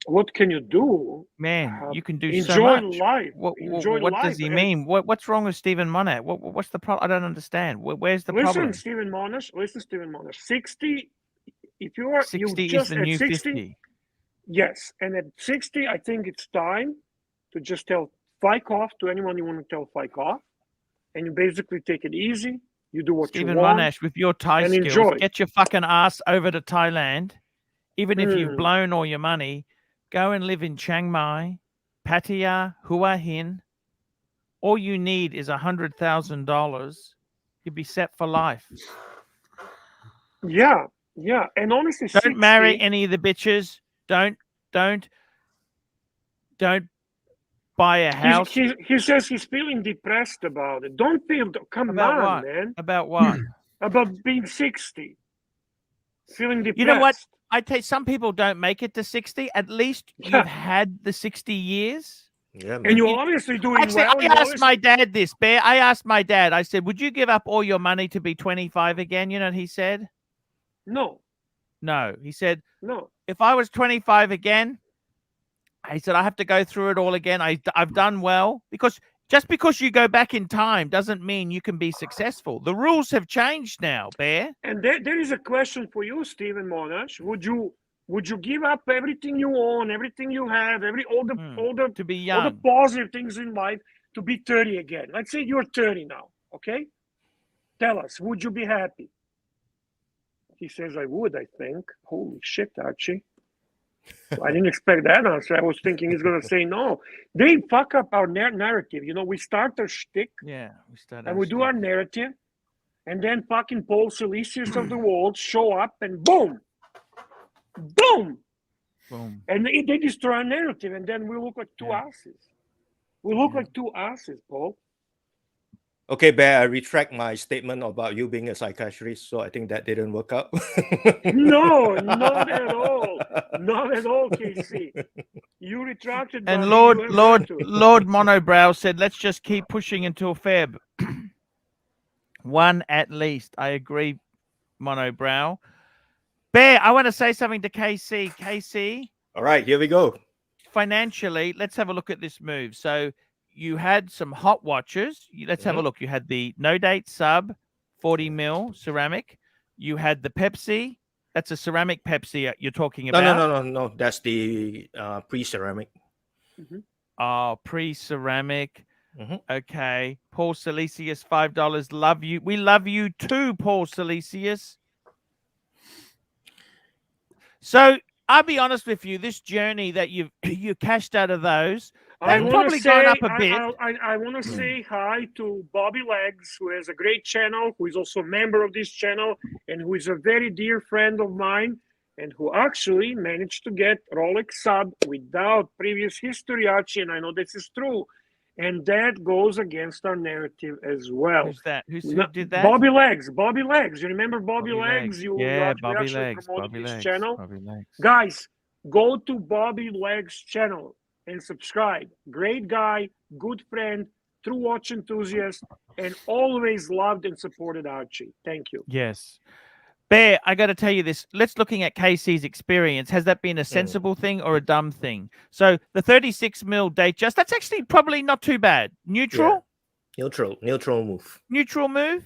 What can you do? Man, you can do so enjoy much. life. Enjoy What life. does he mean? What's wrong with Stephen Monash? What's the problem? I don't understand. Where's the problem? Listen, Stephen Monash. 60. If you are 60 just is the at new 60, 50. Yes, and at 60, I think it's time to just tell fike off to anyone you want to tell fike off, and you basically take it easy. You do what Stephen you want. Monash, with your Thai and skills, enjoy. get your fucking ass over to Thailand. Even if you've blown all your money, go and live in Chiang Mai, Pattaya, Hua Hin. All you need is $100,000. You'll be set for life. Yeah, and honestly, Don't 60, marry any of the bitches. Don't buy a house. He says he's feeling depressed about it. Don't feel. Come About on, what? man. About what? About being 60. Feeling depressed. You know what? I tell you, some people don't make it to 60. At least you've had the 60 years. Yeah, man. And you're obviously doing Actually, well. I asked my dad this, Bear. I asked my dad, I said, would you give up all your money to be 25 again? You know what he said? No. No. He said, no. If I was 25 again, he said, I have to go through it all again. I've done well. Because just because you go back in time doesn't mean you can be successful. The rules have changed now, Bear. And there is a question for you, Stephen Monash. Would you give up everything you own, everything you have, all the to be young, all the positive things in life to be 30 again? Let's say you're 30 now, okay? Tell us, would you be happy? He says, I would, I think. Holy shit, Archie. I didn't expect that answer. I was thinking he's going to say no. They fuck up our narrative. You know, we start our shtick. Yeah, we start and we do our narrative. And then fucking Paul Silesius of the world show up and boom. Boom. Boom. And they destroy our narrative. And then we look like two asses. We look like two asses, Paul. Okay, Bear, I retract my statement about you being a psychiatrist. So I think that didn't work out. No, not at all. Not at all, KC. You retracted. And Lord Monobrow said, let's just keep pushing until Feb. One at least. I agree, Monobrow. Bear, I want to say something to KC. KC. All right, here we go. Financially, let's have a look at this move. So you had some hot watches. Let's have a look. You had the No Date Sub 40 mil ceramic. You had the Pepsi. That's a ceramic Pepsi you're talking about. No. That's the pre-ceramic. Oh, pre-ceramic. Okay. Paul Silesius, $5. Love you. We love you too, Paul Silesius. So I'll be honest with you. This journey that you cashed out of those, they've probably gone up a bit. I want to say hi to Bobby Legs, who has a great channel, who is also a member of this channel, and who is a very dear friend of mine. and who actually managed to get Rolex sub without previous history, Archie, and I know this is true. And that goes against our narrative as well. Who's that? Who did that? Bobby Legs. Bobby Legs. You remember Bobby Legs? Yeah, We Bobby actually Legs. promoted Bobby his Legs. channel. Bobby Legs. Guys, go to Bobby Legs' channel and subscribe. Great guy, good friend, true watch enthusiast, and always loved and supported Archie. Thank you. Yes. Bear, I got to tell you this. Let's looking at KC's experience. Has that been a sensible thing or a dumb thing? So the 36 mil date just, that's actually probably not too bad. Neutral? Yeah. Neutral move. Neutral move?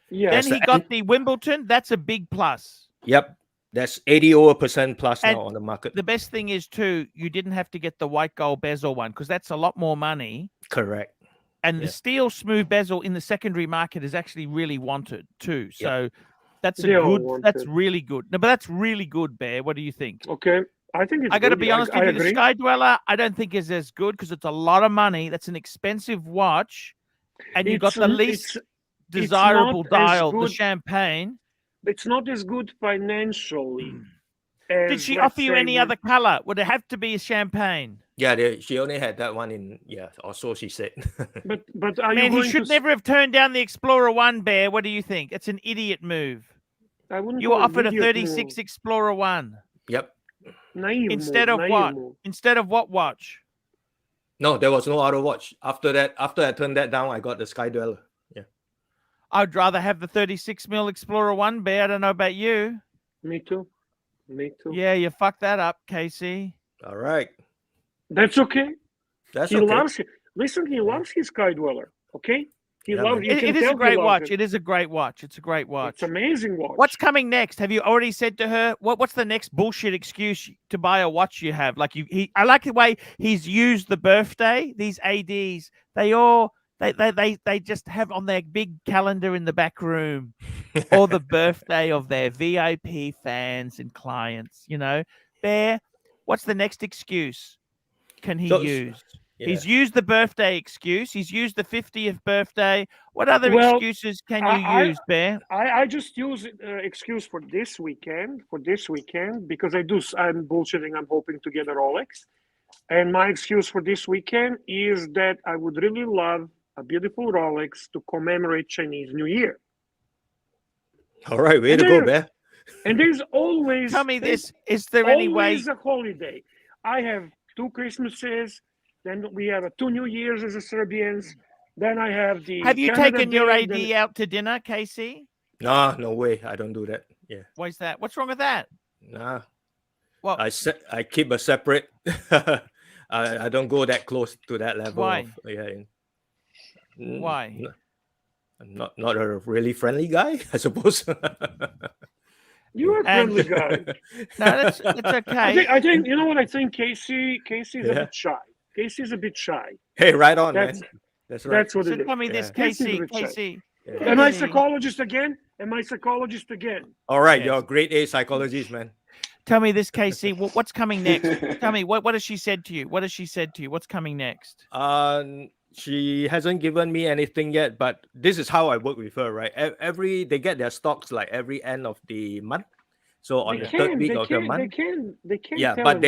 Yeah. Then he got the Wimbledon. That's a big plus. Yep. That's 80% plus And now on the market. The best thing is, too, you didn't have to get the white gold bezel one because that's a lot more money. Correct. And the steel smooth bezel in the secondary market is actually really wanted, too. So that's that's really good. No, but that's really good, Bear. What do you think? Okay. I think it's I got to good. be honest with you. agree. The Sky Dweller, I don't think is as good because it's a lot of money. That's an expensive watch. And you got the least desirable dial, the champagne. It's not as good financially. Did she offer you any other color? Would it have to be a champagne? Yeah, she only had that one in, or so she said. But are Man, you he should never have turned down the Explorer 1, Bear. What do you think? It's an idiot move. You were offered a 36 Explorer 1. Yep. Naive Instead move, of what? Move. Instead of what watch? No, there was no other watch. After I turned that down, I got the Sky Dweller. Yeah. I'd rather have the 36 mil Explorer 1, Bear. I don't know about you. Me too. Yeah, you fucked that up, Casey. All right. That's okay. That's he okay. loves it. Listen, he loves his Sky Dweller. Okay. He loves it. It is a great watch. It is a great watch. It's a great watch. It's an amazing watch. What's coming next? Have you already said to her what's the next bullshit excuse to buy a watch you have? Like I like the way he's used the birthday. These ADs, they just have on their big calendar in the back room or the birthday of their VIP fans and clients. You know, Bear. What's the next excuse? Can he use? Yeah. He's used the birthday excuse. He's used the 50th birthday. What other excuses can you use, Bear? I just use excuse for this weekend. Because I'm bullshitting. I'm hoping to get a Rolex, and my excuse for this weekend is that I would really love a beautiful Rolex to commemorate Chinese New Year. All right, way to go, Bear. And there's always tell me this: is there any way? Always a holiday. I have 2 Christmases. Then we have 2 New Years as a Serbians. Then I have the. Have you Canada taken your AD then... out to dinner, Casey? Nah, no way. I don't do that. Yeah. Why's that? What's wrong with that? Nah. Well, I keep a separate. I don't go that close to that level. Why? Why? I'm not a really friendly guy, I suppose. You're a friendly guy. No, it's okay. I think you know what I think. Casey's a bit shy. Casey's a bit shy. Hey, right on, man. That's right. That's what it is. Tell me this, Casey. Yeah. Am I psychologist again? All right, you're a grade A psychologist, man. Tell me this, Casey. What's coming next? Tell me what has she said to you? What's coming next? She hasn't given me anything yet, but this is how I work with her, right? They get their stocks like every end of the month. So on the third week of the month, they can't. Yeah, but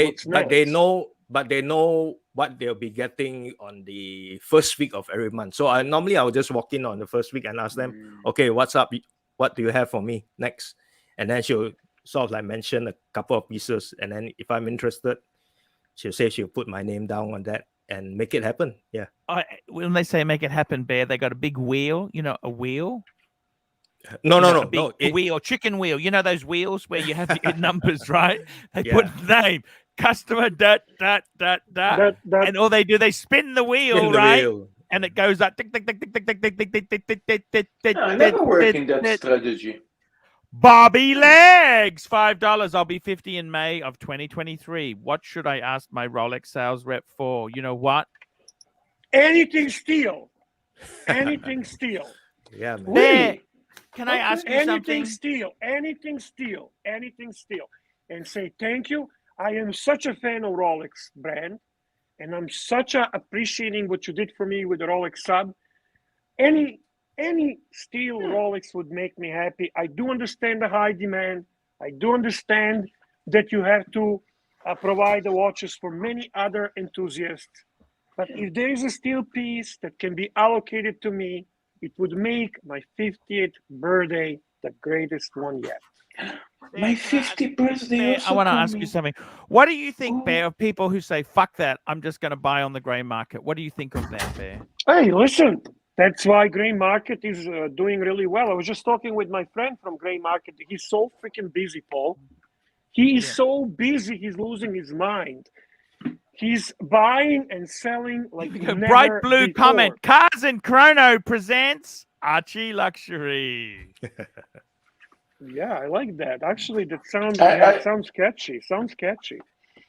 they know what they'll be getting on the first week of every month. So normally I will just walk in on the first week and ask them, okay, what's up? What do you have for me next? And then she'll sort of like mention a couple of pieces, and then if I'm interested, she'll say she'll put my name down on that and make it happen. Yeah. When they say make it happen, Bear, they got a big wheel. You know, a wwheel. No. A wheel, chicken wheel. You know those wheels where you have your numbers, right? They put name, customer, and all they do, they spin the wheel, right? And it goes like tick, tick, tick, tick, tick, tick, tick, tick, tick, tick, tick, tick, tick. I never work in that strategy. Bobby Legs, $5. I'll be 50 in May of 2023. What should I ask my Rolex sales rep for? You know what? Anything steel. Anything steel. Yeah, man. There. Can I ask you something? Anything steel. And say thank you. I am such a fan of Rolex brand, and I'm such appreciating what you did for me with the Rolex sub. Any steel Rolex would make me happy. I do understand the high demand. I do understand that you have to provide the watches for many other enthusiasts. But if there is a steel piece that can be allocated to me, it would make my 50th birthday the greatest one yet. My 50th birthday Bear, also I want to ask coming. you something. What do you think, Oh. Bear, of people who say, fuck that, I'm just going to buy on the grey market? What do you think of that, Bear? Hey, listen, that's why gray market is doing really well. I was just talking with my friend from gray market. He's so freaking busy, Paul. He is so busy, he's losing his mind. He's buying and selling like never Bright blue before. comment. Cars and Chrono presents ArchieLuxury. Yeah, I like that. Actually, that sounds sounds catchy. Sounds catchy.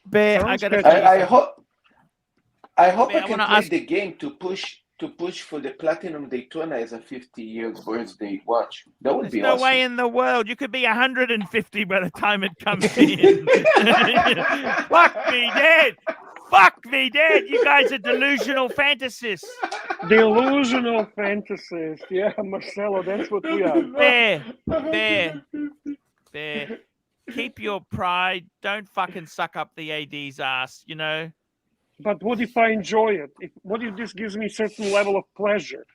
Bear, I Sounds got to catchy. tell you I hope Bear, I I can wanna play ask- the game to push for the Platinum Daytona as a 50-year birthday watch. That would there's be no awesome. way in the world. You could be 150 by the time it comes in. Fuck me dead. Fuck me dead. You guys are delusional fantasists. Delusional fantasists. Yeah, Marcelo, that's what we are. Bear. Keep your pride. Don't fucking suck up the AD's ass, you know? But what if I enjoy it? What if this gives me a certain level of pleasure?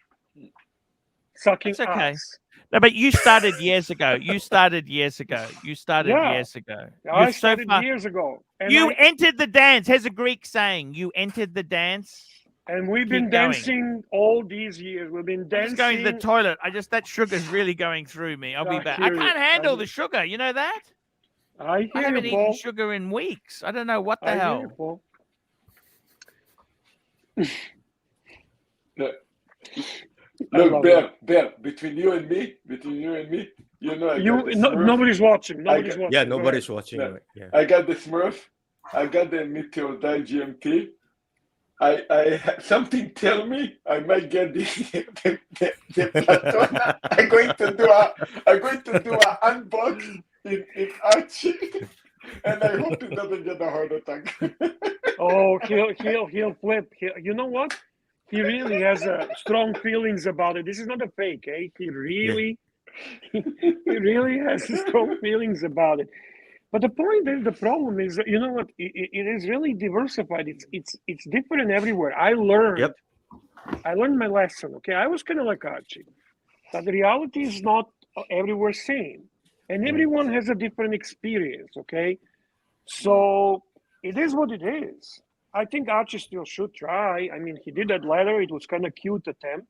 Sucking It's okay. ass. No, but you started years ago. You started years ago. Yeah. Years ago. I started years ago. And You entered the dance. Here's a Greek saying. You entered the dance. And we've Keep been going. dancing all these years. We've been I'm dancing. just going to the toilet. That sugar's really going through me. I'll be I back. I hear you. can't handle I- the sugar. You know that? I hear I haven't you, eaten Paul. sugar in weeks. I don't know what the I hear hell. you, Paul. Look, Bear, between you and me, you know I got the Smurf. Nobody's watching. Nobody's watching. Yeah, Go nobody's ahead. watching. No. Right? Yeah. I got the Smurf. I got the Meteor Die GMT. Something tell me I might get the Platona. I'm going to do a unbox in Archie, and I hope he doesn't get a heart attack. Oh, he'll flip. You know what? He really has strong feelings about it. This is not a fake, eh? He really has strong feelings about it. But the point is, the problem is, you know what? It is really diversified. It's different everywhere. I learned my lesson. Okay, I was kind of like Archie, but the reality is not everywhere same, and everyone has a different experience. Okay, so it is what it is. I think Archie still should try. I mean, he did that letter. It was kind of cute attempt.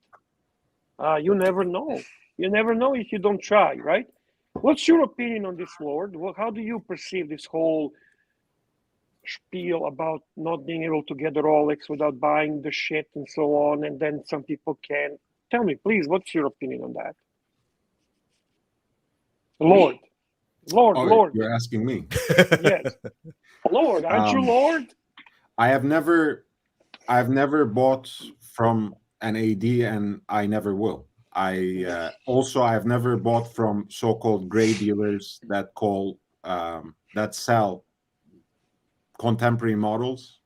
You never know. You never know if you don't try, right? What's your opinion on this, Lord? How do you perceive this whole spiel about not being able to get a Rolex without buying the shit and so on, and then some people can? Tell me, please, what's your opinion on that? Lord. You're asking me. Yes. Lord, aren't you Lord? I've never bought from an AD, and I never will. I've never bought from so-called gray dealers that sell contemporary models.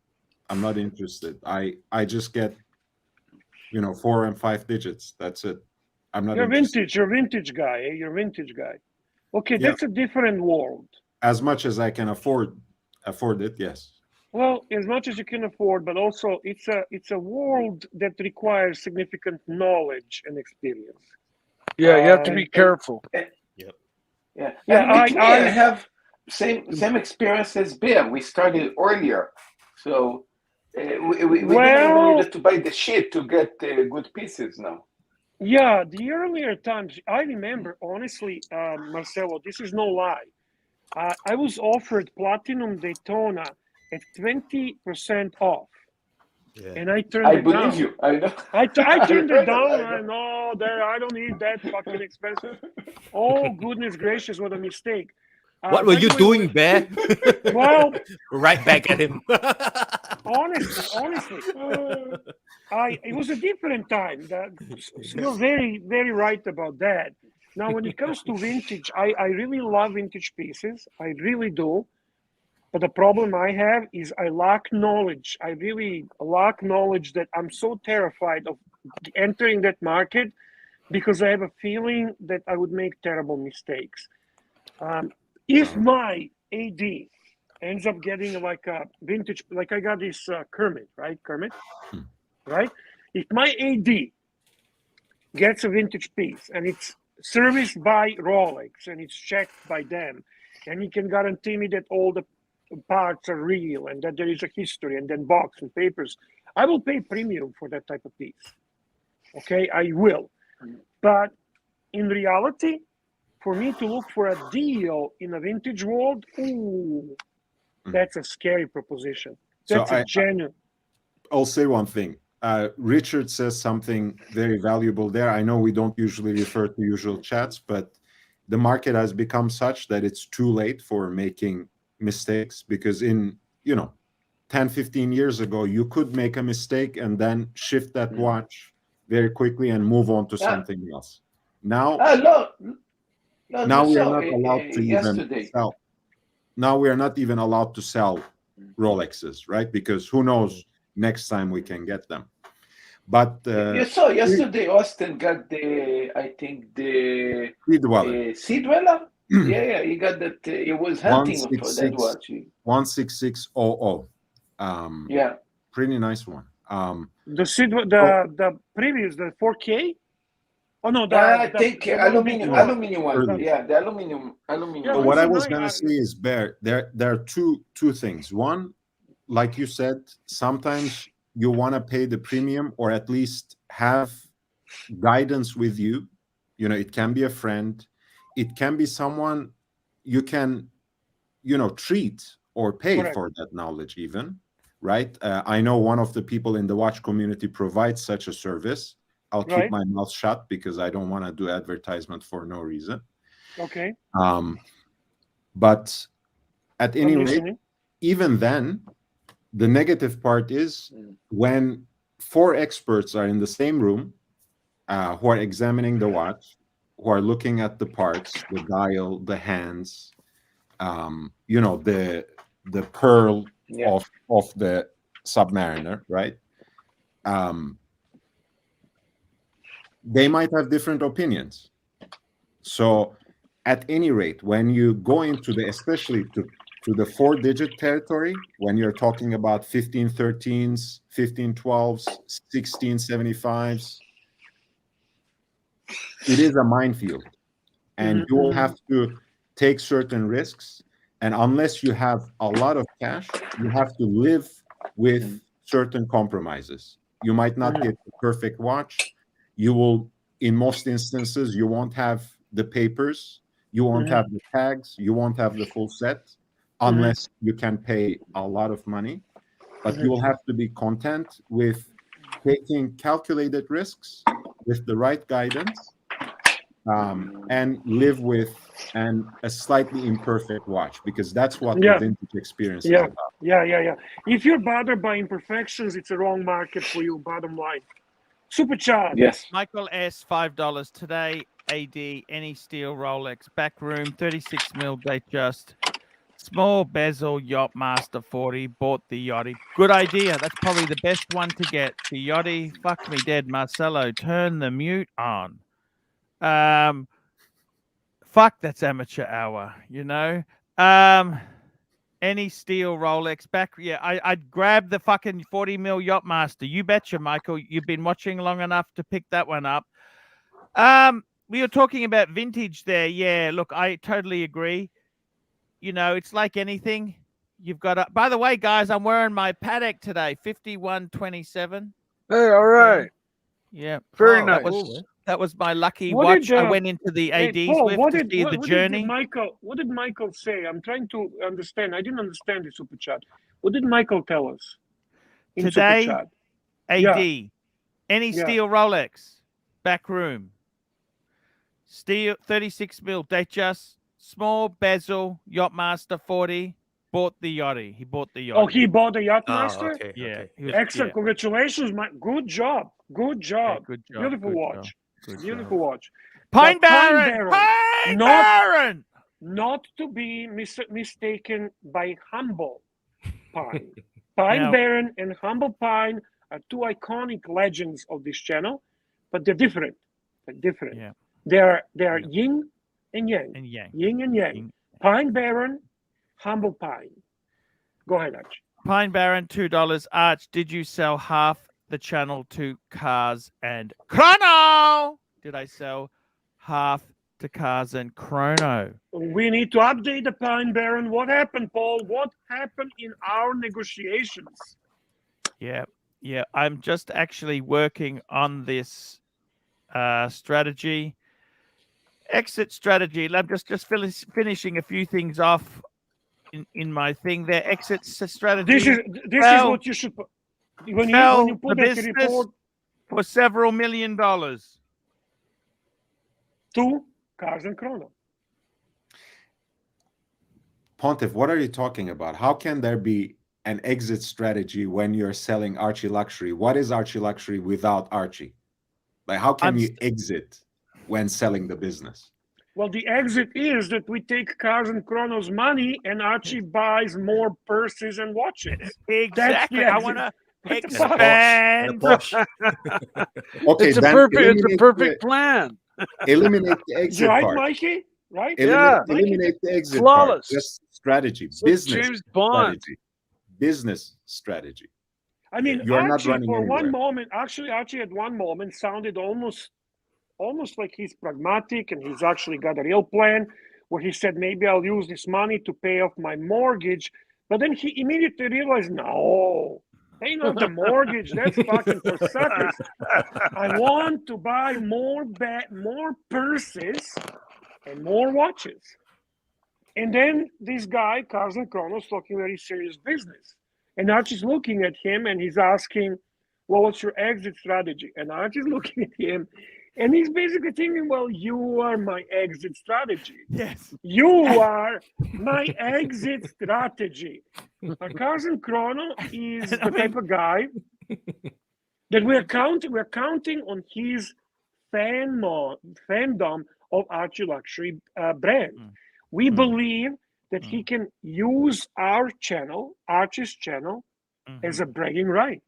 I'm not interested. I just get 4 and 5 digits. That's it. I'm not interested. You're vintage guy, eh? You're vintage guy. Okay, Yeah. that's a different world. As much as I can afford it, yes. Well, as much as you can afford, but also it's a world that requires significant knowledge and experience. Yeah, you have to be careful. Yeah, Yeah, and with me, I- I have same experience as Bear. We started earlier, so we didn't need to buy the shit to get good pieces now. Yeah, the earlier times, I remember, honestly, Marcelo, this is no lie. I was offered Platinum Daytona at 20% off. Yeah. And I turned I it down. believe you. I know. I turned it down. I know. I don't need that fucking expensive. Oh, goodness gracious, what a mistake. What were by you the way, doing, Bear? Well, Right back at him. honestly, it was a different time. You're very, very right about that. Now, when it comes to vintage, I really love vintage pieces. I really do. But the problem I have is I lack knowledge. I really lack knowledge that I'm so terrified of entering that market because I have a feeling that I would make terrible mistakes. If my AD ends up getting like a vintage, like I got this Kermit, right? Kermit, right? If my AD gets a vintage piece and it's serviced by Rolex and it's checked by them, and he can guarantee me that all the parts are real and that there is a history and then box and papers, I will pay premium for that type of piece. Okay, I will. But in reality, for me to look for a deal in a vintage world, ooh, that's a scary proposition. That's So a genuine. I'll say one thing. Richard says something very valuable there. I know we don't usually refer to usual chats, but the market has become such that it's too late for making mistakes, because in 10 15 years ago you could make a mistake and then shift that watch very quickly and move on to something else. Now now we are not allowed to even sell. Now we are not even allowed to sell Rolexes, right? Because who knows next time we can get them. But you saw yesterday Austin got the Sea Dweller. Sea Dweller. Yeah, he got that. He was hunting for that watch. 16600. Yeah, pretty nice one. The previous, the 4K. Oh no, I think aluminum one. Early. Yeah, the aluminum. Yeah, So what I listen, was gonna say is, Bear, there are two things. One, like you said, sometimes you want to pay the premium or at least have guidance with you. It can be a friend, it can be someone you can treat or pay Correct. for that knowledge even, right? I know one of the people in the watch community provides such a service. I'll keep my mouth shut because I don't want to do advertisement for no reason. Okay. But at any rate, even then, the negative part is when 4 experts are in the same room, who are examining the watch, who are looking at the parts, the dial, the hands, the pearl of the Submariner, right? They might have different opinions. So at any rate, when you go into especially to the 4-digit territory, when you're talking about 1513s, 1512s, 1675s, it is a minefield. And you will have to take certain risks. And unless you have a lot of cash, you have to live with certain compromises. You might not get the perfect watch. You will, in most instances, you won't have the papers, you won't have the tags, you won't have the full set, unless you can pay a lot of money. But you will have to be content with taking calculated risks with the right guidance, and live with a slightly imperfect watch, because that's what the vintage experience is about. Yeah. If you're bothered by imperfections, it's a wrong market for you, bottom line. Super chat. Yes. Michael S, $5 today. AD, any steel Rolex, back room, 36 mil Datejust, small bezel Yacht Master 40. Bought the Yachty. Good idea. That's probably the best one to get. The Yachty. Fuck me dead, Marcelo. Turn the mute on. Fuck, that's amateur hour. Any steel Rolex back. Yeah, I'd grab the fucking 40 mil Yacht Master. You betcha, Michael. You've been watching long enough to pick that one up. We were talking about vintage there. Yeah, look, I totally agree. It's like anything. You've got to. By the way, guys, I'm wearing my Patek today, 5127. Hey, all right. Yeah, Very nice. That was my lucky watch. I went into the AD's with to see the journey. What did Michael say? I'm trying to understand. I didn't understand the super chat. What did Michael tell us in Today, super chat? AD, any steel Rolex, back room, steel 36 mil Datejust, small bezel Yacht Master 40. Bought the Yachty. He bought the Yachty. Oh, he bought the Yacht Master? Okay, yeah. okay. Excellent. Congratulations, Mike. Good job. Yeah, good job. Beautiful Good watch. job. Good Beautiful job. watch. Pine But Barren. Pine Barren. Not to be mistaken by Humble Pine. Pine Now- Barren and Humble Pine are two iconic legends of this channel, but they're different. Yeah. They are yin and yang. And yang. Yin and yang. Yin. Pine Barren, Humble Pine. Go ahead, Archie. Pine Baron, $2. Arch, did you sell half the channel to Cars and Chrono? Did I sell half to Cars and Chrono? We need to update the Pine Baron. What happened, Paul? What happened in our negotiations? Yeah, yeah. I'm just actually working on this strategy. Exit strategy. I'm just finishing a few things off in my thing there. Exit strategy. This is what you should. When you put the that business report for several $1 million. to Cars and Chrono. Pontiff, what are you talking about? How can there be an exit strategy when you're selling ArchieLuxury? What is ArchieLuxury without Archie? Like, how can you exit when selling the business? Well, the exit is that we take Cars and Chrono's money and Archie buys more purses and watches. Exactly. I want to And expand. a Porsche. Okay, It's a then perfect plan. eliminate the exit Right, part. Mikey? Right? Eliminate the exit Flawless. part. Just strategy, It's like business James Bond. strategy, business strategy. I mean, You are not Archie, running for one anywhere. moment, Archie at one moment sounded almost like he's pragmatic and he's actually got a real plan where he said, maybe I'll use this money to pay off my mortgage. But then he immediately realized, no, paying off the mortgage, that's fucking for suckers. I want to buy more purses and more watches. And then this guy, Cars and Chronos, talking very serious business. And Archie's looking at him and he's asking, well, what's your exit strategy? And Archie's looking at him and he's basically thinking, well, you are my exit strategy. Yes. You are my exit strategy. Cars and Chrono is the type of guy that we're counting on his fandom of ArchieLuxury brand. We believe that he can use our channel, Archie's channel, as a bragging right,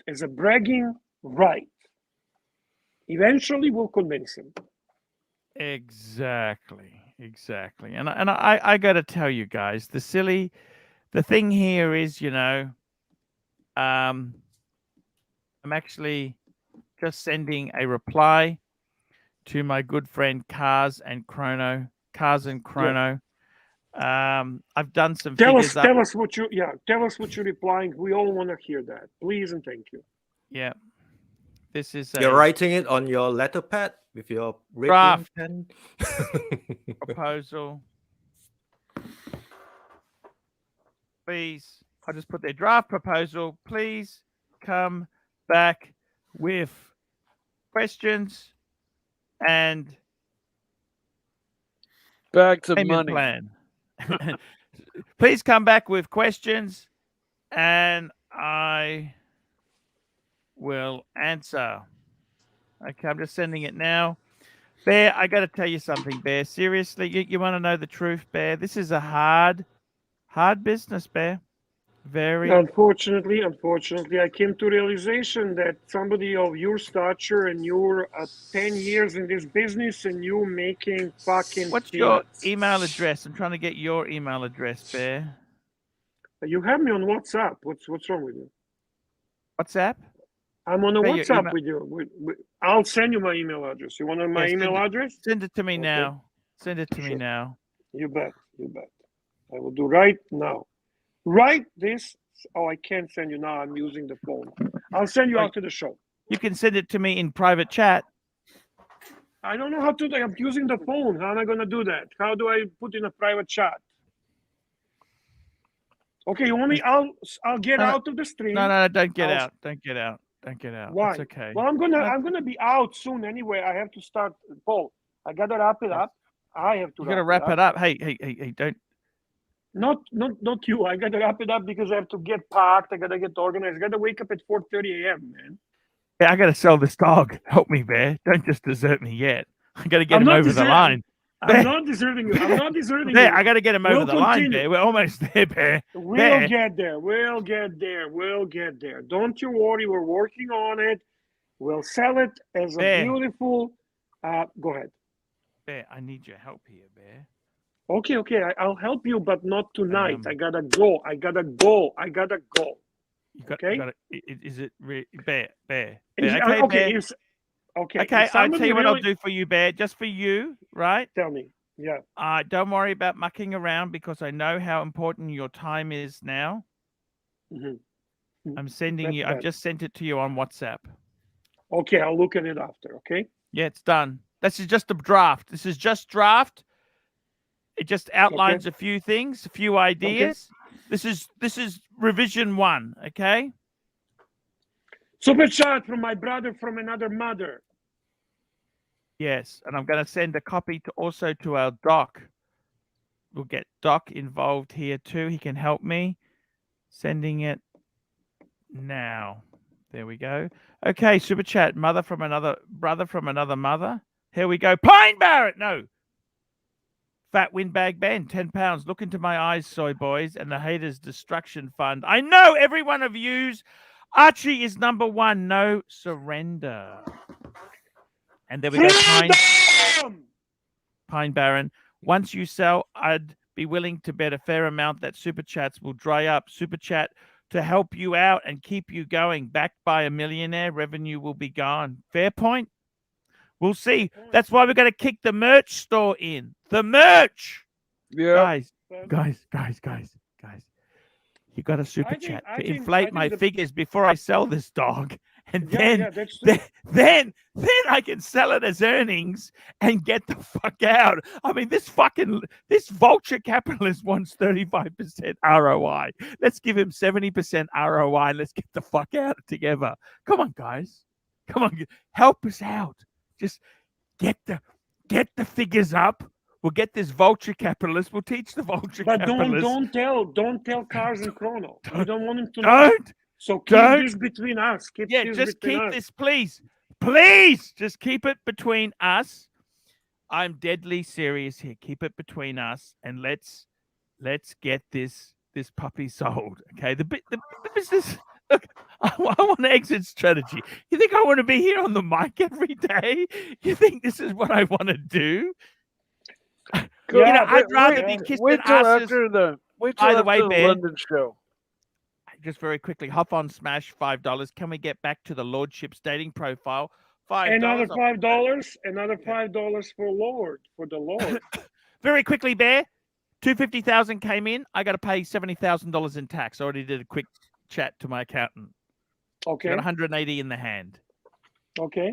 Eventually, we'll convince him. Exactly. And I got to tell you guys, the thing here is, I'm actually just sending a reply to my good friend Cars and Chrono. I've done some figures up. Tell us what you're replying. We all want to hear that, please and thank you. Yeah, this is You're writing it on your letter pad with your draft pen. proposal. Please, I'll just put their draft proposal. Please come back with questions and Back to payment money. plan. Please come back with questions and I will answer. Okay, I'm just sending it now. Bear, I got to tell you something, Bear. Seriously, you want to know the truth, Bear? This is a hard business, Bear. Very. Unfortunately, I came to realization that somebody of your stature and you're 10 years in this business and you making fucking What's peanuts. your email address? I'm trying to get your email address, Bear. You have me on WhatsApp. What's wrong with you? WhatsApp? I'm on a Bear, WhatsApp with you. I'll send you my email address. You want my email address? Send it to me Okay. now. Send it to me now. You bet. I will do right now. Right this. Oh, I can't send you now. I'm using the phone. I'll send you after the show. You can send it to me in private chat. I don't know how to do that. I'm using the phone. How am I going to do that? How do I put in a private chat? Okay, you want me? I'll get out of the stream. No, don't get out. Don't get out. Why? It's okay. Well, I'm gonna be out soon anyway. I have to start. Paul, I gotta wrap it up. You gotta wrap it up. Hey, don't. Not you. I gotta wrap it up because I have to get packed. I gotta get organized. I gotta wake up at 4:30 a.m. man. Yeah, I gotta sell this dog. Help me, Bear. Don't just desert me yet. I gotta get him over the line. I'm not deserting you. I'm not deserting you. I gotta get him over the line, Bear. We're almost there, Bear. We'll get there. Don't you worry. We're working on it. We'll sell it as a beautiful. Go ahead. Bear, I need your help here, Bear. Okay, I'll help you, but not tonight. I gotta go. You got, Okay? you got it. Is it Bear? Is- Okay, okay, Bear. okay. Okay, If I'll tell somebody you what I'll really- do for you, Bear. Just for you, right? Tell me. Yeah. Don't worry about mucking around because I know how important your time is now. Mhm. I'm sending That's you. I've bad. just sent it to you on WhatsApp. Okay, I'll look at it after. Okay. Yeah, it's done. This is just a draft. This is just draft. It just outlines a few things, a few ideas. This is revision 1. Okay. Super chat from my brother from another mother. Yes, and I'm going to send a copy to our doc. We'll get Doc involved here too. He can help me. Sending it now. There we go. Okay, super chat. Brother from another mother. Here we go. Pine Barrett. No. Fat Windbag Ben, £10. Look into my eyes, soy boys, and the haters' destruction fund. I know every one of yous. Archie is number 1. No surrender. And there we go. Pine Baron. Once you sell, I'd be willing to bet a fair amount that super chats will dry up. Super chat to help you out and keep you going. Backed by a millionaire, revenue will be gone. Fair point. We'll see. That's why we're going to kick the merch store in. The merch. Yeah. Guys. You got a super chat to inflate my figures before I sell this dog. And then I can sell it as earnings and get the fuck out. I mean, this vulture capitalist wants 35% ROI. Let's give him 70% ROI and let's get the fuck out together. Come on, guys. Come on, help us out. Just get the figures up. We'll get this vulture capitalist. We'll teach the vulture capitalist. But don't tell Cars and Chrono. You don't want him to know. So keep this between us. Keep this, please. Please, just keep it between us. I'm deadly serious here. Keep it between us, and let's get this puppy sold. Okay, the business. Look, I want an exit strategy. You think I want to be here on the mic every day? You think this is what I want to do? I'd rather be kissing asses. Wait till after the Bear, London show. Just very quickly, hop on Smash $5. Can we get back to the Lordship's dating profile? Another $5. Another $5 for the Lord. Very quickly, Bear. 250,000 came in. I got to pay $70,000 in tax. I already did a quick chat to my accountant. Okay. Got 180 in the hand. Okay.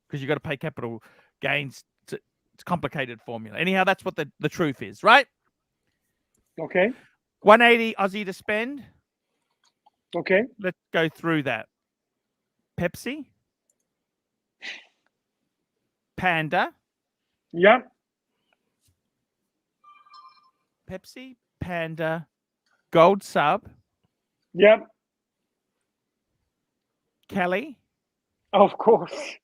Because you got to pay capital gains. It's a complicated formula. Anyhow, that's what the truth is, right? Okay. 180 Aussie to spend. Okay. Let's go through that. Pepsi. Panda. Yep. Pepsi, Panda, Gold Sub. Yep. Kelly. Of course.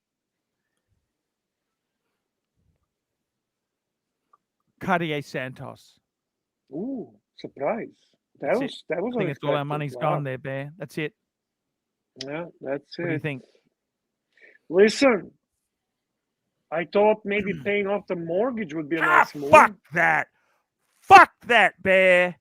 Cartier Santos. Ooh, surprise. That was I think it's all our money's Wow. gone there, Bear. That's it. Yeah, that's it. What do you think? Listen, I thought maybe paying off the mortgage would be a nice move. Fuck that. Fuck that, Bear.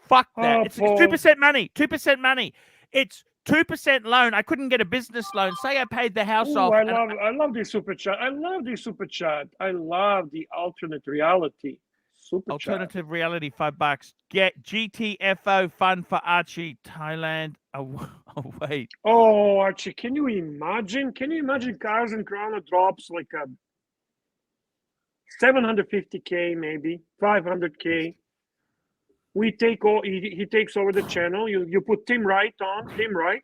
Fuck that. Oh, It's 2% money. 2% money. It's 2% loan. I couldn't get a business loan. Say I paid the house off. I love the super chat. I love the super chat. I love the alternate reality. Super Alternative reality, $5. Get GTFO fun for Archie. Thailand. Oh, wait. Oh, Archie, can you imagine? Can you imagine Cars and Chrono drops like a 750K, maybe 500K? We take all. He takes over the channel. You put Tim Wright on. Tim Wright.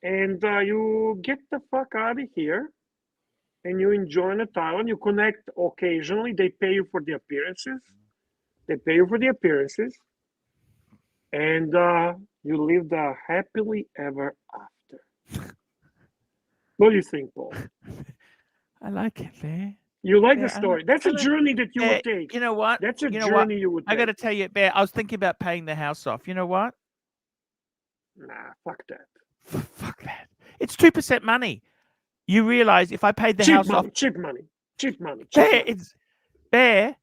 And you get the fuck out of here. And you enjoy the Thailand. You connect occasionally. They pay you for the appearances. And you live the happily ever after. What do you think, Paul? I like it, Bear. You like the story. That's a journey that you would take. You know what? That's a journey you would take. I got to tell you, Bear, I was thinking about paying the house off. You know what? Nah, fuck that. Fuck that. It's 2% money. You realize if I paid the house off... Cheap money. Bear, Bear.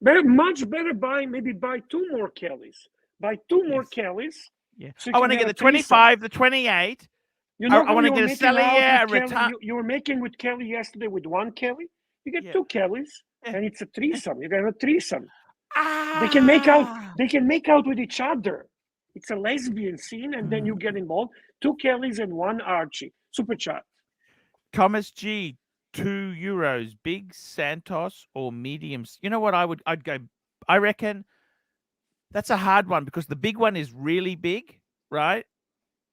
Much better maybe buy 2 more Kellys. Buy 2 more Kellys. Yeah. So you I can want to have get a the 25, the 28. You know I want to you get were a making out Cellier, a with Kelly. return. You were making with Kelly yesterday with 1 Kelly. You get Yeah. 2 Kellys, Yeah. and it's a threesome. You got a threesome. Ah. They can make out. They can make out with each other. It's a lesbian scene, and then you get involved. 2 Kellys and 1 Archie. Super chat. Thomas G, €2. Big Santos or mediums? You know what? I'd go. I reckon that's a hard one because the big one is really big, right?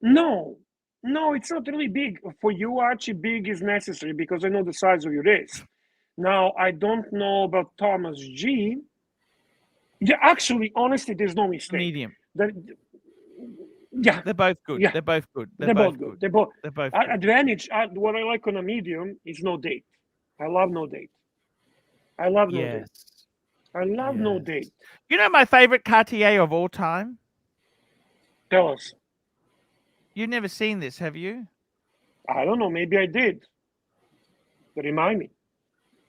No, it's not really big for you, Archie. Big is necessary because I know the size of your wrist. Now I don't know about Thomas G. Yeah, actually, honestly, there's no mistake. Medium. Yeah, they're both good. Yeah. They're both good. They're both good. They're both good. advantage. What I like on a medium is no date. I love no date. I love no date. I love no date. You know my favorite Cartier of all time? Tell us. You've never seen this, have you? I don't know. Maybe I did. But remind me.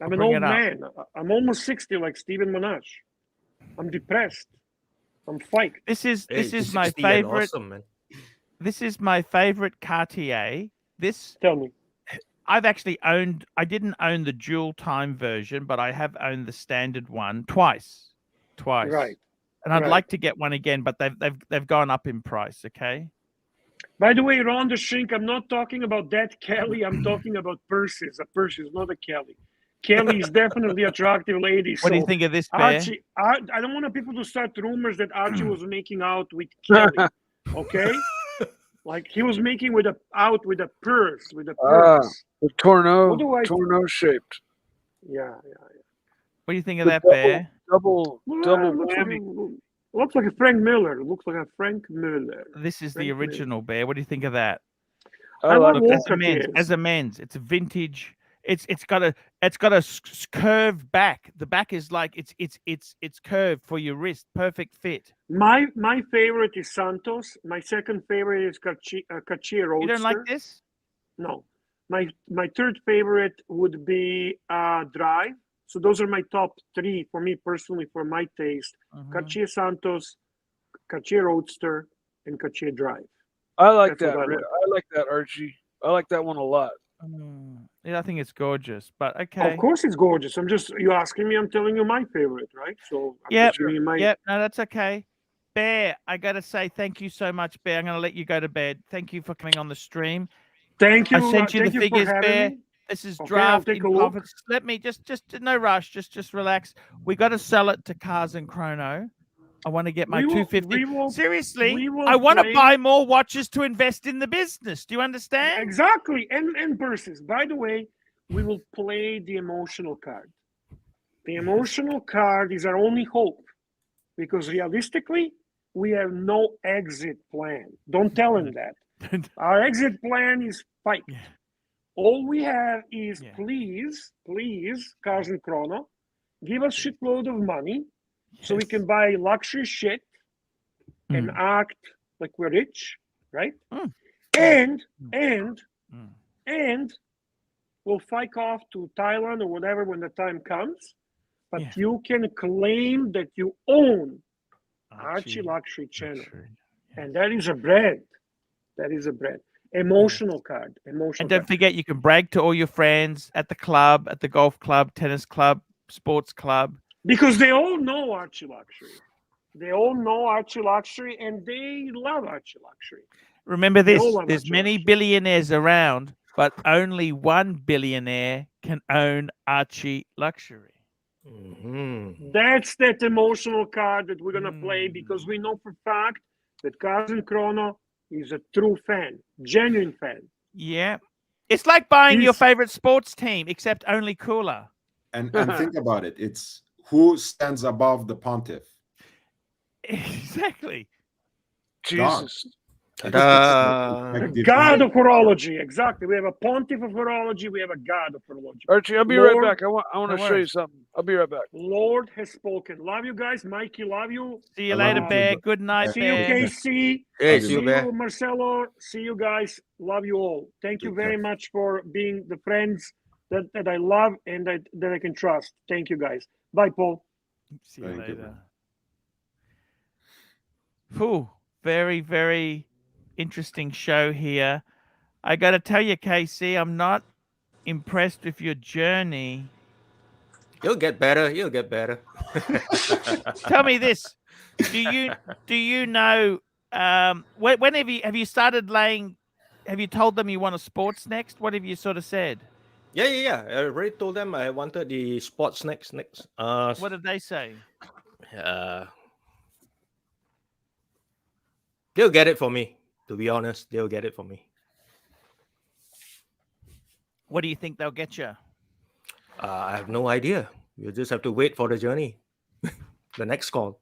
I'm an bring old it up. man. I'm almost 60, like Stephen Monash. I'm depressed. I'm faked. This is You're my 60 and favorite. Awesome, man. This is my favorite Cartier. Tell me. I've actually owned. I didn't own the dual time version, but I have owned the standard one twice. Right. And I'd right. like to get one again, but they've gone up in price. Okay. By the way, Ron the Shrink, I'm not talking about that Kelly. I'm talking about purses. A purse is not a Kelly. Kelly is definitely attractive lady. What do you think of this, Bear? Archie, I don't want people to start rumors that Archie was making out with Kelly. Okay, like he was making out with a purse, with a purse. The tornado shaped. Yeah. What do you think of that, Bear? Double Well, whammy. looks like a Frank Miller. Looks like a Frank Miller. This is Frank the original Bear. What do you think of that? I love like all that. As a men's, it's a vintage. It's got a curved back. The back is like it's curved for your wrist. Perfect fit. My favorite is Santos. My second favorite is Cartier Roadster. You don't like this? No. My third favorite would be Drive. So those are my top 3 for me personally, for my taste. Cartier Santos, Cartier Roadster, and Cartier Drive. I like That's that. what I like. I like that, Archie. I like that one a lot. Yeah, I think it's gorgeous, but okay. Of course it's gorgeous. You asking me, I'm telling you my favorite, right? So I'm Yep. just giving you my Yep. No, that's okay. Bear, I gotta say thank you so much, Bear. I'm gonna let you go to bed. Thank you for coming on the stream. Thank you. I sent you thank the you for figures, having Bear. me. This is Okay, draft I'll take in a look. conference. Let me just no rush. Just relax. We got to sell it to Cars and Chrono. I want to get my 250. Seriously, I want to buy more watches to invest in the business. Do you understand? Exactly. And purses. By the way, we will play the emotional card. The emotional card is our only hope because realistically, we have no exit plan. Don't tell him that. Our exit plan is fight. Yeah. All we have is Yeah. please, Cars and Chrono, give us shitload of money so we can buy luxury shit and act like we're rich, right? And we'll fike off to Thailand or whatever when the time comes. But you can claim that you own ArchieLuxury channel. And that is a brand. That is a brand. Emotional card. Emotional And don't card. forget, you can brag to all your friends at the club, at the golf club, tennis club, sports club. Because they all know ArchieLuxury. They all know ArchieLuxury and they love ArchieLuxury. Remember this, all love there's many ArchieLuxury. billionaires around, but only one billionaire can own ArchieLuxury. That's that emotional card that we're going to play because we know for fact that Cars and Chrono is a true fan, genuine fan. Yeah. It's like buying your favorite sports team, except only cooler. And think about it. It's who stands above the pontiff? Exactly. Jesus. God of horology, exactly. We have a pontiff of horology. We have a god of horology. Archie, I'll be right back. I want to show you something. I'll be right back. Lord has spoken. Love you guys. Mikey, love you. See you later, Bear. Good night, See you, Bear. KC. Hey, See you, Marcelo. See you guys. Love you all. Thank you very much for being the friends that I love and that I can trust. Thank you, guys. Bye, Paul. See you Thank you, later. man. Whew, very, very interesting show here. I got to tell you, Casey, I'm not impressed with your journey. You'll get better. You'll get better. Tell me this: do you know when have you started laying? Have you told them you want a sports next? What have you sort of said? Yeah. I already told them I wanted the sports next. What did they say? They'll get it for me. To be honest, they'll get it for me. What do you think they'll get you? I have no idea. You just have to wait for the journey. The next call.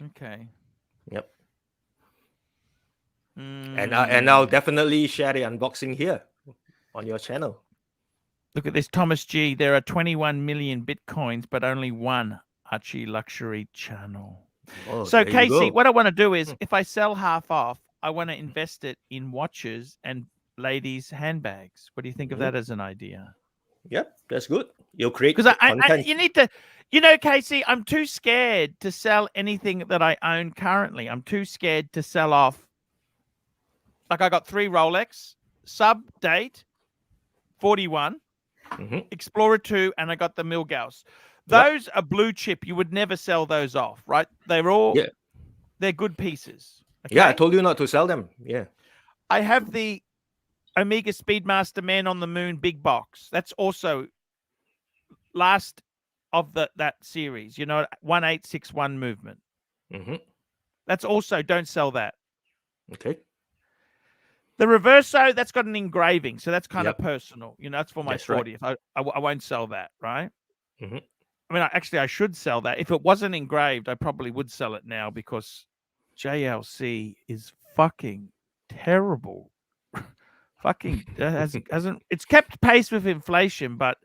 Okay. Yep. And I'll definitely share the unboxing here on your channel. Look at this, Thomas G. There are 21 million bitcoins, but only one ArchieLuxury channel. Oh, So, there you Casey, go. what I want to do is, if I sell half off, I want to invest it in watches and ladies' handbags. What do you think of that as an idea? Yep, that's good. You'll create Because content. you need to, you know, Casey, I'm too scared to sell anything that I own currently. I'm too scared to sell off. Like I got 3 Rolex, sub date 41, Explorer 2, and I got the Milgauss. Those are blue chip. You would never sell those off, right? They're all, they're good pieces. Okay? Yeah, I told you not to sell them. Yeah. I have the Omega Speedmaster Man on the Moon big box. That's also last of that series, you know, 1861 movement. That's also, don't sell that. Okay. The Reverso, that's got an engraving, so that's kind of personal. You know, that's for my That's right. 40th. I won't sell that, right? I mean, I should sell that. If it wasn't engraved, I probably would sell it now because JLC is fucking terrible. Fucking hasn't it's kept pace with inflation, but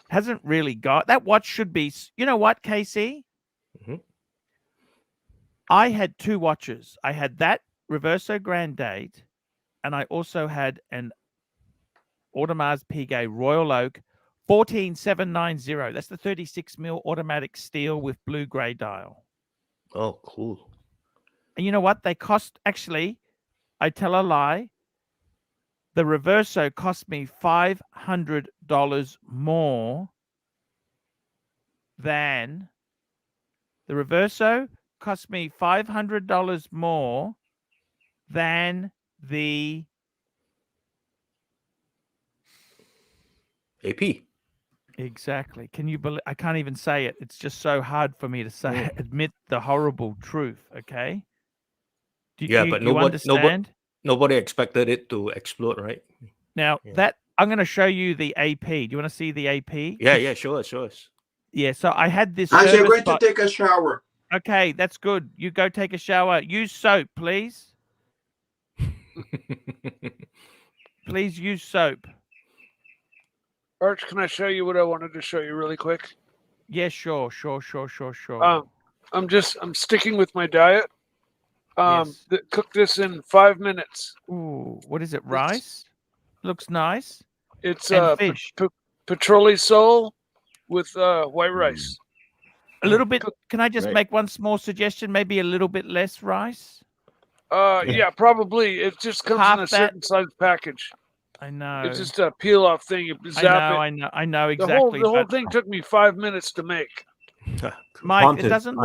hasn't really got that watch should be. You know what, Casey? I had 2 watches. I had that Reverso Grand Date, and I also had an Audemars Piguet Royal Oak 14790. That's the 36 mil automatic steel with blue gray dial. Oh, cool. And you know what? They cost, actually, I tell a lie. The Reverso cost me $500 more than the Reverso cost me $500 more than the AP. Exactly. Can you believe? I can't even say it. It's just so hard for me to say. Admit the horrible truth. Okay. But nobody expected it to explode, right? Now that I'm going to show you the AP. Do you want to see the AP? Yeah, sure. Yeah. So I had this. I'm going to take a shower. Okay, that's good. You go take a shower. Use soap, please. Please use soap. Arch, can I show you what I wanted to show you really quick? Yeah, sure. I'm sticking with my diet. Cook this in 5 minutes. Ooh, what is it? Rice? Looks nice. It's fish. petroli sole with white rice. A little bit. Can I just make one small suggestion? Maybe a little bit less rice. Yeah, probably. It just comes in a certain size package. I know. It's just a peel off thing. You zap it. I know exactly. The whole thing took me 5 minutes to make. Mike, Pontiff, it doesn't.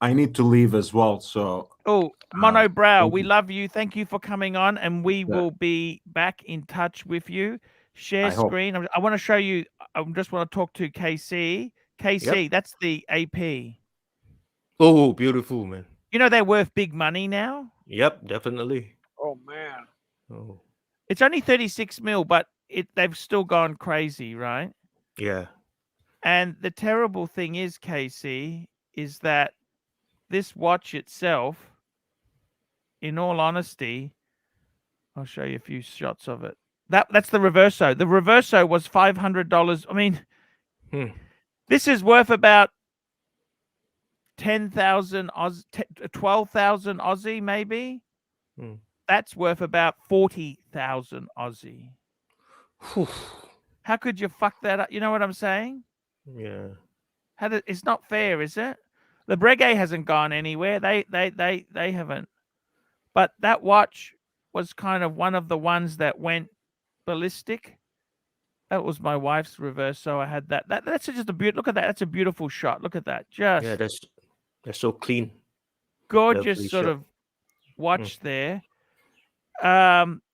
I need to leave as well. So. Oh, Mono Brow, we love you. Thank you for coming on, and we will be back in touch with you. Share screen. I want to show you. I just want to talk to KC. KC, that's the AP. Oh, beautiful, man. You know they're worth big money now. Yep, definitely. Oh man. Oh. It's only 36 mil, but they've still gone crazy, right? Yeah. And the terrible thing is, Casey, is that this watch itself, in all honesty, I'll show you a few shots of it. That's the Reverso. The Reverso was $500. I mean, this is worth about 10,000 12,000 Aussie, maybe. That's worth about 40,000 Aussie. How could you fuck that up? You know what I'm saying? Yeah. It's not fair, is it? The Breguet hasn't gone anywhere. They haven't. But that watch was kind of one of the ones that went ballistic. That was my wife's reverse, so I had that. That's just a beautiful. Look at that. That's a beautiful shot. Look at that. Just Yeah, that's so clean. gorgeous Lovely sort shot. of watch there.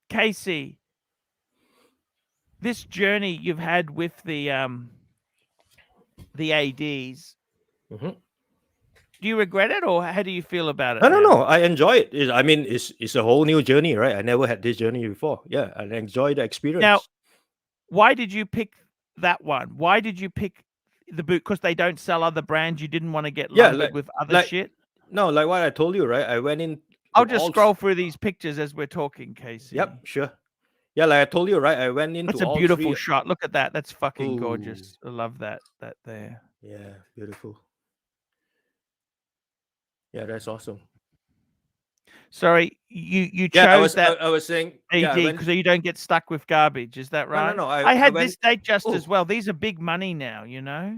Casey, this journey you've had with the ADs, Mhm. do you regret it, or how do you feel about it? I don't now? know. I enjoy it. I mean, it's a whole new journey, right? I never had this journey before. Yeah, I enjoy the experience. Now, why did you pick that one? Why did you pick the boot? Because they don't sell other brands. You didn't want to get Yeah, lumbered with other shit. No, like what I told you, right? I went in. I'll just scroll through these pictures as we're talking, Casey. Yep, sure. Yeah, like I told you, right? I went into That's a all beautiful three. shot. Look at that. That's fucking Ooh. gorgeous. I love that there. Yeah, beautiful. Yeah, that's awesome. Sorry, you Yeah, chose that I was saying AD because you don't get stuck with garbage. Is that right? No. I had went, this date just as well. These are big money now, you know.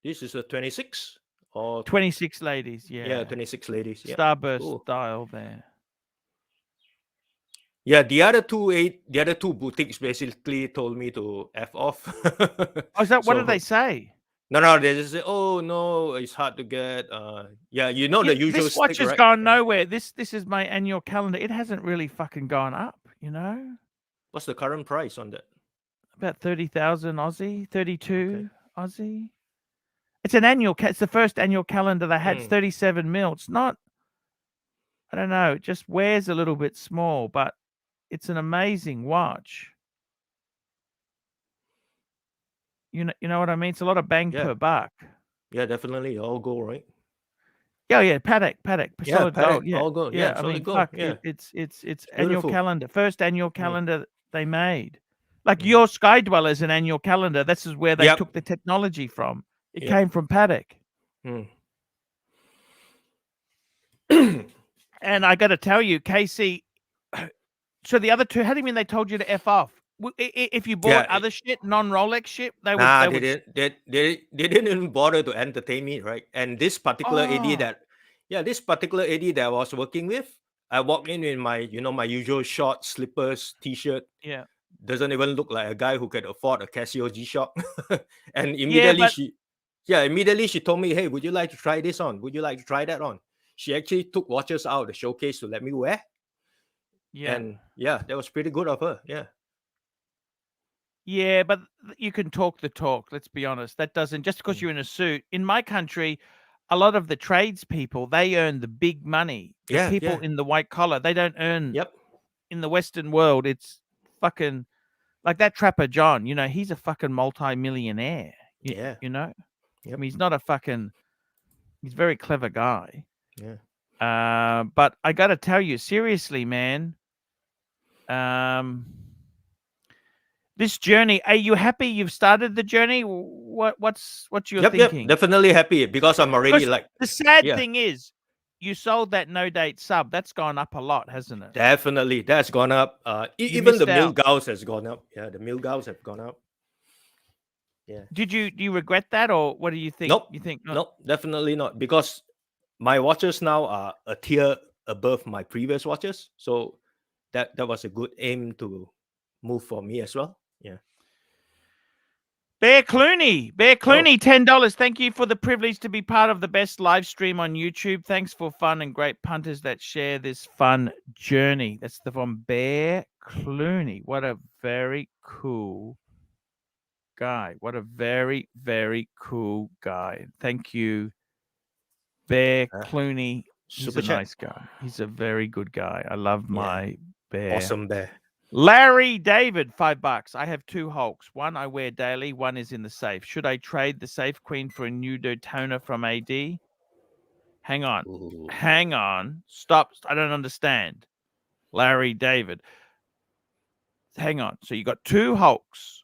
This is a 26 or 26 ladies. Yeah, 26 ladies. Yeah. Starburst style there. Yeah, the other two boutiques basically told me to F off. Oh, is that what did they say? No, they just say, "Oh no, it's hard to get." Yeah, you know the usual. This watch stick, has right? gone nowhere. This is my annual calendar. It hasn't really fucking gone up, you know. What's the current price on that? About 30,000 Aussie, 32 Aussie. It's an annual. It's the first annual calendar they had. It's 37 mil. It's not. I don't know. It just wears a little bit small, but it's an amazing watch. You know what I mean? It's a lot of bang per buck. Yeah, definitely all gold, right? Yeah, Patek, solid gold. Yeah, all gold. Yeah, I mean, gold. fuck, Yeah, it's annual beautiful. calendar, first annual calendar they made. Like your Sky Dweller's an annual calendar. This is where they took the technology from. It came from Patek. And I got to tell you, Casey. So the other two, how do you mean they told you to F off? If you bought other shit, non-Rolex shit, they would. They didn't even bother to entertain me, right? And this particular AD that I was working with, I walked in my my usual short slippers, t-shirt. Yeah, doesn't even look like a guy who could afford a Casio G-Shock. And immediately she told me, "Hey, would you like to try this on? Would you like to try that on?" She actually took watches out of the showcase to let me wear. Yeah. And that was pretty good of her. Yeah. Yeah, but you can talk the talk. Let's be honest. That doesn't, just because you're in a suit. In my country, a lot of the tradespeople, they earn the big money. The people in the white collar, they don't earn. Yep. In the Western world, it's fucking like that Trapper John. You know, he's a fucking multi-millionaire. You know. Yep. I mean, he's not a fucking. He's a very clever guy. Yeah. But I got to tell you, seriously, man. This journey, are you happy you've started the journey? What's your thinking? Yep, definitely happy because I'm already like. The sad thing is, you sold that no date sub. That's gone up a lot, hasn't it? Definitely, that's gone up. Even the Milgauss has gone up. Yeah, the Milgauss have gone up. Yeah. Do you regret that, or what do you think? Nope. You think Nope, definitely not, because my watches now are a tier above my previous watches. So that was a good aim to move for me as well. Yeah. Bear Clooney, $10. Thank you for the privilege to be part of the best live stream on YouTube. Thanks for fun and great punters that share this fun journey. That's from Bear Clooney. What a very cool guy. What a very, very cool guy. Thank you, Bear Clooney. He's a nice guy. He's a very good guy. I love my Bear. Awesome Bear. Larry David, $5. I have two Hulks. One I wear daily. One is in the safe. Should I trade the Safe Queen for a new Daytona from AD? Hang on. Ooh. Hang on. Stop. I don't understand. Larry David. Hang on. So you got two Hulks.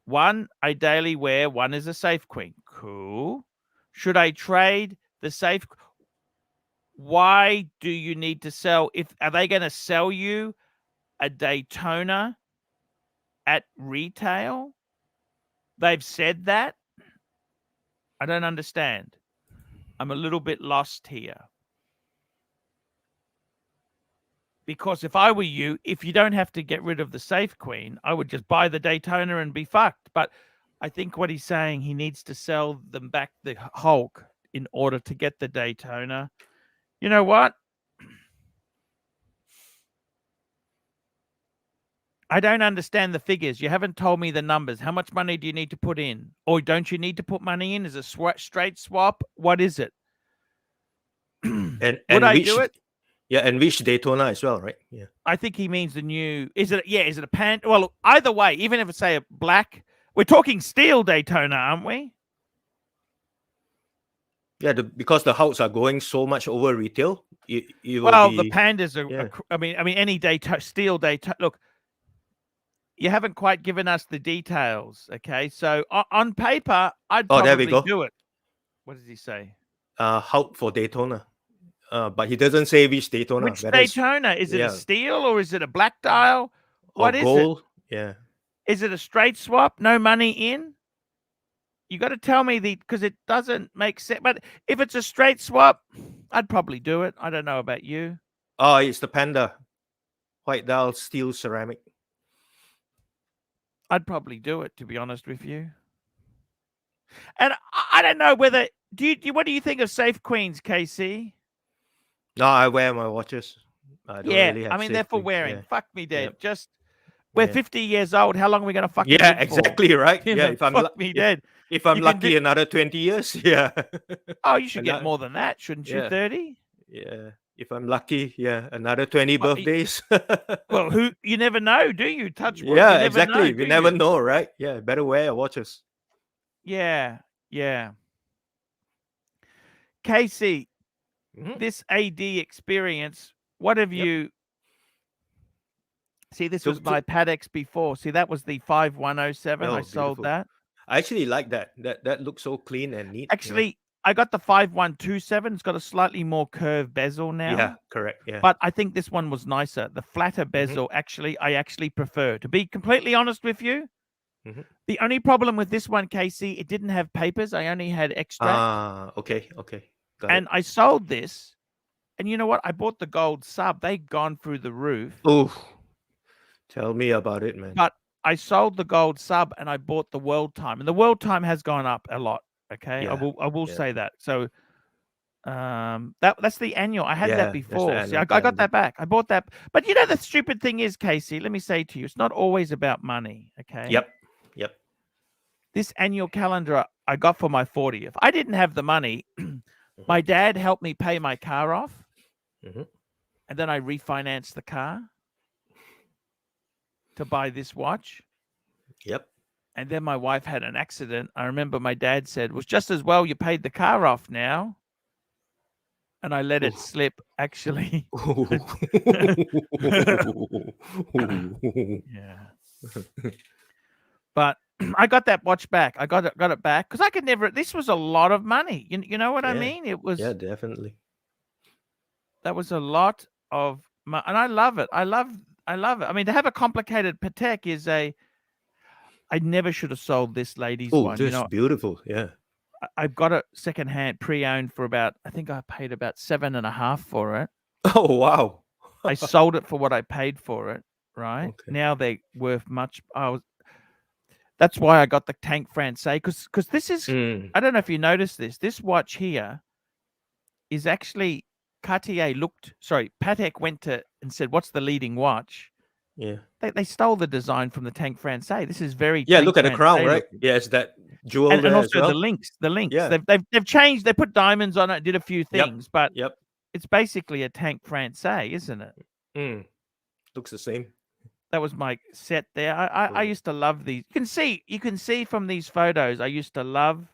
One I daily wear. One is a Safe Queen. Cool. Should I trade the Safe? Why do you need to sell? Are they going to sell you a Daytona at retail? They've said that. I don't understand. I'm a little bit lost here. Because if I were you, if you don't have to get rid of the Safe Queen, I would just buy the Daytona and be fucked. But I think what he's saying, he needs to sell them back the Hulk in order to get the Daytona. You know what? I don't understand the figures. You haven't told me the numbers. How much money do you need to put in? Or don't you need to put money in? Is it a straight swap? What is it? And Would I which, do it? Yeah, and which Daytona as well, right? Yeah. I think he means the new. Is it a pan? Well, either way, even if it's say a black, we're talking steel Daytona, aren't we? Yeah, because the Hulks are going so much over retail. It will Well, be, the Pandas are. yeah. I mean, any steel Daytona. Look, you haven't quite given us the details. Okay, so on paper, I'd Oh, there we probably go. do it. What does he say? Hulk for Daytona. But he doesn't say which Daytona. Which whether it's- Daytona? Is it yeah. a steel or is it a black dial? or What is gold. it? Yeah. Is it a straight swap? No money in? You got to tell me because it doesn't make sense. But if it's a straight swap, I'd probably do it. I don't know about you. Oh, it's the Panda. White dial, steel ceramic. I'd probably do it, to be honest with you. And I don't know whether what do you think of Safe Queens, KC? No, I wear my watches. I don't really have I mean they're for safety. wearing. Yeah. Fuck me dead. Yep. Just we're Yeah. 50 years old. How long are we gonna fucking Yeah, live for? exactly right. You Yeah, know, if I'm fuck me dead. if I'm You can lucky, do- another 20 years. Yeah. Oh, you should get Ano- more than that, shouldn't you? Yeah. 30? Yeah. If I'm lucky, yeah, another 20 Well, birthdays. Well, you never know, do you? Touch wood. Yeah, You never exactly. know, We do never you? know, right? Yeah, better wear your watches. Yeah. Casey, Mhm. this AD experience, what have Yep. you see? This So- was my Padex before. See, that was the 5107. I Oh, sold beautiful. that. I actually like that. That looks so clean and neat. Actually, I got the 5127. It's got a slightly more curved bezel now. Yeah, correct. Yeah. But I think this one was nicer. The flatter bezel, I actually prefer. To be completely honest with you, Mhm. the only problem with this one, Casey, it didn't have papers. I only had extract. Okay. Got And I sold this. And you know what? I bought the gold sub. They gone through the roof. Oh, tell me about it, man. But I sold the gold sub and I bought the world time. And the world time has gone up a lot. Okay. I Yeah, will yeah. say that. So that's the annual. I had Yeah, that that's the before. See, annual I got calendar. that back. I bought that. But you know the stupid thing is, Casey, let me say to you, it's not always about money. Okay. Yep. This annual calendar I got for my 40th. I didn't have the money. My dad helped me pay my car off. Mhm. And then I refinanced the car to buy this watch. Yep. And then my wife had an accident. I remember my dad said, "Was just as well you paid the car off now." And I let it slip, actually. Yeah. But I got that watch back. I got it back because I could never. This was a lot of money. You know what I Yeah. mean? It was. Yeah, definitely. That was a lot of money, and I love it. I love it. I mean, to have a complicated Patek is a. I never should have sold this lady's Oh, one. this You is know, beautiful. Yeah. I've got it secondhand, pre-owned for about. I think I paid about 7.5 for it. Oh, wow. I sold it for what I paid for it. Right Okay. now, they're worth much. That's why I got the Tank Francais because this is. Mm. I don't know if you noticed this. This watch here is actually Patek went to and said, "What's the leading watch?" Yeah. They stole the design from the Tank Francais. This is very Yeah, Tank look at the crown, Francais right? looking. Yeah, it's that jewel And there as also well. the links. Yeah. They've changed. They put diamonds on it. Did a few Yep. things, but Yep. it's basically a Tank Francais, isn't it? Mm. Looks the same. That was my set there. I Cool. used to love these. You can see from these photos. I used to love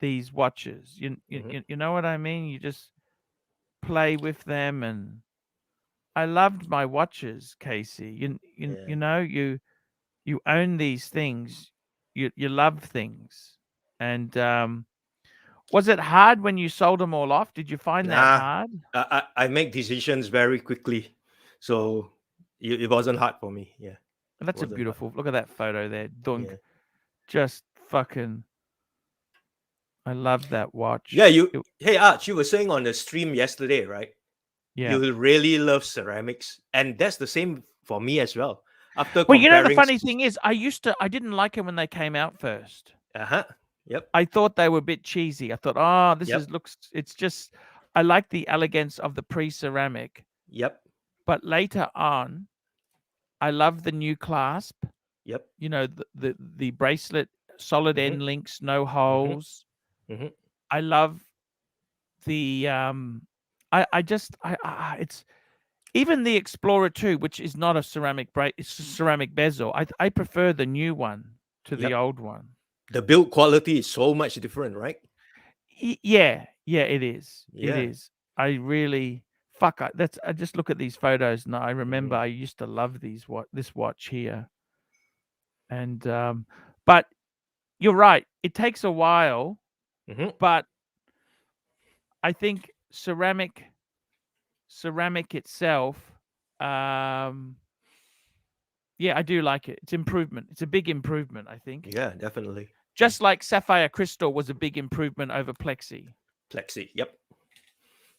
these watches. You know what I mean? You just play with them, and I loved my watches, Casey. You know you own these things. You love things, and was it hard when you sold them all off? Did you find that Nah. hard? I make decisions very quickly, so it wasn't hard for me. Yeah. That's a wasn't hard. beautiful. Look at that photo there. Dunk. Yeah. Just fucking. I love that watch. Yeah, It- hey Arch, you were saying on the stream yesterday, right? yeah. You really love ceramics, and that's the same for me as well. After Well, you know, the comparing, funny thing is, I didn't like it when they came out first. Yep. I thought they were a bit cheesy. I thought, oh, this Yep. it's just, I like the elegance of the pre-ceramic. Yep. But later on, I love the new clasp. Yep. You know, the bracelet, solid end links, no holes. Mhm. I love the it's even the Explorer 2, which is not a ceramic it's a ceramic bezel. I prefer the new one to the Yep. old one. The build quality is so much different, right? Yeah, it is. Yeah. It is. I really I just look at these photos and I remember I used to love this watch here. And but you're right. It takes a while, but I think ceramic itself, yeah, I do like it. It's improvement. It's a big improvement, I think. Yeah, definitely. Just like sapphire crystal was a big improvement over plexi. Yep.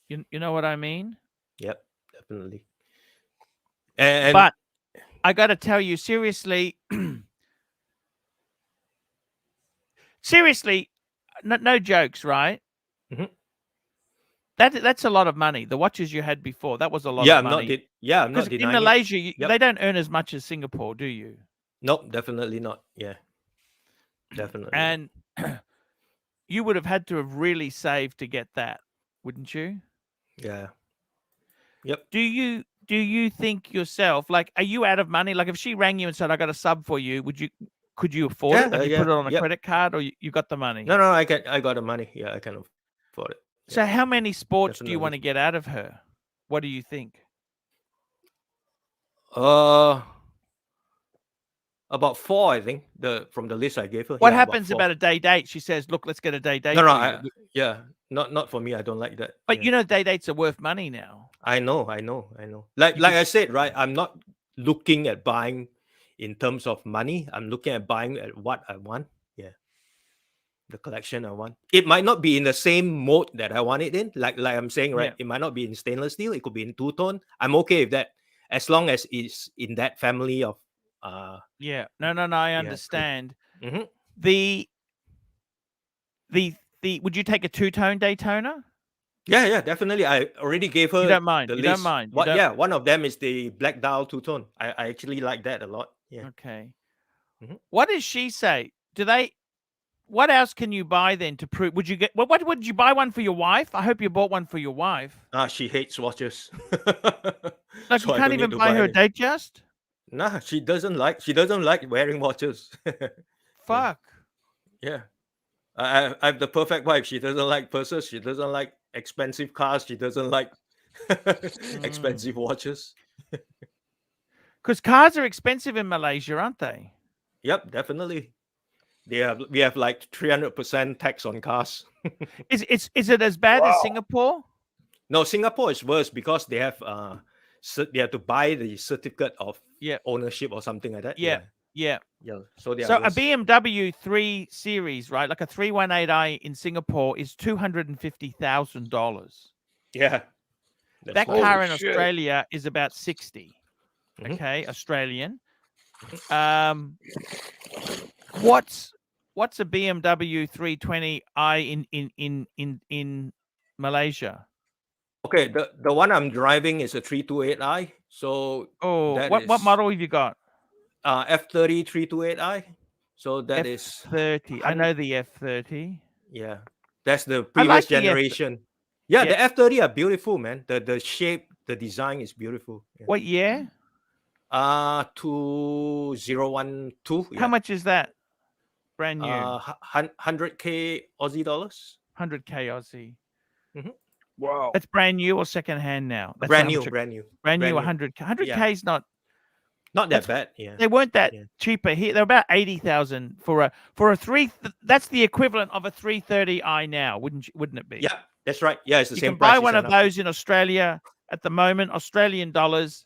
You know what I mean? Yep, definitely. And but I got to tell you, seriously, no jokes, right? That's a lot of money. The watches you had before, that was a lot of money. I'm not in denying Malaysia, they don't earn as much as Singapore, do you? Nope, definitely not. Yeah, definitely. And you would have had to have really saved to get that, wouldn't you? Yeah. Yep. Do you think yourself, like, are you out of money? Like, if she rang you and said, "I got a sub for you," could you afford it? Like, you put it on a credit card, or you got the money? No, I got the money. Yeah, I can afford it. So how many sports do you want to get out of her? What do you think? About 4, I think. From the list I gave her. What happens about a day date? She says, "Look, let's get a day date." No, not for me. I don't like that. But you know, day dates are worth money now. I know. Like I said, right? I'm not looking at buying in terms of money. I'm looking at buying at what I want. Yeah, the collection I want. It might not be in the same mode that I want it in. Like I'm saying, right? It might not be in stainless steel. It could be in two-tone. I'm okay with that, as long as it's in that family of. Yeah. No. I understand. The would you take a two-tone Daytona? Yeah, definitely. I already gave her. You don't mind. The You list. don't mind. Yeah, one of them is the black dial two-tone. I actually like that a lot. Yeah. Okay. What does she say? What else can you buy then to prove? Would you get? What would you buy one for your wife? I hope you bought one for your wife. She hates watches. Like, so you can't even buy her a Datejust? Nah, she doesn't like wearing watches. Fuck. Yeah. I have the perfect wife. She doesn't like purses. She doesn't like expensive cars. She doesn't like expensive watches. Because cars are expensive in Malaysia, aren't they? Yep, definitely. We have like 300% tax on cars. Is it as bad as Singapore? No, Singapore is worse because they have to buy the certificate of ownership or something like that. Yeah. So a BMW 3 Series, right? Like a 318i in Singapore is $250,000. Yeah. That car in Australia is about 60. Okay, Australian. What's a BMW 320i in Malaysia? Okay, the one I'm driving is a 328i. So what model have you got? F30 328i. So that is F30. I know the F30. Yeah, that's the previous generation. The F30 are beautiful, man. The shape, the design is beautiful. Yeah. What year? 2012. How much is that? Brand new. 100K Aussie dollars. 100K Aussie. Wow. That's brand new or second hand now? That's brand new. 100K. 100K is not that bad. Yeah. They weren't that cheaper here. They're about 80,000 for a 3. That's the equivalent of a 330i now, wouldn't it be? Yeah, that's right. Yeah, it's the same You can price. buy one of those in Australia at the moment, Australian dollars.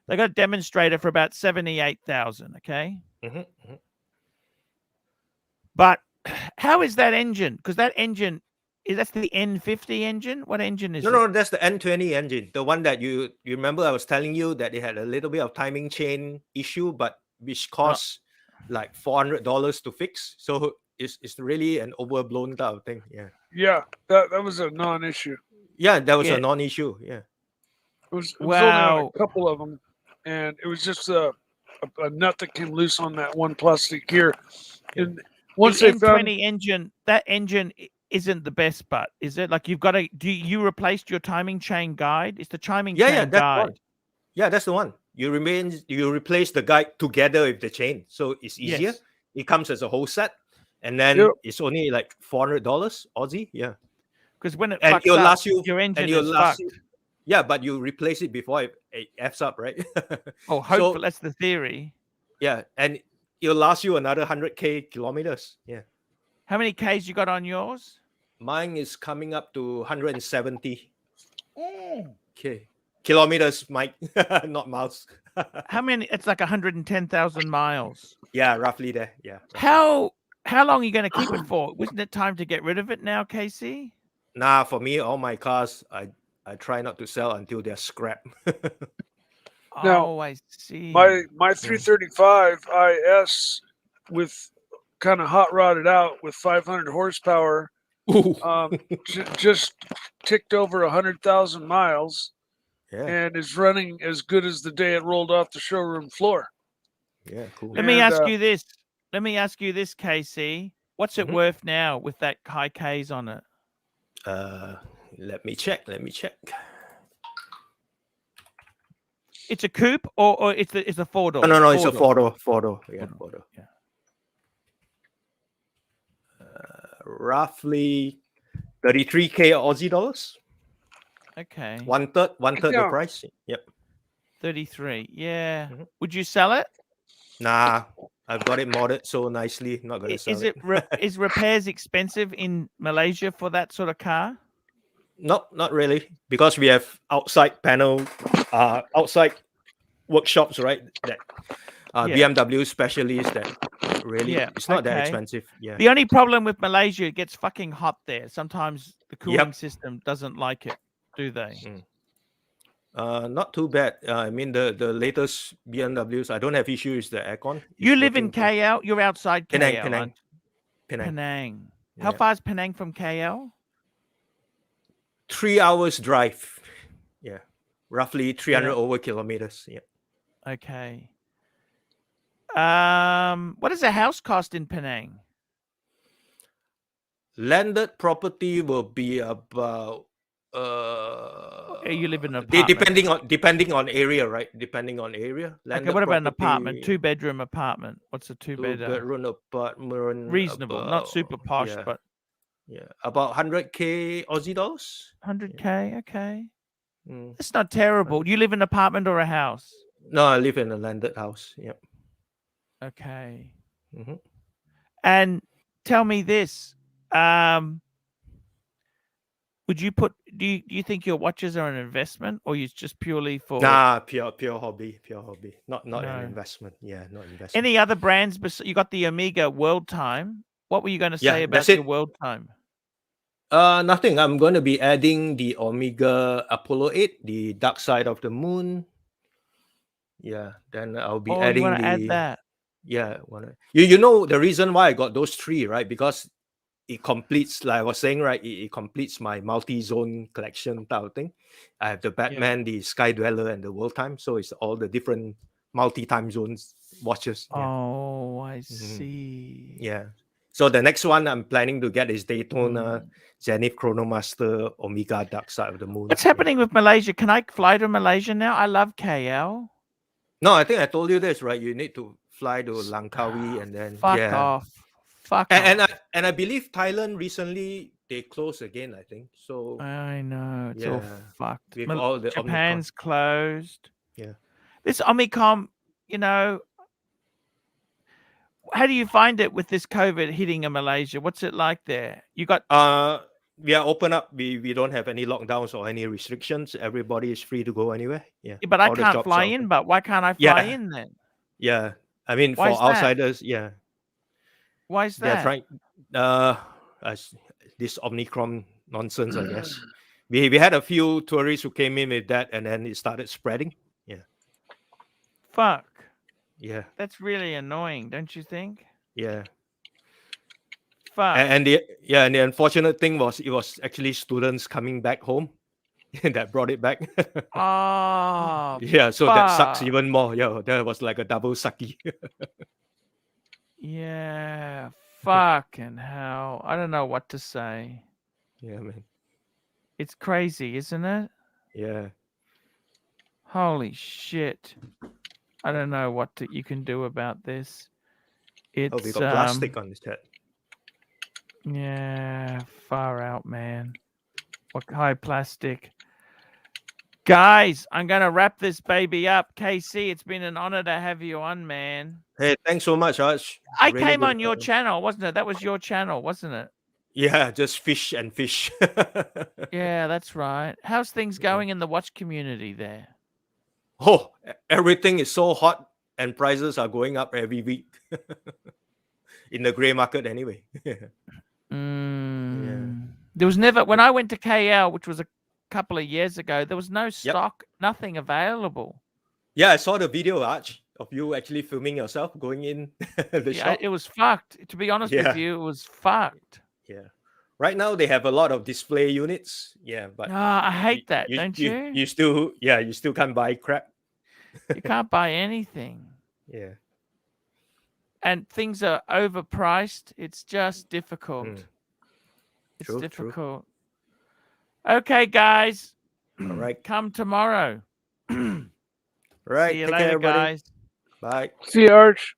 They got a demonstrator for about 78,000. Okay. But How is that engine? Because that engine that's the N50 engine. What engine is No, it? no, that's the N20 engine. The one that you remember I was telling you that it had a little bit of timing chain issue, but which costs like $400 to fix. So it's really an overblown type of thing. Yeah. Yeah, that was a non-issue. Yeah, that was Yeah. a non-issue. Yeah. It was only on Wow. a couple of them, and it was just a nut that came loose on that one plastic gear. And once the they found, N20 engine, that engine isn't the best, but is it? Like you've got to you replaced your timing chain guide? It's the timing Yeah, chain yeah, that's the guide. one. Yeah, that's the one. You replace the guide together with the chain, so it's easier. Yes. It comes as a whole set, and then Yep. it's only like $400 Aussie. Yeah, Because when it and fucks it'll up, last you. your engine And it'll is last fucked. you. Yeah, but you replace it before it f's up, right? Oh, hopefully that's the theory. Yeah, and it'll last you another 100K kilometers. Yeah, How many Ks you got on yours? mine is coming up to 170 kilometers, Mike, not miles. How many? It's like 110,000 miles. Yeah, roughly there. Yeah. How long are you going to keep it for? Wasn't it time to get rid of it now, Casey? Nah, for me, all my cars, I try not to sell until they're scrap. Now, Oh, I see. my 335 IS with kind of hot rodded out with 500 horsepower, just ticked over 100,000 miles, Yeah, and is running as good as the day it rolled off the showroom floor. yeah, cool. Let me And, ask you this. Let me ask you this, Casey. What's it Mhm. worth now with that high Ks on it? Let me check. It's a coupe or it's a four door? No, it's a four-door. Yeah, Four-door, four-door. yeah. Roughly 33K Aussie dollars. Okay. One third the Yeah. price. Yep. 33. Yeah. Mhm. Would you sell it? Nah, I've got it modded so nicely. Not gonna sell Is it. is repairs expensive in Malaysia for that sort of car? Not really, because we have outside outside workshops, right? That Yeah. BMW specialists that really Yeah, it's not that okay. expensive. Yeah. The only problem with Malaysia, it gets fucking hot there. Sometimes the cooling Yep. system doesn't like it, do they? Not too bad. I mean the latest BMWs, I don't have issues with the aircon. You It's live in working KL. You're outside KL. Penang. aren't you? Penang. Penang. How Yeah. far is Penang from KL? 3 hours drive. Yeah. Roughly 300 Yeah. over kilometers. Yeah. Okay. What does a house cost in Penang? Landed property will be about You live in an apartment. depending on area, right? Depending on area. Okay, Landed what about an apartment? property, 2-bedroom apartment. What's a two-bedroom? two-bedroom apartment. Reasonable, not super posh, yeah, but yeah, about 100K Aussie dollars. 100K. Okay, Mm. it's not terrible. Do you live in an apartment or a house? No, I live in a landed house. Yeah. Okay. Mhm. And tell me this: would you put? Do you think your watches are an investment, or you just purely for? Nah, pure hobby, Not No. an investment. Yeah, not investment. Any other brands? You got the Omega World Time. What were you going to Yeah, say about that's it. your World Time? Nothing. I'm going to be adding the Omega Apollo 8, the Dark Side of the Moon. Yeah, then I'll be Oh, you adding want to add the that? yeah. You know the reason why I got those three, right? Because it completes, like I was saying, right? It completes my multi-zone collection type of thing. I have the Batman, the Sky Dweller, and the World Time. So it's all the different multi-time zones watches. Yeah. Oh, I see. Yeah. So the next one I'm planning to get is Daytona Zenith Chronomaster Omega Dark Side of the Moon. What's happening with Malaysia? Can I fly to Malaysia now? I love KL. No, I think I told you this, right? You need to fly to Langkawi and then Fuck yeah. off. Fuck And off. I believe Thailand recently they closed again, I think. So I know. It's all yeah, fucked. with all the Japan's closed. Yeah. This Omicron, how do you find it with this COVID hitting in Malaysia? What's it like there? You got we are open up. We don't have any lockdowns or any restrictions. Everybody is free to go anywhere. Yeah. but I All the can't shops fly are in, open. but why can't I fly Yeah. in then? Yeah. I mean Why for is that? outsiders, yeah. Why is They're that? trying as this Omicron nonsense, I guess. We had a few tourists who came in with that, and then it started spreading. Fuck. Yeah, That's really annoying, don't you think? yeah. Fuck. And the unfortunate thing was it was actually students coming back home that brought it back. Oh, Yeah, so that sucks fuck. even more. Yeah, that was like a double sucky. Yeah, fucking hell. I don't know what to say. Yeah, man. It's crazy, isn't it? Yeah. Holy shit. I don't know what you can do about this. Oh, we It's got plastic on this chat. yeah, far out, man. What high plastic? Guys, I'm gonna wrap this baby up. KC, it's been an honor to have you on, man. Hey, thanks so much, Arch. I Really came good. on your channel, wasn't it? That was your channel, wasn't it? Yeah, just fish and fish. Yeah, that's right. How's things going in the watch community there? Oh, everything is so hot and prices are going up every week. In the grey market anyway. There was never, when I went to KL, which was a couple of years ago, there was no stock, nothing available. Yeah, I saw the video, Arch, of you actually filming yourself going in the shop. It was fucked. To be honest with you, it was fucked. Yeah. Right now they have a lot of display units. Yeah, but I hate that, don't you? You still can't buy crap. You can't buy anything. Yeah. And things are overpriced. It's just difficult. It's True, difficult. Okay, guys. All right. Come tomorrow. Right. See you Take later, care, everybody. guys. Bye. See you, Arch.